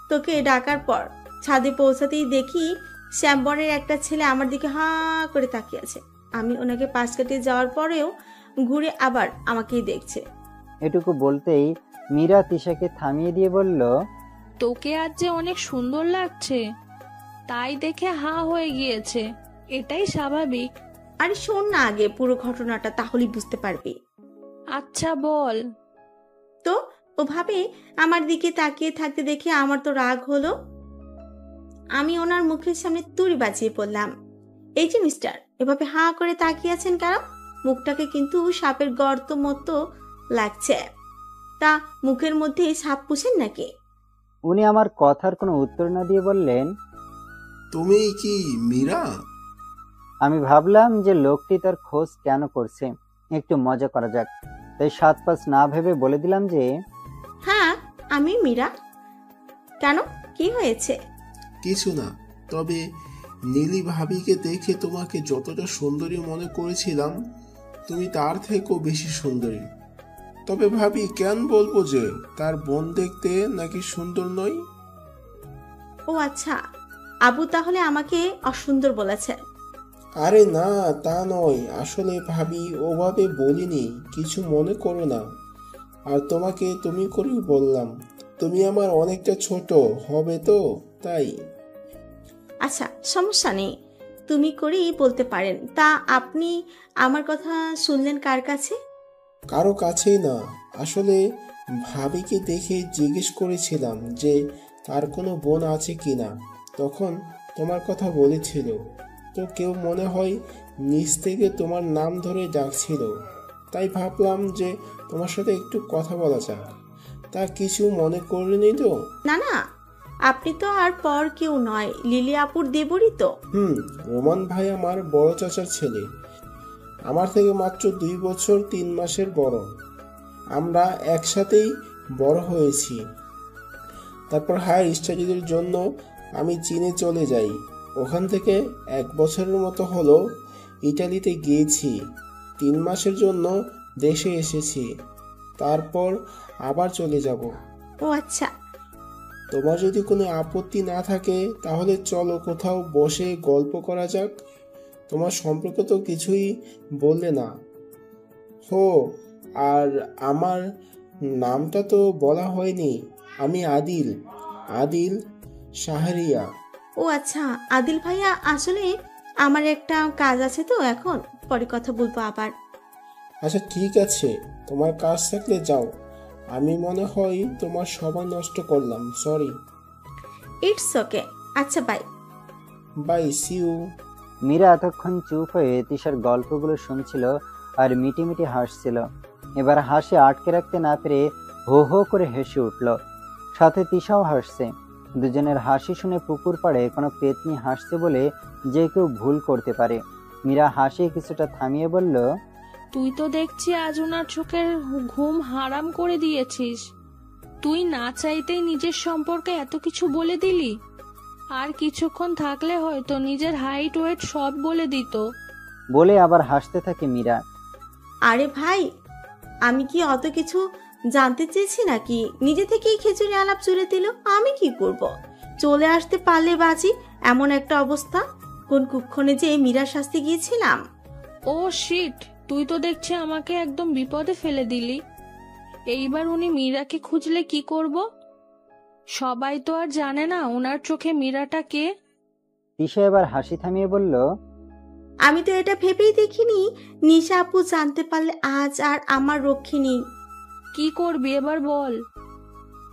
তোকে ডাকার পর ছাদে পৌঁছাতেই দেখি শ্যামবনের একটা ছেলে আমার দিকে হাঁ করে তাকিয়ে আছে। আমি ওনাকে পাশ কাটিয়ে যাওয়ার পরেও ঘুরে আবার আমাকেই দেখছে। এটুকু বলতেই মীরা তিশাকে থামিয়ে দিয়ে বলল, তোকে আজ যে অনেক সুন্দর লাগছে, তাই দেখে হাঁ হয়ে গিয়েছে। এটাই স্বাভাবিক। আরে শোন না আগে পুরো ঘটনাটা, তাহলেই বুঝতে পারবি। আচ্ছা বল। তো ওভাবে আমার দিকে তাকিয়ে থাকতে দেখে আমার তো রাগ হলো। আমি ওনার মুখের সামনে তুড়ি বাজিয়ে পড়লাম, এই যে মিস্টার, এভাবে হাঁ করে তাকিয়ে আছেন কেন? মুখটাকে কিন্তু সাপের গর্ত মতো লাগছে। তা মুখের মধ্যে সাপ পুষেন নাকি? উনি আমার কথার কোনো উত্তর না দিয়ে বললেন, তুমি কি মীরা? আমি ভাবলাম যে লোকটি তার খোঁজ কেন করছে, একটু মজা করা যাক, তাই 7-5 না ভেবে বলে দিলাম যে হ্যাঁ আমি মীরা। কেন, কি হয়েছে? কিছু না, তবে নীলি ভাবিকে দেখে তোমাকে যতটা সুন্দরী মনে করেছিলাম, তুমি তার থেকেও বেশি সুন্দরী। তবে ভাবি কেন বলবো যে তার বোন দেখতে নাকি সুন্দর নয়? ও আচ্ছা, আবু তাহলে আমাকে অসুন্দর বলেছে? আরে না, তা নয়, আসলে ভাবি ওভাবে বলিনি, কিছু মনে করো না। আর তোমাকে তুমি করেই বললাম, তুমি আমার অনেকটা ছোট হবে তো তাই। আচ্ছা সমস্যা নেই, তুমি করেই বলতে পারেন। তা আপনি আমার কথা শুনলেন কার কাছে? কারো কাছেই না, আসলে ভাবিকে দেখে জিজ্ঞেস করেছিলাম যে তার কোনো বোন আছে কিনা, তখন তোমার কথা বলেছিল, তো কেউ মনে হয় নিচ থেকে তোমার নাম ধরে ডাকছিল, তাই ভাবলাম যে তোমার সাথে একটু কথা বলা যাক। তা কিছু মনে করিনি তো? না না, আপনি তো আর পর কেউ নয়, লিলি আপুর দেবরই তো। রোমান ভাই আমার বড় চাচার ছেলে, আমার থেকে মাত্র 2 বছর 3 মাসের বড়। আমরা একসাথেই বড় হয়েছি। তারপর হায়ার স্টাডিজের জন্য আমি চীনে চলে যাই। ওখান থেকে 1 বছরের মতো হলো ইটালিতে গিয়েছি। 3 মাসের জন্য দেশে এসেছি, তারপর আবার চলে যাব। ও আচ্ছা, তোমার যদি কোনো আপত্তি না থাকে তাহলে চলো কোথাও বসে গল্প করা যাক। তোমার সম্পর্কে তো কিছুই বললে না। হো, আর আমার নামটা তো বলা হয়নি, আমি আদিল শাহরিয়া। ও আচ্ছা আদিল ভাইয়া, আসলে আমার একটা কাজ আছে তো, এখন পরে কথা বলবো আবার। আচ্ছা ঠিক আছে, তোমার কাজ থাকলে যাও। আমি মনে হয় তোমার সময় নষ্ট করলাম, সরি। ইটস ওকে, আচ্ছা bye. Bye, see you. Meera এতক্ষণ চুপ হয়ে তিশার গল্পগুলো শুনছিল আর মিটিমিটি হাসছিল। এবার হাসি আটকে রাখতে না পেরে হো হো করে হেসে উঠল, সাথে তিশাও হাসছে। দুজনের হাসি শুনে পুকুর পাড়ে কোনো পেতনি হাসছে বলে যে কেউ ভুল করতে পারে। মীরা হাসি কিছুটা থামিয়ে বলল, তুই তো দেখছি আজ ওনার চোখের ঘুম হারাম করে দিয়েছিস। তুই না চাইতেই নিজের সম্পর্কে এত কিছু বলে দিলি। আর কিছুক্ষণ থাকলে হয়তো নিজের হাইট ওয়েট সব বলে দিত। বলে আবার হাসতে থাকে মীরা। আরে ভাই, আমি কি অত কিছু জানতে চেয়েছি নাকি? নিজে থেকেই খিচুড়ি আলাপ জুড়ে দিল। আমি কি করব? চলে আসতে পারলে বাঁচি, এমন একটা অবস্থা। কোন কুক্ষণে যে মীরার শাস্তি গিয়েছিলাম। ও শিট, তুই তো দেখছি আমাকে একদম বিপদে ফেলে দিলি। এইবার উনি মীরাকে খুঁজলে কি করব? সবাই তো আর জানে না ওনার চোখে মীরাটা কে। তিশা এবার হাসি থামিয়ে বলল, আমি তো এটা ভেবেই দেখিনি নিশা আপু জানতে পারলে আজ আর আমার রক্ষী নেই। কি করবি এবার বল।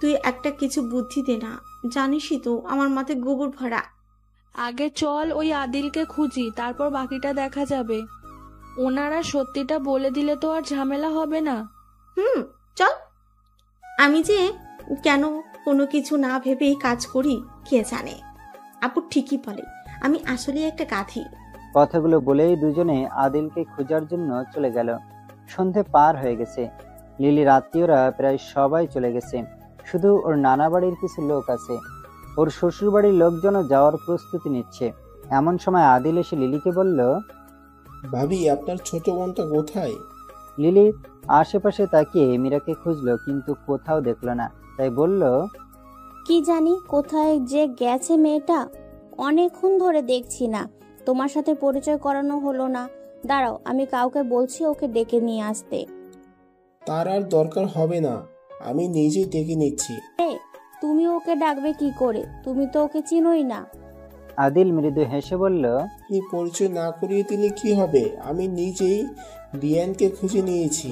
তুই একটা কিছু বুদ্ধি দে না, জানিসই তো আমার মাথায় গোবর ভরা। আগে চল ওই আদিলকে খুঁজি, তারপর বাকিটা দেখা যাবে। ওনারা সত্যিটা বলে দিলে তো আর ঝামেলা হবে না। চল। আমি যে কেন কোনো কিছু না ভেবেই কাজ করি কে জানে। আপু ঠিকই বলে, আমি আসলে একটা গাধি। কথাগুলো বলেই দুজনে আদিলকে খোঁজার জন্য চলে গেল। সন্ধে পার হয়ে গেছে। লিলির আত্মীয়রা প্রায় সবাই চলে গেছে, শুধু ওর নানা বাড়ির কিছু লোক আছে। ওর শ্বশুর বাড়ির লোকজনও যাওয়ার প্রস্তুতি নিচ্ছে। এমন সময় আদিল এসে লিলিকে বলল, ভাবি, আপনার ছোট বোনটা কোথায়? লিলি আশেপাশে তাকিয়ে মীরাকে খুঁজলো, কিন্তু কোথাও দেখলো না। তাই বলল, কি জানি কোথায় যে গেছে মেয়েটা, অনেকক্ষণ ধরে দেখছি না। তোমার সাথে পরিচয় করানো হলো না। দাঁড়াও, আমি কাউকে বলছি ওকে ডেকে নিয়ে আসতে। তার আর দরকার হবে না, আমি নিজেই ডেকে নিচ্ছি। তুমি ওকে ডাকবে কি করে? তুমি তো ওকে চিনোই না। আদিল মৃদু হেসে বলল, আপনি পরিচয় না করিয়ে দিলে কি হবে? আমি নিজেই বিয়ানকে খুঁজে নিয়েছি।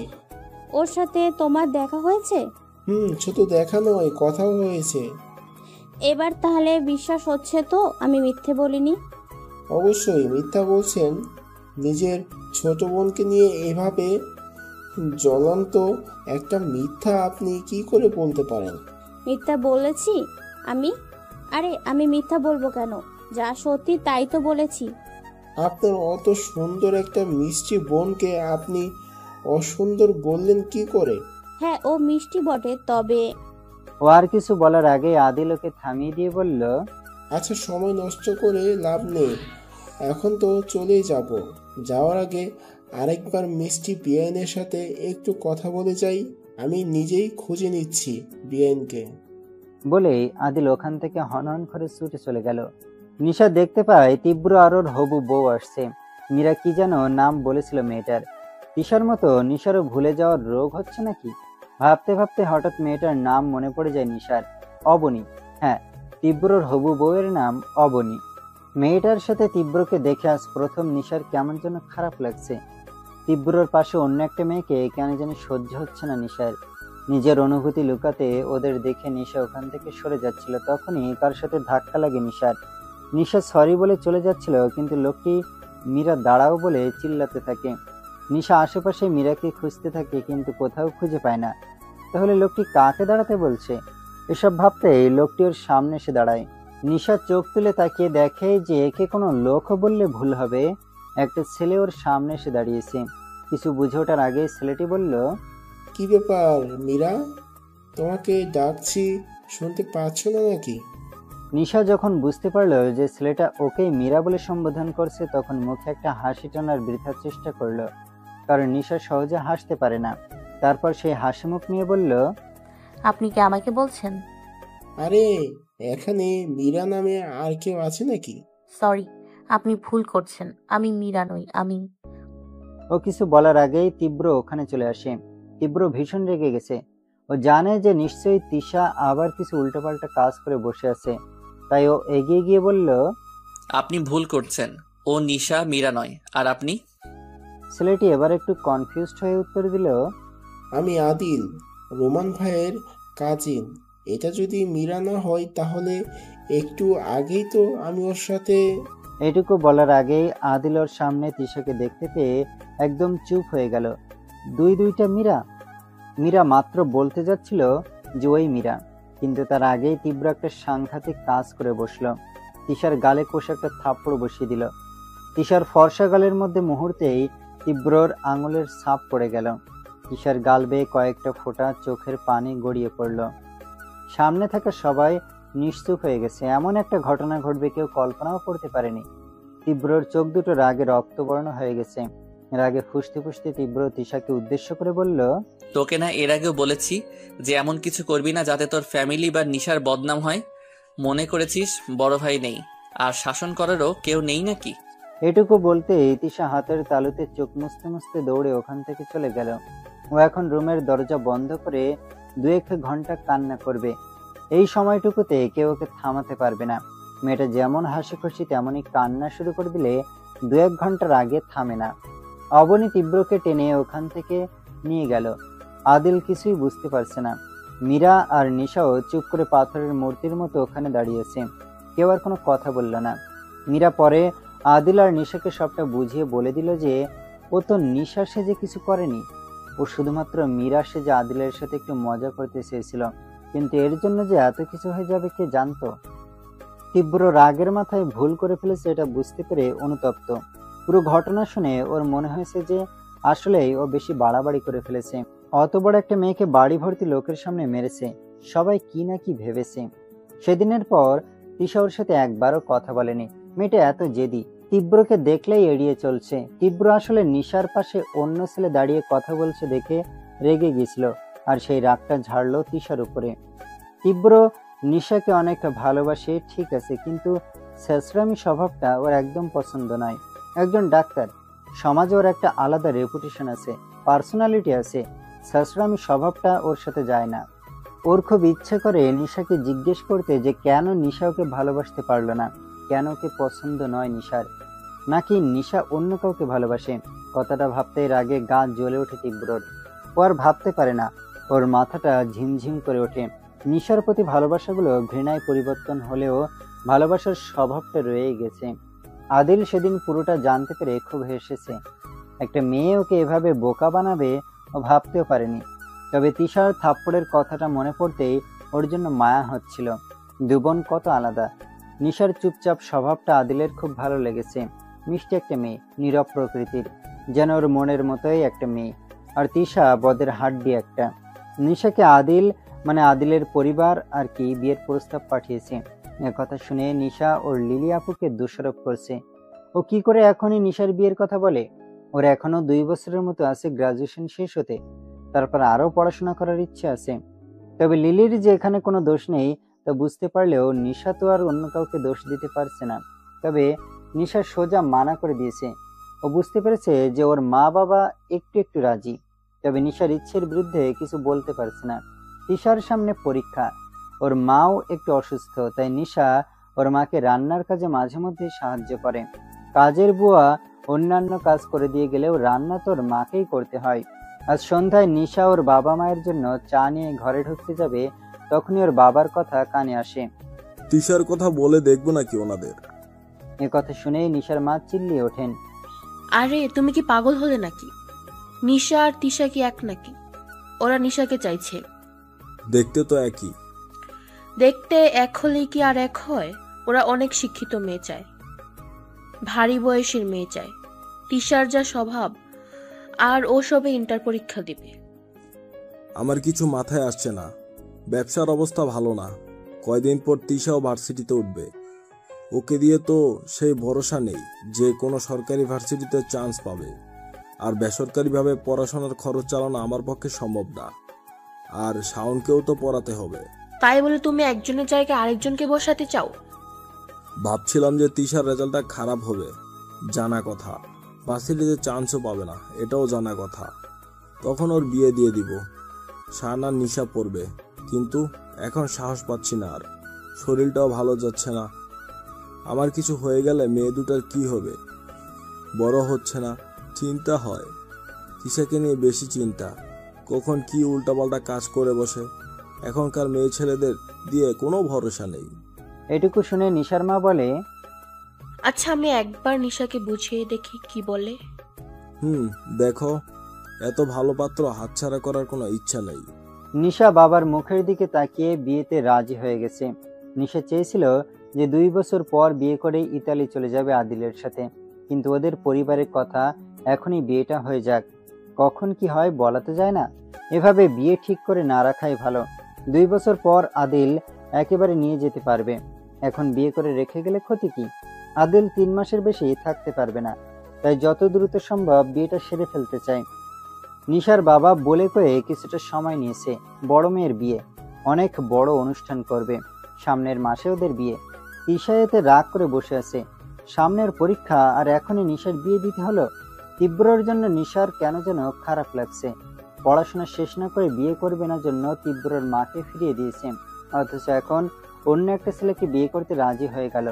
ওর সাথে তোমার দেখা হয়েছে? শুধু দেখা নয়, কথাও হয়েছে। এবার তাহলে বিশ্বাস হচ্ছে তো আমি মিথ্যে বলিনি? অবশ্যই মিথ্যা বলছেন। নিজের ছোট বোনকে নিয়ে এভাবে জ্বলন্ত একটা মিথ্যা আপনি কি করে বলতে পারেন? মিথ্যা বলেছি আমি? আরে আমি মিথ্যা বলবো কেন? যা সত্যি তাই তো বলেছি। আপনার অত সুন্দর একটা মিষ্টি বোনকে আপনি অসুন্দর বললেন কি করে? হ্যাঁ, ও মিষ্টি বটে, তবে। ও আর কিছু বলার আগে আদিল ওকে থামিয়ে দিয়ে বলল, আচ্ছা, সময় নষ্ট করে লাভ নেই, এখন তো চলেই যাব। যাওয়ার আগে আরেকবার মিষ্টি বিয়ানের সাথে একটু কথা বলে যাই। আমি নিজেই খুঁজে নিচ্ছি বিয়ানকে। বলেই আদিল ওখান থেকে হনহন করে ছুটে চলে গেল। নিশা দেখতে পায় তীব্র আর ওর হবু বউ আসছে। মীরা কি যেন নাম বলেছিল মেয়েটার। তিশার মতো নিশারও ভুলে যাওয়ার রোগ হচ্ছে নাকি? ভাবতে ভাবতে হঠাৎ মেয়েটার নাম মনে পড়ে যায় নিশার। অবনী। হ্যাঁ, তীব্রর হবু বউয়ের নাম অবনী। মেয়েটার সাথে তীব্রকে দেখে আজ প্রথম নিশার কেমন যেন খারাপ লাগছে। তীব্রর পাশে অন্য একটা মেয়েকে কেন জানি সহ্য হচ্ছে না নিশার। নিজের অনুভূতি লুকাতে ওদের দেখে নিশা ওখান থেকে সরে যাচ্ছিল, তখনই কার সাথে ধাক্কা লাগে নিশার। নিশা সরি বলে চলে যাচ্ছিল, কিন্তু লোকটি মীরা দাঁড়াও বলে চিল্লাতে থাকে। নিশা আশেপাশে মীরাকে খুঁজতে থাকে, কিন্তু কোথাও খুঁজে পায় না। তাহলে লোকটি কাকে দাঁড়াতে বলছে? এসব ভাবতেই লোকটি ওর সামনে এসে দাঁড়ায়। নিশা চোখ তুলে তাকিয়ে দেখে যে একে কোনো লোকও বললে ভুল হবে, একটা ছেলে ওর সামনে এসে দাঁড়িয়েছে। কিছু বুঝে ওঠার আগে ছেলেটি বলল, কি ব্যাপার মীরা, তোমাকে ডাকছি, শুনতে পাচ্ছ না নাকি? নিশা যখন বুঝতে পারলো যে ছেলেটা ওকেই মীরা বলে সম্বোধন করছে, তখন মুখে একটা হাসি টানার বৃথা চেষ্টা করলো, কারণ নিশা সহজে হাসতে পারে না। তারপর সেই হাসি মুখ নিয়ে বলল, আপনি কি আমাকে বলছেন? আরে এখানে মীরা নামে আর কেউ আছে নাকি? সরি, আপনি ভুল করছেন। আমি মীরা নই। আমি। ও কিছু বলার আগেই তীব্র ওখানে চলে আসে। তীব্র ভীষণ রেগে গেছে। ও জানে যে নিশ্চয়ই তিশা আবার কিছু উল্টোপাল্টা কাজ করে বসে আছে, তাই ও এগিয়ে গিয়ে বলল, আপনি ভুল করছেন, ও নিশা, মীরা নয়। আর আপনি? ছেলেটি এবার একটু কনফিউজড হয়ে উত্তর দিল, আমি আদিল, রোমান ভাইয়ের কাজিন। এটা যদি মীরা না হয় তাহলে একটু আগেই তো আমি ওর সাথে। এটুকু বলার আগেই আদিল ওর সামনে তিশাকে দেখতে পেয়ে একদম চুপ হয়ে গেল। দুইটা মীরা? মীরা মাত্র বলতে যাচ্ছিল যে ওই মীরা, কিন্তু তার আগেই তীব্র একটা সাংঘাতিক কাজ করে বসলো। তিশার গালে কষে একটা থাপ্পড় বসিয়ে দিল। তিশার ফর্সা গালের মধ্যে মুহূর্তেই তীব্রর আঙুলের ছাপ পড়ে গেল। তিশার গাল বেয়ে কয়েকটা ফোঁটা চোখের পানি গড়িয়ে পড়ল। সামনে থাকা সবাই নিশ্চুপ হয়ে গেছে। এমন একটা ঘটনা ঘটবে কেউ কল্পনাও করতে পারেনি। তীব্রর চোখ দুটো রাগে রক্তবর্ণ হয়ে গেছে। রাগে ফুঁসতে ফুঁসতে তীব্র তিশাকে উদ্দেশ্য করে বলল, তোকে না এর আগেও বলেছি যে এমন কিছু করবি না যাতে তোর ফ্যামিলি বা নিশার বদনাম হয়। মনে করেছিস বড় ভাই নেই আর শাসন করারও কেউ নেই নাকি? এটুকু বলতে তিশা হাতের তালুতে চোখ মুছতে মুছতে দৌড়ে ওখান থেকে চলে গেল। ও এখন রুমের দরজা বন্ধ করে 2-1 ঘন্টা কান্না করবে। এই সময়টুকুতে কেউ ওকে থামাতে পারবে না। মেয়েটা যেমন হাসি খুশি তেমনই কান্না শুরু করে দিলে 2-1 ঘন্টার আগে থামে না। অবনী তীব্রকে টেনে ওখান থেকে নিয়ে গেল। আদিল কিছুই বুঝতে পারছে না। মীরা আর নিশাও চুপ করে পাথরের মূর্তির মতো ওখানে দাঁড়িয়েছে। কেউ আর কোনো কথা বলল না। মীরা পরে আদিল আর নিশাকে সবটা বুঝিয়ে বলে দিল যে ও তো নিশা সেজে কিছু করেনি, ও শুধুমাত্র মীরা সেজে আদিলের সাথে একটু মজা করতে চেয়েছিল, কিন্তু এর জন্য যে এত কিছু হয়ে যাবে কে জানতো। তীব্র রাগের মাথায় ভুল করে ফেলেছে এটা বুঝতে পেরে অনুতপ্ত। পুরো ঘটনা শুনে ওর মনে হয়েছে যে আসলেই ও বেশি বাড়াবাড়ি করে ফেলেছে। অত বড় একটা মেয়েকে বাড়ি ভর্তি লোকের সামনে মেরেছে। সবাই কি না কি ভেবেছে। সেদিনের পর তিশা ওর সাথে একবারও কথা বলেনি। মেয়েটা এত জেদি, তীব্রকে দেখলেই এড়িয়ে চলছে। তীব্র আসলে নিশার পাশে অন্য ছেলে দাঁড়িয়ে কথা বলছে দেখে রেগে গেছিল, আর সেই রাগটা ঝাড়লো তিশার উপরে। তীব্র নিশাকে অনেক ভালোবাসে ঠিক আছে, কিন্তু ছেঁচড়ামি স্বভাবটা ওর একদম পছন্দ নয়। একজন ডাক্তার, সমাজে ওর একটা আলাদা রেপুটেশন আছে, পার্সোনালিটি আছে। ছেঁচড়ামি স্বভাবটা ওর সাথে যায় না। ওর খুব ইচ্ছে করে নিশাকে জিজ্ঞেস করতে যে কেন নিশা ওকে ভালোবাসতে পারলো না, কেন ওকে পছন্দ নয় নিশার, নাকি নিশা অন্য কাউকে ভালোবাসে। কথাটা ভাবতেই রাগে গা জ্বলে ওঠে তীব্রর। ও আর ভাবতে পারে না, ওর মাথাটা ঝিমঝিম করে ওঠে। নিশার প্রতি ভালোবাসাগুলো ঘৃণায় পরিবর্তন হলেও ভালোবাসার স্বভাবটা রয়ে গেছে। আদিল সেদিন পুরোটা জানতে পেরে খুব হেসেছে। একটা মেয়ে ওকে এভাবে বোকা বানাবে ও ভাবতেও পারেনি। তবে তিশার থাপ্পড়ের কথাটা মনে পড়তেই ওর জন্য মায়া হচ্ছিল। দুবোন কত আলাদা। নিশার চুপচাপ স্বভাবটা আদিলের খুব ভালো লেগেছে। মিষ্টি একটা মেয়ে, নীরব প্রকৃতির, যেন ওর মনের মতোই একটা মেয়ে। আর তিশা বদের হাড্ডি একটা। নিশাকে আদিলের পরিবার আর কি বিয়ের প্রস্তাব পাঠিয়েছে। কথা শুনে নিশা ওর লিলি আপুকে দোষারোপ করছে। ও কি করে এখনই নিশার বিয়ের কথা বলে? ওর এখনো 2 বছরের মতো আছে গ্রাজুয়েশন শেষ হতে, তারপর আরো পড়াশোনা করার ইচ্ছে আছে। তবে লিলির যে এখানে কোনো দোষ নেই তা বুঝতে পারলেও নিশা তো আর অন্য কাউকে দোষ দিতে পারছে না। তবে নিশা সোজা মানা করে দিয়েছে। ও বুঝতে পেরেছে যে ওর মা বাবা একটু একটু রাজি, তবে নিশার ইচ্ছের বিরুদ্ধে কিছু বলতে পারছে না। তিশার সামনে পরীক্ষা, ওর মাও একটু অসুস্থ, তাই নিশা ওর মাকে রান্নার কাজে মাঝে মধ্যে সাহায্য করে। কাজের বুয়া অন্যান্য কাজ করে দিয়ে গেলেও রান্না তো ওর মাকেই করতে হয়। আজ সন্ধ্যায় নিশা ওর বাবা মায়ের জন্য চা নিয়ে ঘরে ঢুকতে যাবে, তখনই ওর বাবার কথা কানে আসে। তিশার কথা বলে দেখবো নাকি ওনাদের? এ কথা শুনেই নিশার মা চিল্লিয়ে ওঠেন, আরে তুমি কি পাগল হলে নাকি? নিশা আর তিশা কি এক নাকি? ওরা নিশাকে চাইছে। দেখতে তো একই। দেখতে এক হলেই কি আর এক হয়? ওরা অনেক শিক্ষিত মেয়ে চায়, ভারী বয়সের মেয়ে চায়। তিশার যা স্বভাব, আর ও সবে ইন্টার পরীক্ষা দিবে। আমার কিছু মাথায় আসছে না। ব্যবসার অবস্থা ভালো না। কয়দিন পর তিশাও ভার্সিটিতে উঠবে। ওকে দিয়ে তো সেই ভরসা নেই যে কোনো সরকারি ভার্সিটিতে চান্স পাবে। আর বেসরকারিভাবে পড়াশোনার খরচ চালানো আমার পক্ষে সম্ভব না। আর শাওনকেও তো পড়াতে হবে। তাই বলে তুমি একজনের জায়গায় আরেকজনকে বসাতে চাও? ভাবছিলাম যে তিশার রেজাল্টটা খারাপ হবে, জানা কথা। ভার্সিটিতে চান্সও পাবে না, এটাও জানা কথা। তখন ওর বিয়ে দিয়ে দিব। শাহানার নিশা পড়বে, কিন্তু এখন সাহস পাচ্ছি না। আর শরীরটাও ভালো যাচ্ছে না। আমার কিছু হয়ে গেলে মেয়ে দুটার কি হবে? বড় হচ্ছে না, চিন্তা হয়। তিশাকে নিয়ে বেশি চিন্তা, কখন কি উল্টাপাল্টা কাজ করে বসে। এখনকার মেয়ে ছেলেদের দিয়ে কোনো ভরসা নেই। এটুকু শুনে নিশার মা বলে, আচ্ছা আমি একবার নিশাকে বুঝিয়ে দেখি কি বলে। দেখো, এত ভালো পাত্র হাতছাড়া করার কোনো ইচ্ছা নেই। নিশা বাবার মুখের দিকে তাকিয়ে বিয়েতে রাজি হয়ে গেছে। নিশা চেয়েছিল যে 2 বছর পর বিয়ে করে ইতালি চলে যাবে আদিলের সাথে, কিন্তু ওদের পরিবারের কথা এখনই বিয়েটা হয়ে যাক। কখন কি হয় বলা তো যায় না। এভাবে বিয়ে ঠিক করে না রাখাই ভালো। 2 বছর পর আদিল একেবারে নিয়ে যেতে পারবে। এখন বিয়ে করে রেখে গেলে ক্ষতি কি? আদিল 3 মাসের বেশি থাকতে পারবে না, তাই যত দ্রুত সম্ভব বিয়েটা সেরে ফেলতে চাই। নিশার বাবা বলে কয়ে কিছুটা সময় নিয়েছে। বড় মেয়ের বিয়ে, অনেক বড় অনুষ্ঠান করবে। সামনের মাসে ওদের বিয়ে। তিশা এতে রাগ করে বসে আছে। সামনের পরীক্ষা আর এখনই নিশার বিয়ে দিতে হলো। তীব্রর জন্য নিশার কেন যেন খারাপ লাগছে। পড়াশোনা শেষ না করে বিয়ে করবে না জন্য তীব্রর মাকে ফিরিয়ে দিয়েছে, অথচ এখন অন্য একটা ছেলেকে বিয়ে করতে রাজি হয়ে গেল।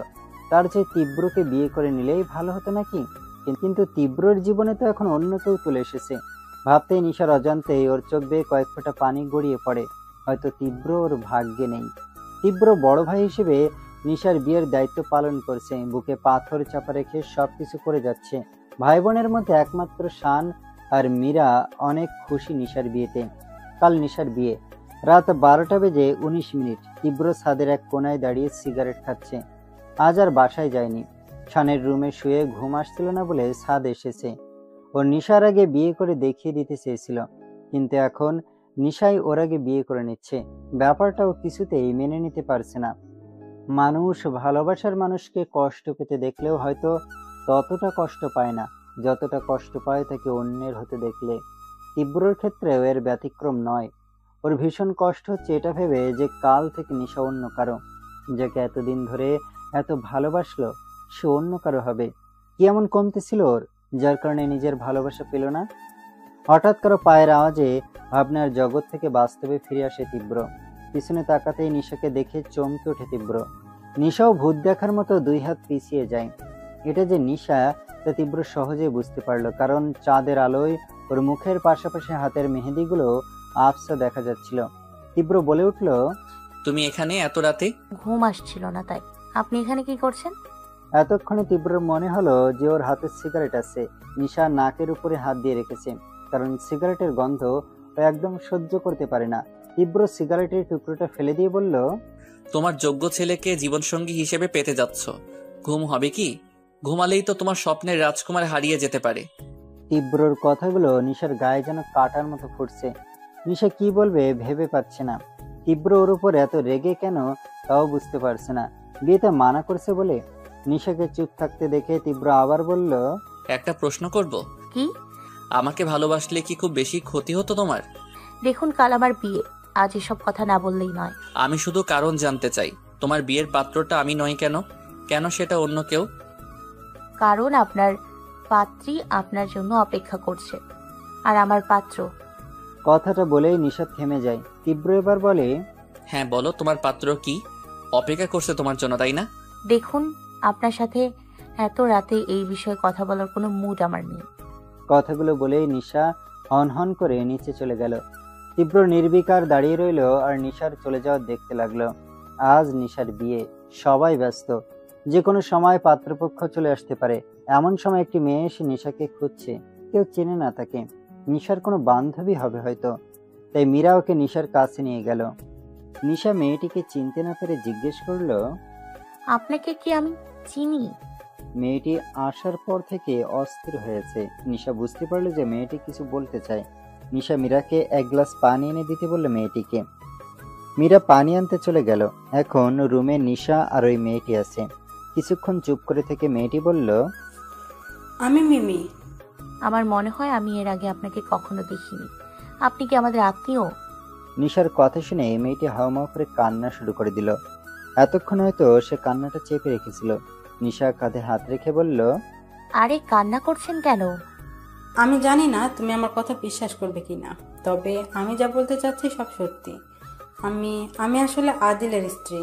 তার চেয়ে তীব্রকে বিয়ে করে নিলেই ভালো হতো নাকি? কিন্তু তীব্রর জীবনে তো এখন অন্য কেউ চলে এসেছে। ভাবতেই নিশার অজান্তেই ওর চোখ বেয়ে কয়েক ফোঁটা পানি গড়িয়ে পড়ে। হয়তো তীব্র ওর ভাগ্যে নেই। তীব্র বড় ভাই হিসেবে নিশার বিয়ের দায়িত্ব পালন করছে, বুকে পাথর চাপা রেখে সবকিছু করে যাচ্ছে। ভাই বোনের মধ্যে একমাত্র শান আর মীরা অনেক খুশি নিশার বিয়েতে। কাল নিশার বিয়ে, রাত 12টা বেজে 19 মিনিট। তীব্র ছাদের এক কোনায় দাঁড়িয়ে সিগারেট খাচ্ছে। আজ আর বাসায় যায়নি। শানের রুমে শুয়ে ঘুম আসছিল না বলে ছাদ এসেছে। ও নিশার আগে বিয়ে করে দেখিয়ে দিতে চেয়েছিল, কিন্তু এখন নিশাই ওর আগে বিয়ে করে নিচ্ছে। ব্যাপারটাও কিছুতেই মেনে নিতে পারছে না। মানুষ ভালোবাসার মানুষকে কষ্ট পেতে দেখলেও হয়তো ততটা কষ্ট পায় না যতটা কষ্ট পায় তাকে অন্যের হতে দেখলে। তীব্রর ক্ষেত্রেও এর ব্যতিক্রম নয়। ওর ভীষণ কষ্ট হচ্ছে এটা ভেবে যে কাল থেকে নিশা অন্য কারো, যাকে এতদিন ধরে এত ভালোবাসলো, সে অন্য কারো হবে। কি এমন কমতে ছিল ওর, যার কারণে নিজের ভালোবাসা পেল না? হঠাৎ কারো পায়ের আওয়াজে ভাবনার জগৎ থেকে বাস্তবে ফিরে আসে তীব্র। পিছনে তাকাতেই নিশাকে দেখে চমকে ওঠে তীব্র। নিশাও ভূত দেখার মতো 2 হাত পিছিয়ে যায়। এটা যে নিশা তা তীব্র সহজে বুঝতে পারলো, কারণ চাঁদের আলোয় ওর মুখের পাশাপাশি হাতের মেহেদিগুলো আবছা দেখা যাচ্ছিল। তীব্র বলে উঠল, তুমি এখানে এত রাতে? ঘুম আসছিল না তাই। আপনি এখানে কি করছেন? এতক্ষণে তীব্রর মনে হলো যে ওর হাতে সিগারেট আছে। নিশা নাকের উপরে হাত দিয়ে রেখেছে, কারণ সিগারেটের গন্ধ ও একদম সহ্য করতে পারে না। তীব্র সিগারেটের টুকরোটা ফেলে দিয়ে বলল, তোমার যোগ্য ছেলেকে জীবনসঙ্গী হিসেবে পেতে যাচ্ছ, ঘুম হবে কি? ঘুমালেই তো তোমার স্বপ্নের রাজকুমার হারিয়ে যেতে পারে। তীব্রর কথাগুলো নিশার গায়ে যেন কাটার মতো ফুটছে। নিশা কি বলবে ভেবে পাচ্ছে না। তীব্র ওর উপর এত রেগে কেন তাও বুঝতে পারছে না। বিয়েতে মানা করছে বলে। নিশাকে চুপ থাকতে দেখে তীব্র আবার বলল, একটা প্রশ্ন করব? কি? আমাকে ভালোবাসলে কি খুব বেশি ক্ষতি হতো তোমার? দেখুন, কাল আমার বিয়ে, আজ এসব কথা না বললেই নয়। আমি শুধু কারণ জানতে চাই, তোমার বিয়ের পাত্রটা আমি নই কেন? কেন সেটা অন্য কেউ? কারণ আপনার পাত্রী আপনার জন্য অপেক্ষা করছে, আর আমার পাত্র। কথাটা বলেই নিশা থেমে যায়। তীব্র এবার বলে, হ্যাঁ বলো, তোমার পাত্র কি অপেক্ষা করছে তোমার জন্য, তাই না? দেখুন, আপনার সাথে এত রাতে এই বিষয়ে কথা বলার কোনো মুড আমার নেই। কথাগুলো বলেই নিশা হন হন করে নিচে চলে গেল। তীব্র নির্বিকার দাঁড়িয়ে রইল আর নিশার চলে যাওয়া দেখতে লাগলো। আজ নিশার বিয়ে, সবাই ব্যস্ত। যে কোনো সময় পাত্রপক্ষ চলে আসতে পারে। এমন সময় একটি মেয়ে এসে নিশাকে খুঁজছে। কেউ চেনে না তাকে, নিশার কোনো বান্ধবী হবে হয়তো। তাই মীরা ওকে নিশার কাছে নিয়ে গেল। নিশা মেয়েটিকে চিনতে না পেরে জিজ্ঞেস করলো, আপনাকে কি আমি চিনি? মেয়েটি আসার পর থেকে অস্থির হয়েছে। নিশা বুঝতে পারলো যে মেয়েটি কিছু বলতে চায়। নিশা মীরাকে 1 গ্লাস পানি এনে দিতে বলল মেয়েটিকে। মীরা পানি আনতে চলে গেল। এখন রুমে নিশা আর ওই মেয়েটি আছে। কিছুক্ষণ চুপ করে থেকে মেয়েটি বলল, আমি মিমি। আমার মনে হয় আমি এর আগে আপনাকে কখনো দেখিনি। আপনি কি আমাদের আত্মীয়? নিশার কথা শুনে মেয়েটি হাওমাও করে কান্না শুরু করে দিল। এতক্ষণ হয়তো সে কান্নাটা চেপে রেখেছিল। নিশা কাঁধে হাত রেখে বলল, আরে কান্না করছেন কেন? আমি জানি না তুমি আমার কথা বিশ্বাস করবে কিনা, তবে আমি যা বলতে চাচ্ছি সব সত্যি। আমি আসলে আদিলের স্ত্রী।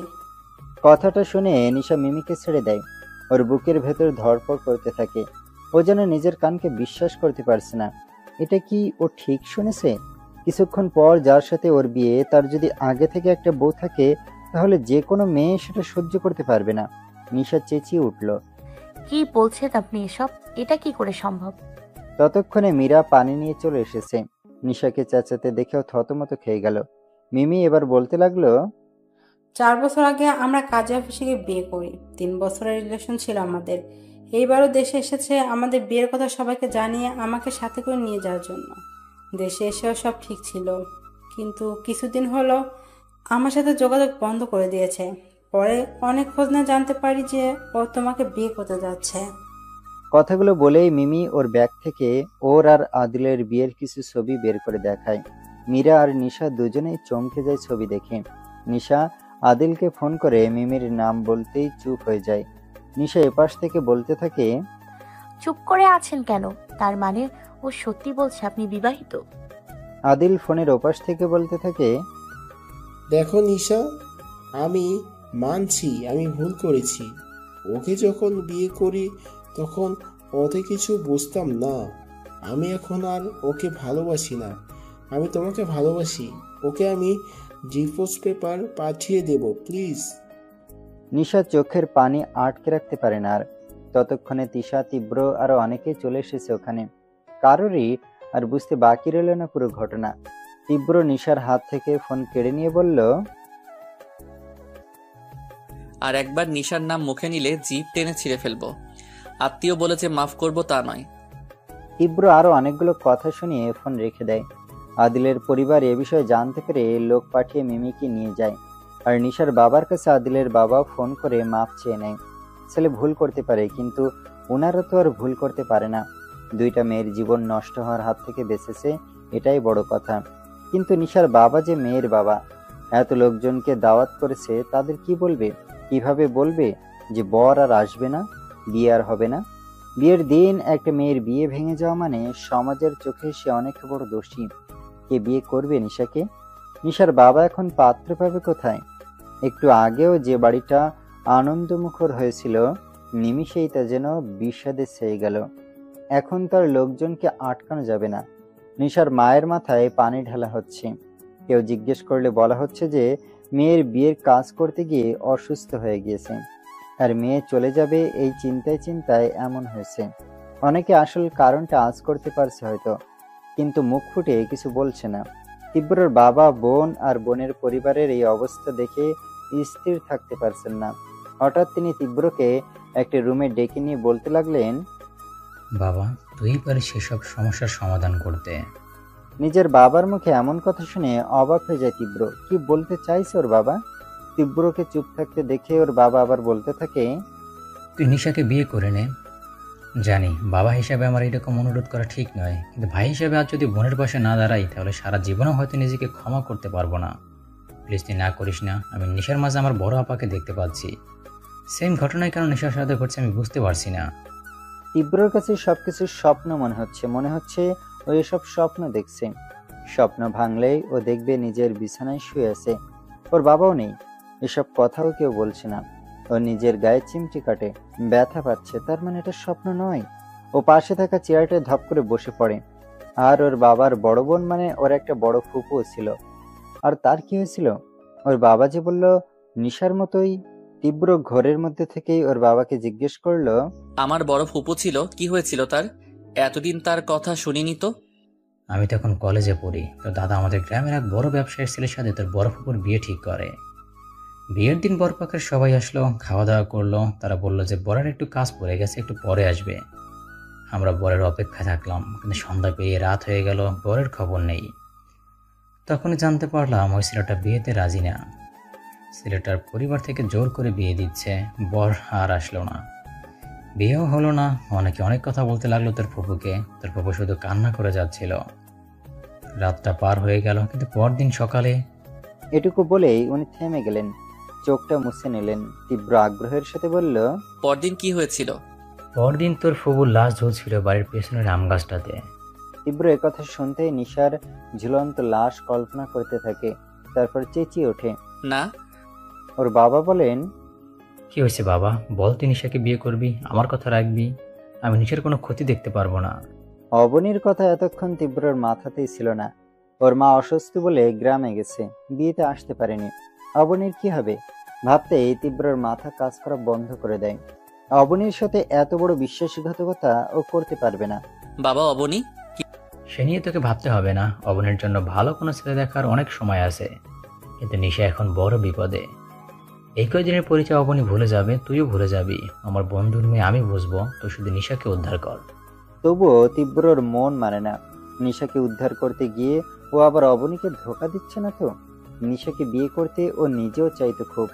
কথাটা শুনে নিশা মিমিকে ছেড়ে দেয়। ওর বুকের ভেতর ধড়ফড় করতে থাকে। ও যেন নিজের কানকে বিশ্বাস করতে পারছে না। এটা কি ও ঠিক শুনেছে? কিছুক্ষণ পর যার সাথে ওর বিয়ে, তার যদি আগে থেকে একটা বউ থাকে, তাহলে যে কোনো মেয়ে সেটা সহ্য করতে পারবে না। নিশা চেঁচিয়ে উঠল, কি বলছেন আপনি এসব? এটা কি করে সম্ভব? ততক্ষণে মীরা পানি নিয়ে চলে এসেছে। নিশাকে চেঁচাতে দেখেও থতমত খেয়ে গেল। মিমি এবার বলতে লাগলো, 4 বছর আগে আমরা কাজী অফিসে গিয়ে বিয়ে করি। 3 বছরের রিলেশন ছিল আমাদের। এইবারও দেশে এসেছে আমাদের বিয়ের কথা সবাইকে জানিয়ে আমাকে সাথে করে নিয়ে যাওয়ার জন্য। দেশে এসেও সব ঠিক ছিল, কিন্তু কিছুদিন হলো আমার সাথে যোগাযোগ বন্ধ করে দিয়েছে। পরে অনেক খোঁজ না জানতে পারি যে ও তোমাকে বিয়ে করতে যাচ্ছে। কথাগুলো বলেই মিমি ওর ব্যাগ থেকে ওর আর আদিলের বিয়ের কিছু ছবি বের করে দেখায়। মীরা আর নিশা দুজনেই চমকে যায় ছবি দেখে। নিশা আদিলকে ফোন করে মিমির নাম বলতেই চুপ হয়ে যায়। নিশা এপাশ থেকে বলতে থাকে, চুপ করে আছেন কেন? তার মানে ও সত্যি বলছে আপনি বিবাহিত? আদিল ফোনের ওপাশ থেকে বলতে থাকে, দেখো নিশা, আমি মানছি আমি ভুল করেছি। ওকে যখন বিয়ে করি তখন অত কিছু বুঝতাম না। আমি এখন আর ওকে ভালোবাসি না, আমি তোমাকে ভালোবাসি। ওকে আমি ডিভোর্স পেপার পাঠিয়ে দেব, প্লিজ। নিশা চোখের পানি আটকে রাখতে পারে না আর। ততক্ষণে তিশা, তীব্র আরো অনেকেই চলে এসেছে ওখানে। কারোরই আর বুঝতে বাকি রইল না পুরো ঘটনা। তীব্র নিশার হাত থেকে ফোন কেড়ে নিয়ে বলল, আর একবার নিশার নাম মুখে নিলে জিভ টেনে ছিঁড়ে ফেলবো। আত্মীয় বলে যে মাফ করবো তা নয়। তীব্র আরো অনেকগুলো কথা শুনিয়ে ফোন রেখে দেয়। আদিলের পরিবার এ বিষয়ে জানতে পেরে লোক পাঠিয়ে মিমিকে নিয়ে যায়। আর নিশার বাবার কাছে আদিলের বাবা ফোন করে মাপ চেয়ে নেয়। ছেলে ভুল করতে পারে, কিন্তু ওনারা তো আর ভুল করতে পারে না। দুইটা মেয়ের জীবন নষ্ট হওয়ার হাত থেকে বেঁচেছে, এটাই বড় কথা। কিন্তু নিশার বাবা যে মেয়ের বাবা, এত লোকজনকে দাওয়াত করেছে, তাদের কি বলবে? কিভাবে বলবে যে বর আর আসবে না, বিয়ে আর হবে না? বিয়ের দিন একটা মেয়ের বিয়ে ভেঙে যাওয়া মানে সমাজের চোখে সে অনেক বড় দোষী। কে বিয়ে করবে নিশাকে? নিশার বাবা এখন পাত্র পাবে কোথায়? একটু আগেও যে বাড়িটা আনন্দমুখর হয়েছিল, নিমিষেই তা যেন বিষাদে ছেয়ে গেল। এখন তার লোকজনকে আটকানো যাবে না। নিশার মায়ের মাথায় পানি ঢালা হচ্ছে। কেউ জিজ্ঞেস করলে বলা হচ্ছে যে মেয়ের বিয়ের কাজ করতে গিয়ে অসুস্থ হয়ে গিয়েছে, আর মেয়ে চলে যাবে এই চিন্তায় চিন্তায় এমন হয়েছে। অনেকে আসল কারণটা আজ করতে পারছে হয়তো, কিন্তু মুখ ফুটে কিছু বলছে না। তীব্রর বাবা, বোন আর বোনের পরিবারের এই অবস্থা দেখে স্থির থাকতে পারছেন না। হঠাৎ তিনি তীব্রকে একটা রুমে ডেকে নিয়ে বলতে লাগলেন, বাবা, তুই পারিস সেসব সমস্যার সমাধান করতে। নিজের বাবার মুখে এমন কথা শুনে অবাক হয়ে যায় তীব্র। কি বলতে চাইছে ওর বাবা? তীব্রকে চুপ থাকতে দেখে ওর বাবা আবার বলতে থাকে, তুই নিশাকে বিয়ে করে নে। জানি বাবা হিসাবে আমার এরকম অনুরোধ করা ঠিক নয়, কিন্তু ভাই হিসাবে আজ যদি বোনের পাশে না দাঁড়াই তাহলে সারা জীবনেও হয়তো নিজেকে ক্ষমা করতে পারবো না। প্লিজ তুই না করিস না। আমি নিশার মাঝে আমার বড় আপাকে দেখতে পাচ্ছি। সেম ঘটনায় কেন নিশার সাথে ঘটছে আমি বুঝতে পারছি না। তীব্রর কাছে সবকিছু স্বপ্ন মনে হচ্ছে ও এসব স্বপ্ন দেখছে। স্বপ্ন ভাঙলেই ও দেখবে নিজের বিছানায় শুয়ে আছে, ওর বাবাও নেই। এসব কথাও কেউ বলছে না। ও নিজের গায়ে চিমটি কাটে, ব্যথা পাচ্ছে, তার মানে এটা স্বপ্ন নয়। ও পাশে থাকা চেয়ারটা ধপ করে বসে পড়ে। আর ওর বাবার বড় বোন মানে ওর একটা বড় ফুপুও ছিল। আর তার কি হয়েছিল? ওর বাবা যে বলল নিশার মতোই। তীব্র ঘরের মধ্যে থেকেই ওর বাবাকে জিজ্ঞেস করলো, আমার বড় ফুপু ছিল, কি হয়েছিল তার? এতদিন তার কথা শুনিনি তো। আমি তখন কলেজে পড়ি। তোর দাদা আমাদের গ্রামের এক বড় ব্যবসায়ীর ছেলের সাথে তোর বড় ফুপুর বিয়ে ঠিক করে। বিয়ের দিন বরপক্ষের সবাই আসলো, খাওয়া দাওয়া করলো। তারা বললো যে বরের একটু কাজ পড়ে গেছে, একটু পরে আসবে। আমরা বরের অপেক্ষায় থাকলাম, কিন্তু সন্ধ্যা পেরিয়ে রাত হয়ে গেল, বরের খবর নেই। তখনই জানতে পারলাম ওই ছেলেটা বিয়েতে রাজি না। ছেলেটার পরিবার থেকে জোর করে বিয়ে দিচ্ছে। বর আর আসলো না, বিয়েও হলো না। অনেকে অনেক কথা বলতে লাগলো তোর ফুপুকে। তোর ফুপু শুধু কান্না করে যাচ্ছিল। রাতটা পার হয়ে গেল, কিন্তু পরদিন সকালে। এটুকু বলেই উনি থেমে গেলেন, চোখটা মুছে নিলেন। তীব্র আগ্রহের সাথে বলল, পরদিন কি হয়েছিল? পরদিন তোর ফুপুর লাশ ঝুলছিল বাড়ির পেছনের আম গাছটাতে। তীব্র একথা শুনতেই নিশার ঝুলন্ত লাশ কল্পনা করতে থাকে, তারপর চেঁচিয়ে ওঠে, না। ওর বাবা বলেন, কি হয়েছে বাবা? বল, তুই নিশাকে বিয়ে করবি, আমার কথা রাখবি। আমি নিশার কোনো ক্ষতি দেখতে পারবো না। অবনীর কথা এতক্ষণ তীব্রর মাথাতেই ছিল না। ওর মা অসুস্থ বলে গ্রামে গেছে, বিয়েতে আসতে পারেনি। অবনীর কি হবে ভাবতেই তীব্রর মাথা কাজ করা বন্ধ করে দেয়। অবনীর সাথে এত বড় বিশ্বাসঘাতকতা ও করতে পারবে না। বাবা, অবনী? সে নিয়ে তোকে ভাবতে হবে না। অবনীর জন্য ভালো কোনো ছেলে দেখার অনেক সময় আছে, কিন্তু নিশা এখন বড় বিপদে। এই কয়েকদিনের পরিচয় অবনী ভুলে যাবে, তুইও ভুলে যাবি। আমার বন্ধুর মেয়ে আমি বুঝবো, তুই শুধু নিশাকে উদ্ধার কর। তবুও তীব্রর মন মানে না। নিশাকে উদ্ধার করতে গিয়ে ও আবার অবনীকে ধোকা দিচ্ছে না তো? নিশাকে বিয়ে করতে ও নিজেও চাইতো খুব,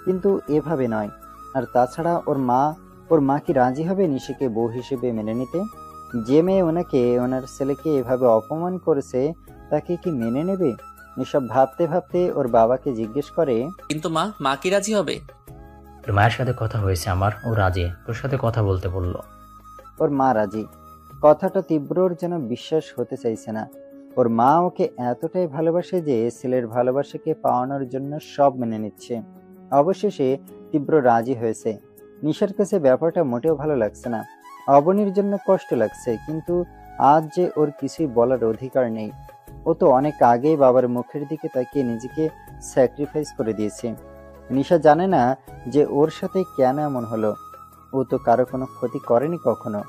কিন্তু এভাবে নয়। আর তাছাড়া ওর মা কি রাজি হবে নিশাকে বউ হিসেবে মেনে নিতে? যে মেয়ে ওনার ছেলেকে এভাবে অপমান করেছে তাকে কি মেনে নেবে? এসব ভাবতে ভাবতে ওর বাবাকে জিজ্ঞেস করে, কিন্তু মা কি রাজি হবে? তোর মায়ের সাথে কথা হয়েছে আমার, ও রাজি, তোর সাথে কথা বলতে বললো। ওর মা রাজি? কথাটা তীব্রর যেন বিশ্বাস হতে চাইছে না। ওর মা ওকে এতটাই ভালোবাসে যে ছেলের ভালোবাসাকে পাওয়ানোর জন্য সব মেনে নিচ্ছে। অবশেষে তীব্র রাজি হয়েছে। নিশার কাছে ব্যাপারটা মোটেও ভালো লাগছে না, অবনীর জন্য কষ্ট লাগছে, কিন্তু আজ যে ওর কিছুই বলার অধিকার নেই। ও তো অনেক আগেই বাবার মুখের দিকে তাকিয়ে নিজেকে স্যাক্রিফাইস করে দিয়েছে। নিশা জানে না যে ওর সাথে কেন এমন হলো। ও তো কারো কোনো ক্ষতি করেনি কখনো।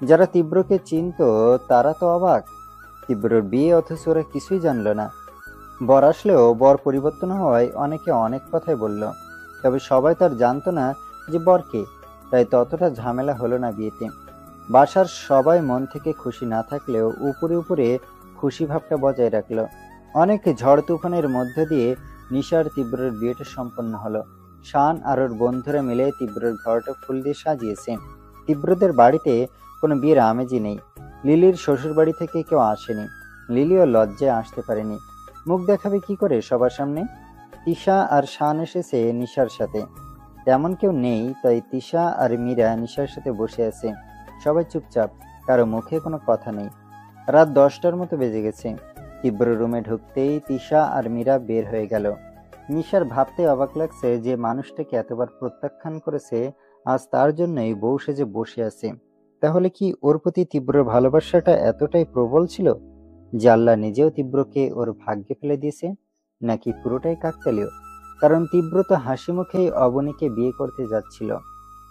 যারা তীব্রকে চিনতো তারা তো অবাক। তীব্রর বিয়ে অথচ ওরা কিছুই জানলো না। বর আসলেও বর পরিবর্তন হওয়ায় অনেকে অনেক কথাই বলল, তবে সবাই তার জানতো না যে বরকে, তাই ততটা ঝামেলা হলো না বিয়েতে। বাসার সবাই মন থেকে খুশি না থাকলেও উপরে উপরে খুশি ভাবটা বজায় রাখলো। অনেক ঝড় তুফানের মধ্য দিয়ে নিশার তীব্রর বিয়েটা সম্পন্ন হলো। শান আর ওর বন্ধুরা মিলে তীব্রর ঘরটা ফুল দিয়ে সাজিয়েছে। তীব্রদের বাড়িতে কোনো বিয়ের আমেজই নেই। লিলির শ্বশুর বাড়ি থেকে কেউ আসেনি। লিলিও লজ্জায় আসতে পারেনি। মুখ দেখাবে কি করে সবার সামনে? তিশা আর শান এসেছে নিশার সাথে। তেমন কেউ নেই, তাই তিশা আর মীরা নিশার সাথে বসে আছে। সবাই চুপচাপ, কারো মুখে কোনো কথা নেই। রাত 10টার মতো বেজে গেছে। তীব্র রুমে ঢুকতেই তিশা আর মীরা বের হয়ে গেল। নিশার ভাবতে অবাক লাগছে যে মানুষটাকে এতবার প্রত্যাখ্যান করেছে, আজ তার জন্যই বউ সেজে বসে আছে। তাহলে কি ওর প্রতি তীব্র ভালোবাসাটা এতটাই প্রবল ছিল যে আল্লাহ নিজেও তীব্রকে ওর ভাগ্যে ফেলে দিয়েছে, নাকি পুরোটাই কাকতালীয়? কারণ তীব্র তো হাসি মুখেই অবনীকে বিয়ে করতে যাচ্ছিল।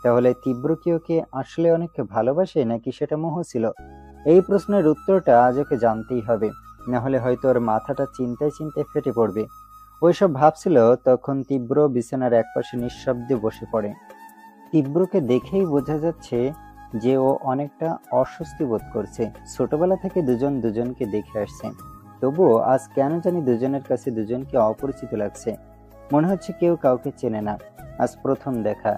তাহলে তীব্র কি ওকে আসলে অনেক ভালোবাসে, নাকি সেটা মোহ ছিল? এই প্রশ্নের উত্তরটা আজ ওকে জানতেই হবে, না হলে হয়তো ওর মাথাটা চিন্তায় চিন্তায় ফেটে পড়বে। ওইসব ভাবছিল তখন তীব্র বিছানার একপাশে নিঃশব্দে বসে পড়ে। তীব্রকে দেখেই বোঝা যাচ্ছে যে ও অনেকটা অস্বস্তি বোধ করছে। ছোটবেলা থেকে দুজন দুজনকে দেখে আসছে, তবুও আজ কেন জানি দুজনের কাছে দুজনকে অপরিচিত লাগছে। মনে হচ্ছে কেউ কাউকে চেনে না। আজ প্রথম দেখা,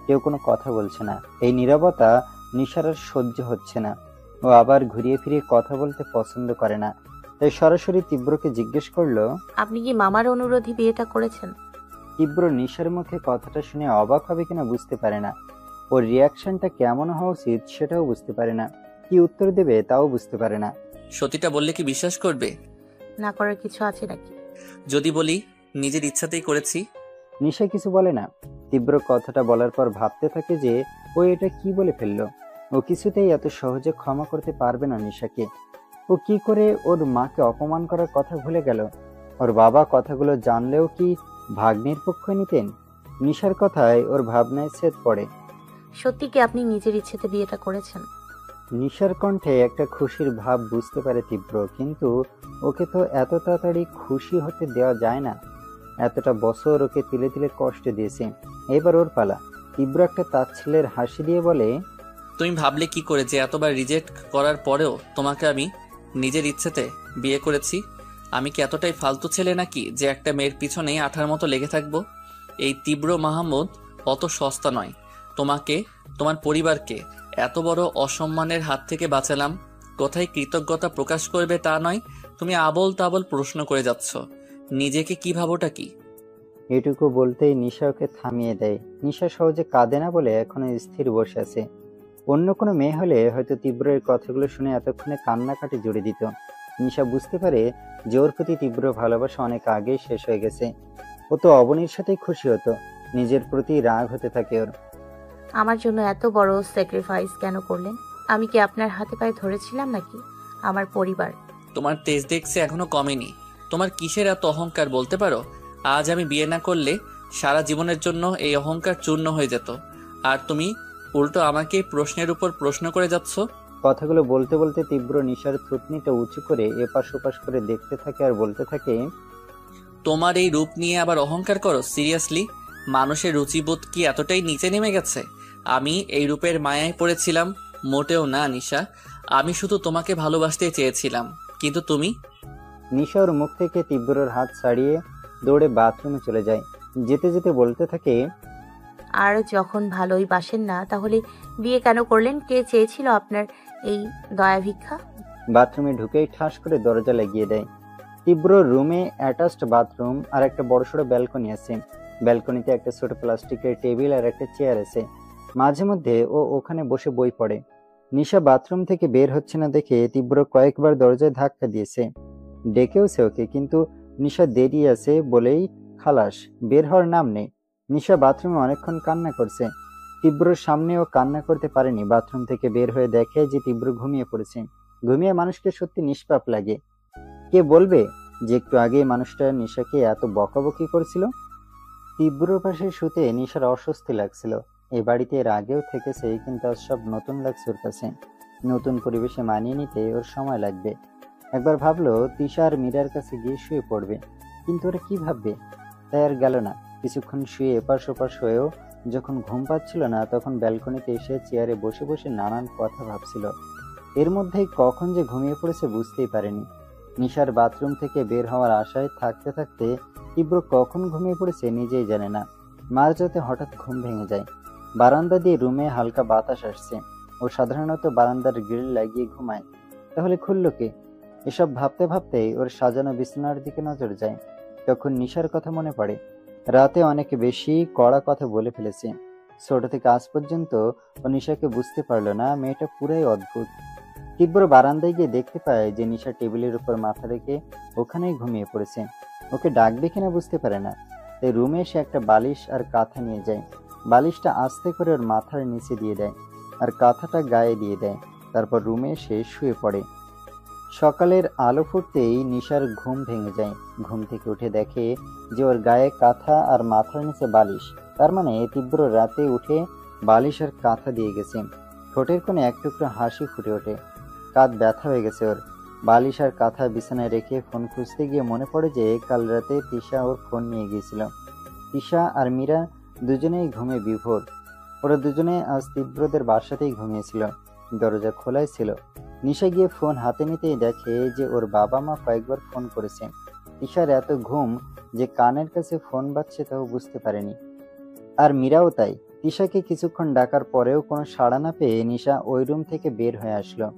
কেউ কোনো কথা বলছে না। এই নীরবতা নিশার আর সহ্য হচ্ছে না। ও আবার ঘুরিয়ে ফিরিয়ে কথা বলতে পছন্দ করে না, তাই সরাসরি তীব্রকে জিজ্ঞেস করলো, আপনি কি মামার অনুরোধে বিয়েটা করেছেন? তীব্র নিশার মুখে কথাটা শুনে অবাক হবে কিনা বুঝতে পারে না। ওর রিয়াকশনটা কেমন হওয়া উচিত সেটাও বুঝতে পারে না। কি উত্তর দেবে তাও বুঝতে পারে না। সত্যিটা বললে কি বিশ্বাস করবে? না করার কিছু আছে নাকি? যদি বলি নিজের ইচ্ছাতেই করেছি। নিশা কিছু বলে না। তীব্র কথাটা বলার পর ভাবতে থাকে যে ও এটা কি বলে ফেললো। ও কিছুতেই এত সহজে ক্ষমা করতে পারবে না নিশাকে। ও কি করে ওর মাকে অপমান করার কথা ভুলে গেল? ওর বাবা কথাগুলো জানলেও কি ভাগ্নের পক্ষ নিতেন? নিশার কথায় ওর ভাবনায় ছেদ পড়ে। সত্যি কি আপনি নিজের ইচ্ছেতে বিয়েটা করেছেন? নিশার কণ্ঠে একটা খুশির ভাব বুঝতে পারে তীব্র, কিন্তু ওকে তো এত তাড়াতাড়ি খুশি হতে দেওয়া যায় না। এতটা বছর ওকে তিলে তিলে কষ্ট দিয়েছে, এবার ওর পালা। তীব্র একটা তাচ্ছিল্যের হাসি দিয়ে বলে, তুমি ভাবলে কি করে যে এতবার রিজেক্ট করার পরেও তোমাকে আমি নিজের ইচ্ছেতে বিয়ে করেছি? আমি কি এতটাই ফালতু ছেলে নাকি যে একটা মেয়ের পিছনে আঠার মতো লেগে থাকবো? এই তীব্র মাহমুদ অত সস্তা নয়। তোমাকে, তোমার পরিবারকে এত বড় অসম্মানের হাত থেকে বাঁচালাম, কোথায় কৃতজ্ঞতা প্রকাশ করবে তা নয়, তুমি আবল তাবল প্রশ্ন করে যাচ্ছ। নিজেকে কি ভাবোটা কি? এটুকু বলতেই নিশা ওকে থামিয়ে দেয়। নিশা সহজে কাঁদে না বলে এখনো স্থির বসে আছে। অন্য কোনো মেয়ে হলে হয়তো তীব্রের কথাগুলো শুনে এতক্ষণে কান্নাকাটি জুড়ে দিত। নিশা বুঝতে পারে যে ওর প্রতি তীব্র ভালোবাসা অনেক আগেই শেষ হয়ে গেছে। ও তো অবনীর সাথেই খুশি হতো, নিজের প্রতি রাগ হতে থাকে ওর। আমার জন্য এত বড় স্যাক্রিফাইস কেন করলেন? আমি কি আপনার হাতে পায়ে ধরেছিলাম নাকি? আমার পরিবার। তোমার তেজ দেখছে এখনো কমেনি। তোমার কিসের এত অহংকার বলতে পারো? আজ আমি বিয়ে না করলে সারা জীবনের জন্য এই অহংকার চূর্ণ হয়ে যেত, আর তুমি উল্টো আমাকে প্রশ্নের উপর প্রশ্ন করে যাচ্ছ। কথাগুলো বলতে বলতে তীব্র নিশার থুতনিটা উঁচু করে এপাশ ওপাশ করে দেখতে থাকে আর বলতে থাকে, তোমার এই রূপ নিয়ে আবার অহংকার করো? সিরিয়াসলি? মানুষের রুচিবোধ কি এতটাই নিচে নেমে গেছে? আমি এই রূপের মায়ায় পড়েছিলাম? মোটেও না নিশা, আমি শুধু তোমাকে ভালোবাসতে চেয়েছিলাম, কিন্তু তুমি। নিশা ওর মুখ থেকে তীব্রর হাত ছাড়িয়ে দৌড়ে বাথরুমে চলে যায়। যেতে যেতে বলতে থাকে, আর যখন ভালোই বাসেন না তাহলে বিয়ে কেন করলেন? কে চেয়েছিল আপনার এই দয়া ভিক্ষা? বাথরুমে ঢুকেই ঠাস করে দরজা লাগিয়ে দেয়। তীব্র রুমে অ্যাটাচড বাথরুম আর একটা বড়সড় ব্যালকনি আছে। ব্যালকনিতে একটা ছোট প্লাস্টিকের টেবিল আর একটা চেয়ার আছে। মাঝে মধ্যে ও ওখানে বসে বই পড়ে। নিশা বাথরুম থেকে বের হচ্ছে না দেখে তীব্র কয়েকবার দরজায় ধাক্কা দিয়েছে, ডেকেওছে ওকে, কিন্তু নিশা দেরি আছে বলেই খালাস, বের হওয়ার নাম নেই। নিশা বাথরুমে অনেকক্ষণ কান্না করছে। তীব্রর সামনে ও কান্না করতে পারেনি। বাথরুম থেকে বের হয়ে দেখে যে তীব্র ঘুমিয়ে পড়েছে। ঘুমিয়ে মানুষকে সত্যি নিষ্পাপ লাগে। কে বলবে যে একটু আগে মানুষটা নিশাকে এত বকাবকি করছিল? তীব্র পাশে শুতে নিশার অস্বস্তি লাগছিল। এই বাড়িতে এর আগেও থেকেছে, কিন্তু আজ সব নতুন লাগছে ওর কাছে। নতুন পরিবেশে মানিয়ে নিতে ওর সময় লাগবে। একবার ভাবলো তিশা আর মীরার কাছে গিয়ে শুয়ে পড়বে, কিন্তু ওরা কি ভাববে, তাই আর গেল না। কিছুক্ষণ শুয়ে এপাশ ওপাশ হয়েও যখন ঘুম পাচ্ছিল না, তখন ব্যালকনিতে এসে চেয়ারে বসে বসে নানান কথা ভাবছিল। এর মধ্যেই কখন যে ঘুমিয়ে পড়েছে বুঝতেই পারেনি। নিশার বাথরুম থেকে বের হওয়ার আশায় থাকতে থাকতে তীব্র কখন ঘুমিয়ে পড়েছে নিজেই জানে না। মাঝরাতে হঠাৎ ঘুম ভেঙে যায়। বারান্দা দিয়ে রুমে হালকা বাতাস আসছে। ও সাধারণত বারান্দার গ্রিল লাগিয়ে ঘুমায়, তাহলে খুললো কে? এসব ভাবতে ভাবতেই ওর সাজানো বিছানার দিকে নজর যায়। তখন নিশার কথা মনে পড়ে। রাতে অনেক বেশি কড়া কথা বলে ফেলেছে। ছোট থেকে আজ পর্যন্ত ও নিশাকে বুঝতে পারলো না। মেয়েটা পুরাই অদ্ভুত। তীব্র বারান্দায় গিয়ে দেখতে পায় যে নিশা টেবিলের উপর মাথা রেখে ওখানেই ঘুমিয়ে পড়েছে। ওকে ডাকবে কিনা বুঝতে পারে না, তাই রুমে এসে একটা বালিশ আর কাঁথা নিয়ে যায়। বালিশটা আস্তে করে ওর মাথার নিচে দিয়ে দেয় আর কাঁথাটা গায়ে দিয়ে দেয়। তারপর রুমে এসে শুয়ে পড়ে। সকালের আলো ফুটতেই নিশার ঘুম ভেঙে যায়। ঘুম থেকে উঠে দেখে যে ওর গায়ে কাঁথা আর মাথার নিচে বালিশ। তার মানে তীব্র রাতে উঠে বালিশ আর কাঁথা দিয়ে গেছে। ঠোঁটের কোণে এক টুকরো হাসি ফুটে ওঠে। কাঁধ ব্যথা হয়ে গেছে ওর। বালিশ আর কাঁথা বিছানায় রেখে ফোন খুঁজতে গিয়ে মনে পড়ে যে কাল রাতে তিশা ওর ফোন নিয়ে গিয়েছিল। তিশা আর মীরা দুজনেই ঘুমে বিভোর। ওরা দুজনে আজ তীব্রদের বাসাতেই ঘুমিয়েছিল। দরজা খোলাই ছিল। নিশা গিয়ে ফোন হাতে নিতেই দেখে যে ওর বাবা মা কয়েকবার ফোন করেছে। তিশার এত ঘুম যে কানের কাছে ফোন বাজছে তাও বুঝতে পারেনি। আর মীরাও তাই। তিশাকে কিছুক্ষণ ডাকার পরেও কোনো সাড়া না পেয়ে নিশা ওই রুম থেকে বের হয়ে আসলো।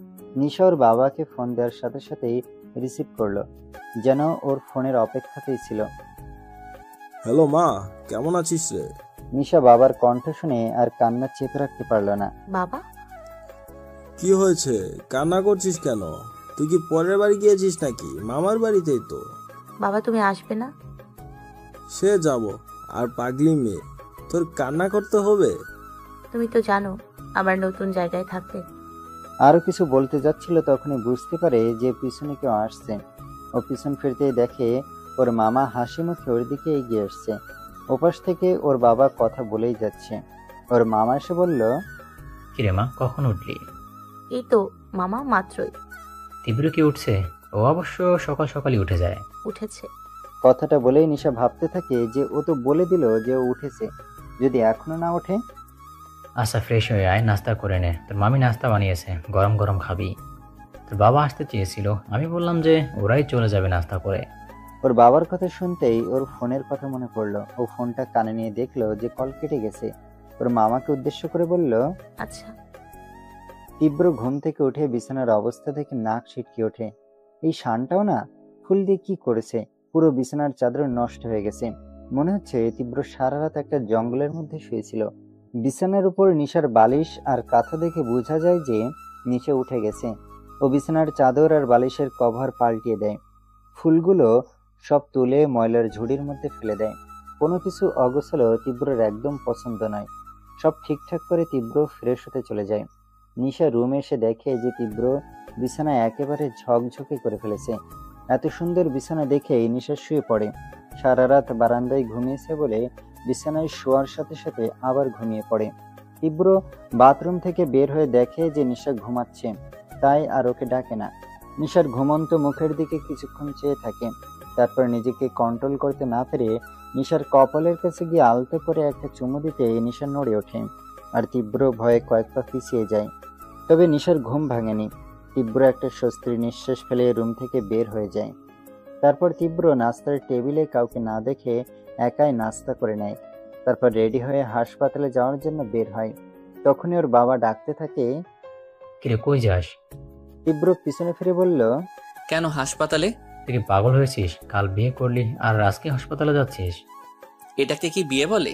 নিশা ওর বাবাকে ফোন দেওয়ার সাথে সাথেই রিসিভ করলো, যেন ওর ফোনের অপেক্ষাতেই ছিল। হ্যালো মা, কেমন আছিস রে? নিশা বাবার কণ্ঠ শুনে আর কান্না চেপে রাখতে পারলো না। বাবা, কি হয়েছে? কান্না করছিস কেন? তুই কি পরের বাড়ি গিয়েছিস নাকি? মামার বাড়িতেই তো। বাবা তুমি আসবে না? সে যাব, আর পাগলি মেয়ে, তোর কান্না করতে হবে? তুমি তো জানো আমার নতুন জায়গায় থাকতে। আরো কিছু বলতে যাচ্ছিল, তখনই বুঝতে পারে যে পিছনে কেউ আসছে। ও পিছন ফিরতেই দেখে ওর মামা হাসি মুখে ওর দিকে এগিয়ে আসছে। ওপাশ থেকে ওর বাবা কথা বলেই যাচ্ছে। ওর মামা এসে বলল, কিরে মা, কখন উঠলি? এই তো মামা, মাত্রই। তীব্র কি উঠছে? ও অবশ্য সকাল সকালই উঠে যায়। উঠেছে। কথাটা বলেই নিশা ভাবতে থাকে যে ও তো বলে দিল যে ও উঠেছে, যদি এখনো না ওঠে। আচ্ছা, ফ্রেশ হয়ে আয়, নাস্তা করে নে। তোর মামি নাস্তা বানিয়েছে, গরম গরম খাবি। তোর বাবা আসতে চেয়েছিল, আমি বললাম যে ওরাই চলে যাবে নাস্তা করে। ওর বাবার কথা শুনতেই ওর ফোনের কথা মনে পড়লো। ও ফোনটা কানে নিয়ে দেখলো যে কল কেটে গেছে। ওর মামাকে উদ্দেশ্য করে বলল, আচ্ছা। তীব্র ঘুম থেকে উঠে বিছানার অবস্থা থেকে নাক ছিটকে ওঠে। এই শানটাও না ফুল দিয়ে কি করেছে, পুরো বিছানার চাদর নষ্ট হয়ে গেছে। মনে হচ্ছে তীব্র সারা রাত একটা জঙ্গলের মধ্যে শুয়েছিল। বিছানার উপর নিশার বালিশ আর কাঁথা দেখে বোঝা যায় যে নিচে উঠে গেছে। ও বিছানার চাদর আর বালিশের কভার পাল্টিয়ে দেয়। ফুলগুলো সব তুলে ময়লার ঝুড়ির মধ্যে ফেলে দেয়। কোনো কিছু অগোছালো তীব্রর একদম পছন্দ নয়। সব ঠিকঠাক করে তীব্র ফ্রেশ হতে চলে যায়। নিশা রুমে এসে দেখে যে তীব্র বিছানায় একেবারে ঝকঝকে করে ফেলেছে। এত সুন্দর বিছানা দেখে নিশা শুয়ে পড়ে। সারা রাত বারান্দায় ঘুমিয়েছে বলে বিছানায় শোয়ার সাথে সাথে আবার ঘুমিয়ে পড়ে। তীব্র বাথরুম থেকে বের হয়ে দেখে যে নিশা ঘুমাচ্ছে, তাই আর ওকে ডাকে না। নিশার ঘুমন্ত মুখের দিকে কিছুক্ষণ চেয়ে থাকে। তারপর নিজেকে কন্ট্রোল করতে না পেরে নিশার কপালের কাছে গিয়ে আলতো করে একটা চুমু দিতে নিশা নড়ে ওঠে আর তীব্র ভয়ে কয়েক পা পিছিয়ে যায়। তবে নিশার ঘুম ভাঙেনি। তীব্র একটা স্বস্তির নিঃশ্বাস ফেলে রুম থেকে বের হয়ে যায়। তারপর তীব্র নাস্তার টেবিলে কাউকে না দেখে একাই নাস্তা করে নেয়। তারপর রেডি হয়ে হাসপাতালে যাওয়ার জন্য বের হয়। তখনই ওর বাবা ডাকতে থাকে, কিরে কই যাস? তীব্র পিছনে ফিরে বলল, কেন হাসপাতালে? তুই কি পাগল হয়েছিস? কাল বিয়ে করলি আর আজকে হাসপাতালে যাচ্ছিস? এটাকে কি বিয়ে বলে?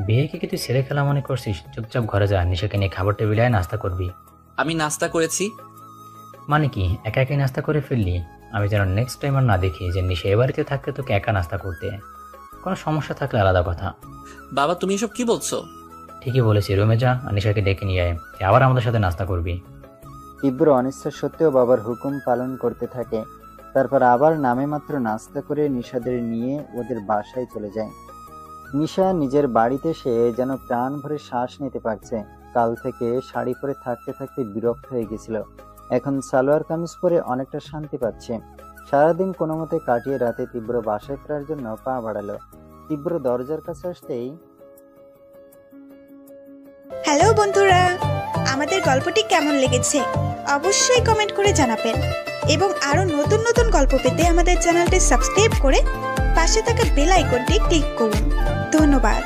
বিয়েকে কি তুই ছেলে খেলা মনে করছিস? চুপচাপ ঘরে যা, নিশাকে নিয়ে খাবার টেবিলে আয়, নাস্তা করবি। আমি নাস্তা করেছি। মানে কি একা একাই নাস্তা করে ফেললি? আমি যেন নেক্সট টাইম আর না দেখি যে নিশা এ বাড়িতে থাকতে তোকে একা নাস্তা করতে। কোনো সমস্যা থাকলে আলাদা কথা। বাবা তুমি এসব কি বলছো? ঠিকই বলেছি, রুমে যা, নিশাকে ডেকে নিয়ে আয়, তুই আবার আমাদের সাথে নাস্তা করবি। তীব্র অনিচ্ছা সত্ত্বেও বাবার হুকুম পালন করতে থাকে। তারপর আবার নামে মাত্র নাস্তা করে নিশাদের নিয়ে ওদের বাসায় চলে যায়। নিশা নিজের বাড়িতে সে যেন প্রাণ ভরে শ্বাস নিতে পারছে। কাল থেকে শাড়ি পরে থাকতে থাকতে বিরক্ত হয়ে গেছিল। এখন সালোয়ার কামিজ পরে অনেকটা শান্তি পাচ্ছে। সারাদিন কোনো মতে কাটিয়ে রাতে তীব্র বাসায় ফেরার জন্য পা বাড়ালো। তীব্র দরজার কাছে আসতেই, হ্যালো বন্ধুরা, আমাদের গল্পটি কেমন লেগেছে অবশ্যই কমেন্ট করে জানাবেন এবং আরো নতুন নতুন গল্প পেতে আমাদের চ্যানেলটি সাবস্ক্রাইব করে পাশে থাকা বেল আইকনটি ক্লিক করুন। ধন্যবাদ।